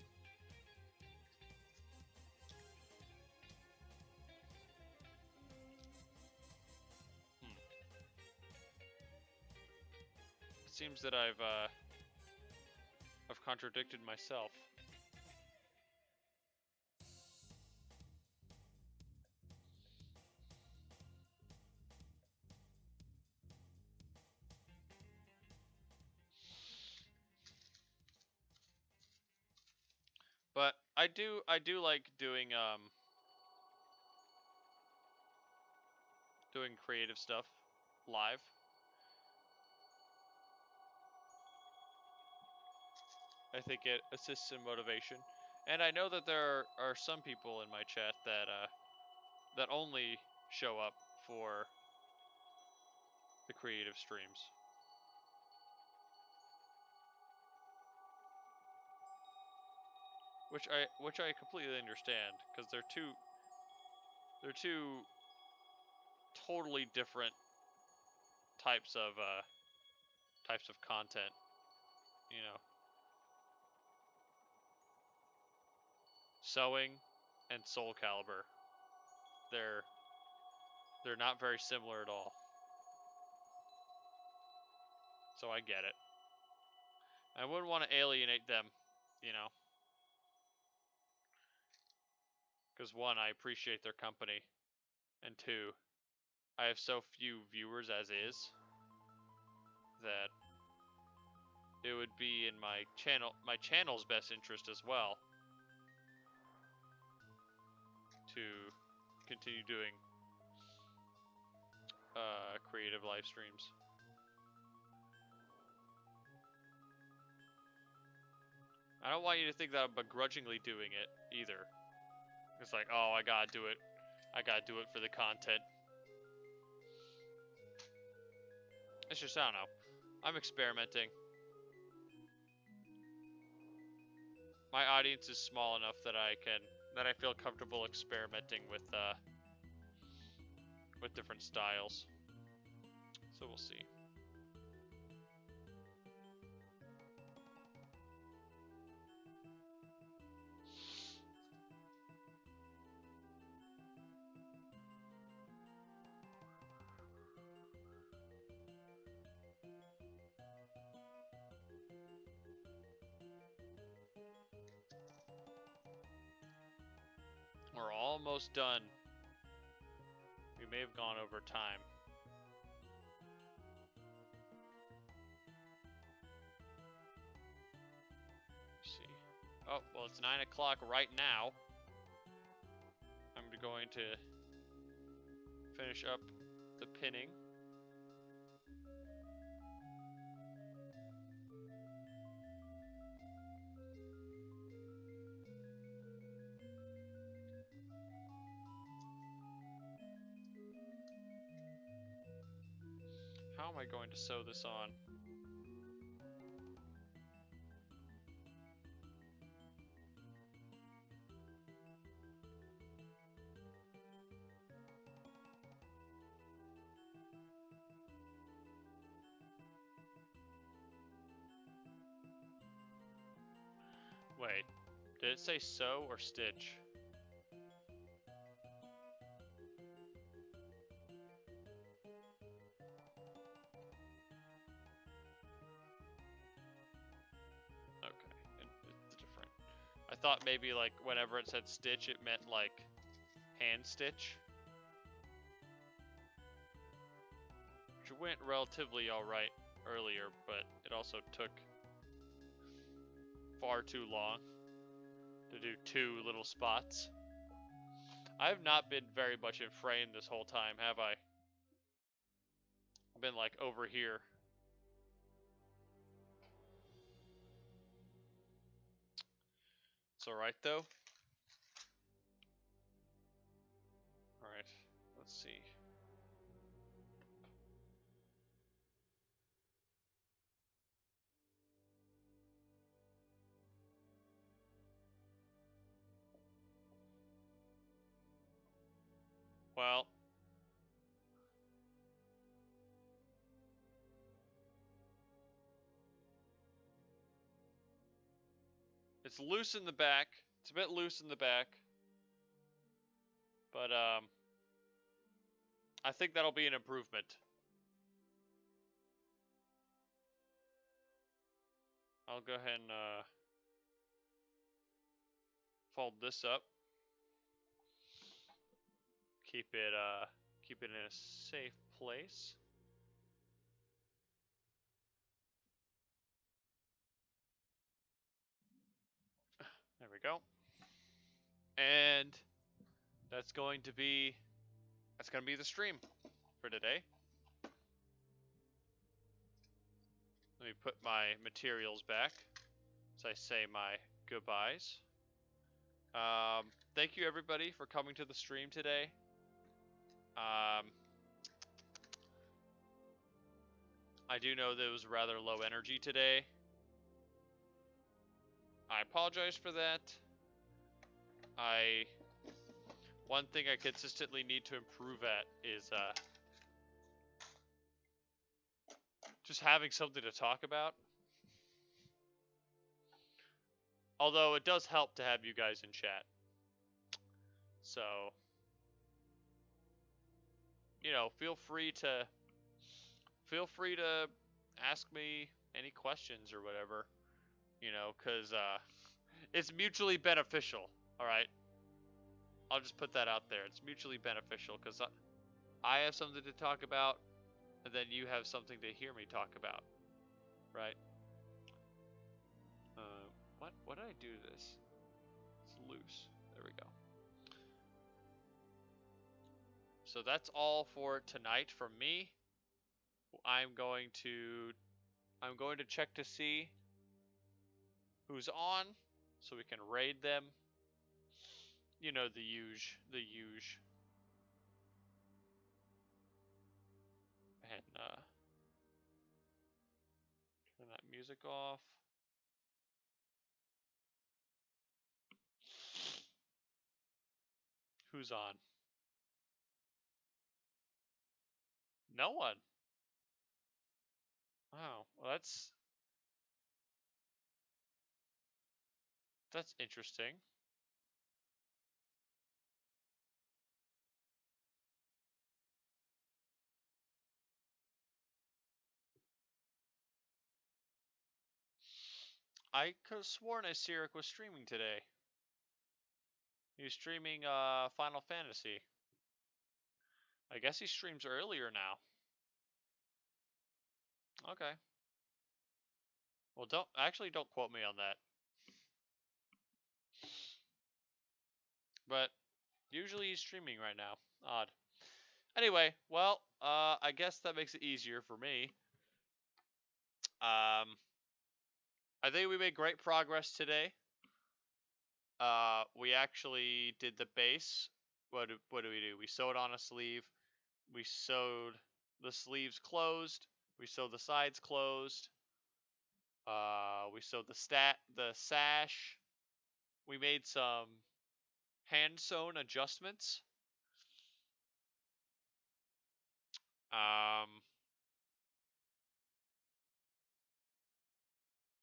It seems that I've contradicted myself. But I do like doing creative stuff live. I think it assists in motivation. And I know that there are some people in my chat that only show up for the creative streams. Which I completely understand, because they're two totally different types of content, you know. Sewing and Soul Calibur. They're not very similar at all. So I get it. I wouldn't want to alienate them, you know. Because one, I appreciate their company, and two, I have so few viewers as is that it would be in my channel's best interest as well to continue doing creative live streams. I I don't want you to think that I'm begrudgingly doing it either. It's like, oh, I gotta do it. I gotta do it for the content. It's just, I don't know. I'm experimenting. My audience is small enough that I feel comfortable experimenting with different styles. So we'll see. We're almost done. We may have gone over time. Let's see. Oh, well, it's 9 o'clock right now. I'm going to finish up the pinning. How am I going to sew this on? Wait, did it say sew or stitch? Okay, it's different. I thought maybe like whenever it said stitch, it meant like hand stitch. Which went relatively alright earlier, but it also took far too long to do 2 little spots. I have not been very much in frame this whole time, have I? I've been like over here. It's alright though. Alright, let's see. Well, it's loose in the back. It's a bit loose in the back. But, I think that'll be an improvement. I'll go ahead and, fold this up. Keep it in a safe place. There we go. And that's going to be the stream for today. Let me put my materials back as I say my goodbyes. Thank you everybody for coming to the stream today. I do know that it was rather low energy today. I apologize for that. One thing I consistently need to improve at is just having something to talk about. Although it does help to have you guys in chat. So, you know, feel free to ask me any questions or whatever, you know, cuz it's mutually beneficial, all right? I'll just put that out there. It's mutually beneficial cuz I have something to talk about and then you have something to hear me talk about, right? What did I do to this? It's loose. There we go. So that's all for tonight from me. I'm going to check to see who's on. so we can raid them. You know, the huge. And turn that music off. Who's on? No one. Wow, well, that's interesting. I could have sworn Assyric was streaming today. He's streaming Final Fantasy. I guess he streams earlier now. Okay. Well, don't quote me on that. But usually he's streaming right now. Odd. Anyway, well, I guess that makes it easier for me. I think we made great progress today. We actually did the base. What do we do? We sewed on a sleeve. We sewed the sleeves closed. We sewed the sides closed. We sewed the sash. We made some hand sewn adjustments.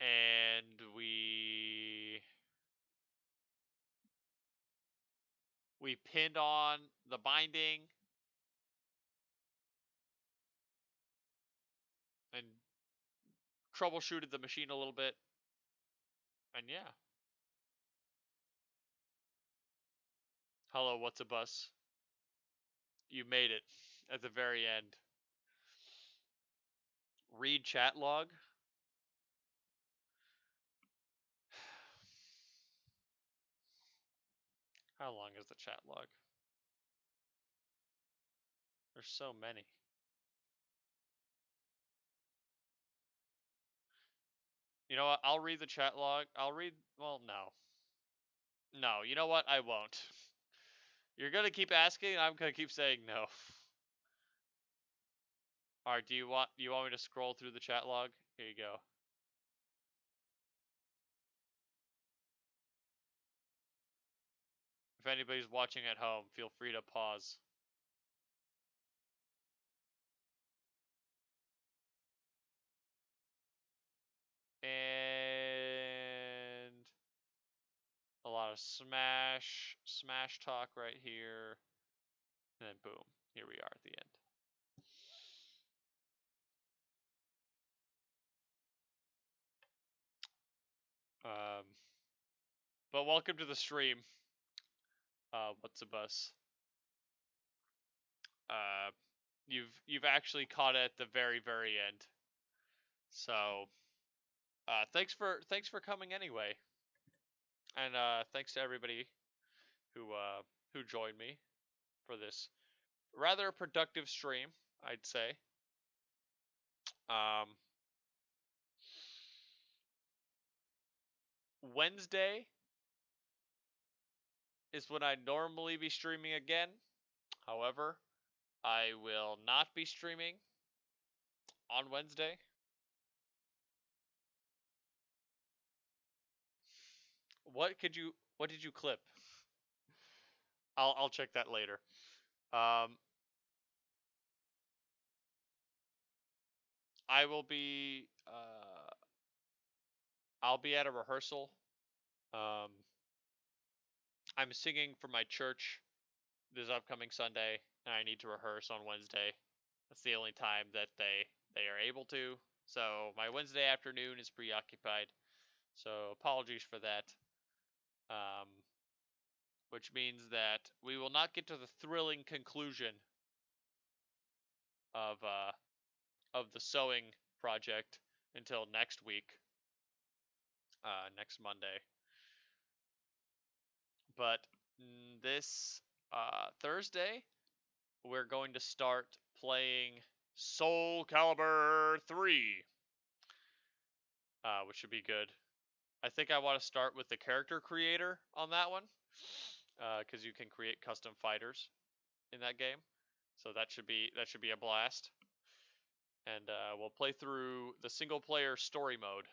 And we pinned on the binding and troubleshooted the machine a little bit. And yeah. Hello, what's a bus? You made it at the very end. Read chat log. How long is the chat log? There's so many. You know what? I'll read the chat log. Well, no. No, you know what? I won't. You're gonna keep asking, and I'm gonna keep saying no. Alright, do you want me to scroll through the chat log? Here you go. If anybody's watching at home, feel free to pause. And a lot of smash talk right here. And then boom, here we are at the end. But welcome to the stream. What's a bus? You've actually caught it at the very end. So, thanks for coming anyway. And thanks to everybody who joined me for this rather productive stream, I'd say. Wednesday is when I'd normally be streaming again. However, I will not be streaming on Wednesday. What did you clip? I'll check that later. I will be I'll be at a rehearsal. I'm singing for my church this upcoming Sunday, and I need to rehearse on Wednesday. That's the only time that they are able to. So my Wednesday afternoon is preoccupied. So apologies for that. Which means that we will not get to the thrilling conclusion of the sewing project until next week, next Monday. But this Thursday, we're going to start playing Soul Calibur 3, which should be good. I think I want to start with the character creator on that one, because you can create custom fighters in that game. So that should be a blast. And we'll play through the single player story mode,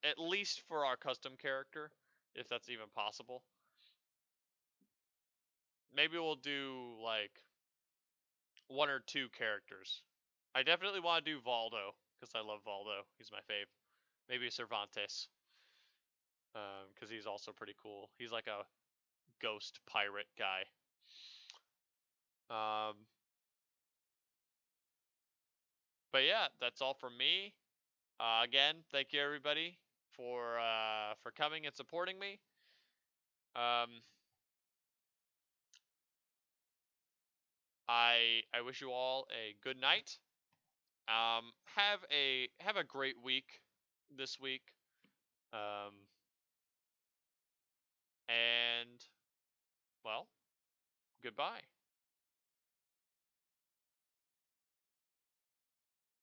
at least for our custom character, if that's even possible. Maybe we'll do like 1 or 2 characters. I definitely want to do Valdo because I love Valdo. He's my fave. Maybe Cervantes, because he's also pretty cool. He's like a ghost pirate guy. But yeah, that's all from me. Again, thank you everybody for coming and supporting me. I wish you all a good night. Have a great week this week. And well, goodbye.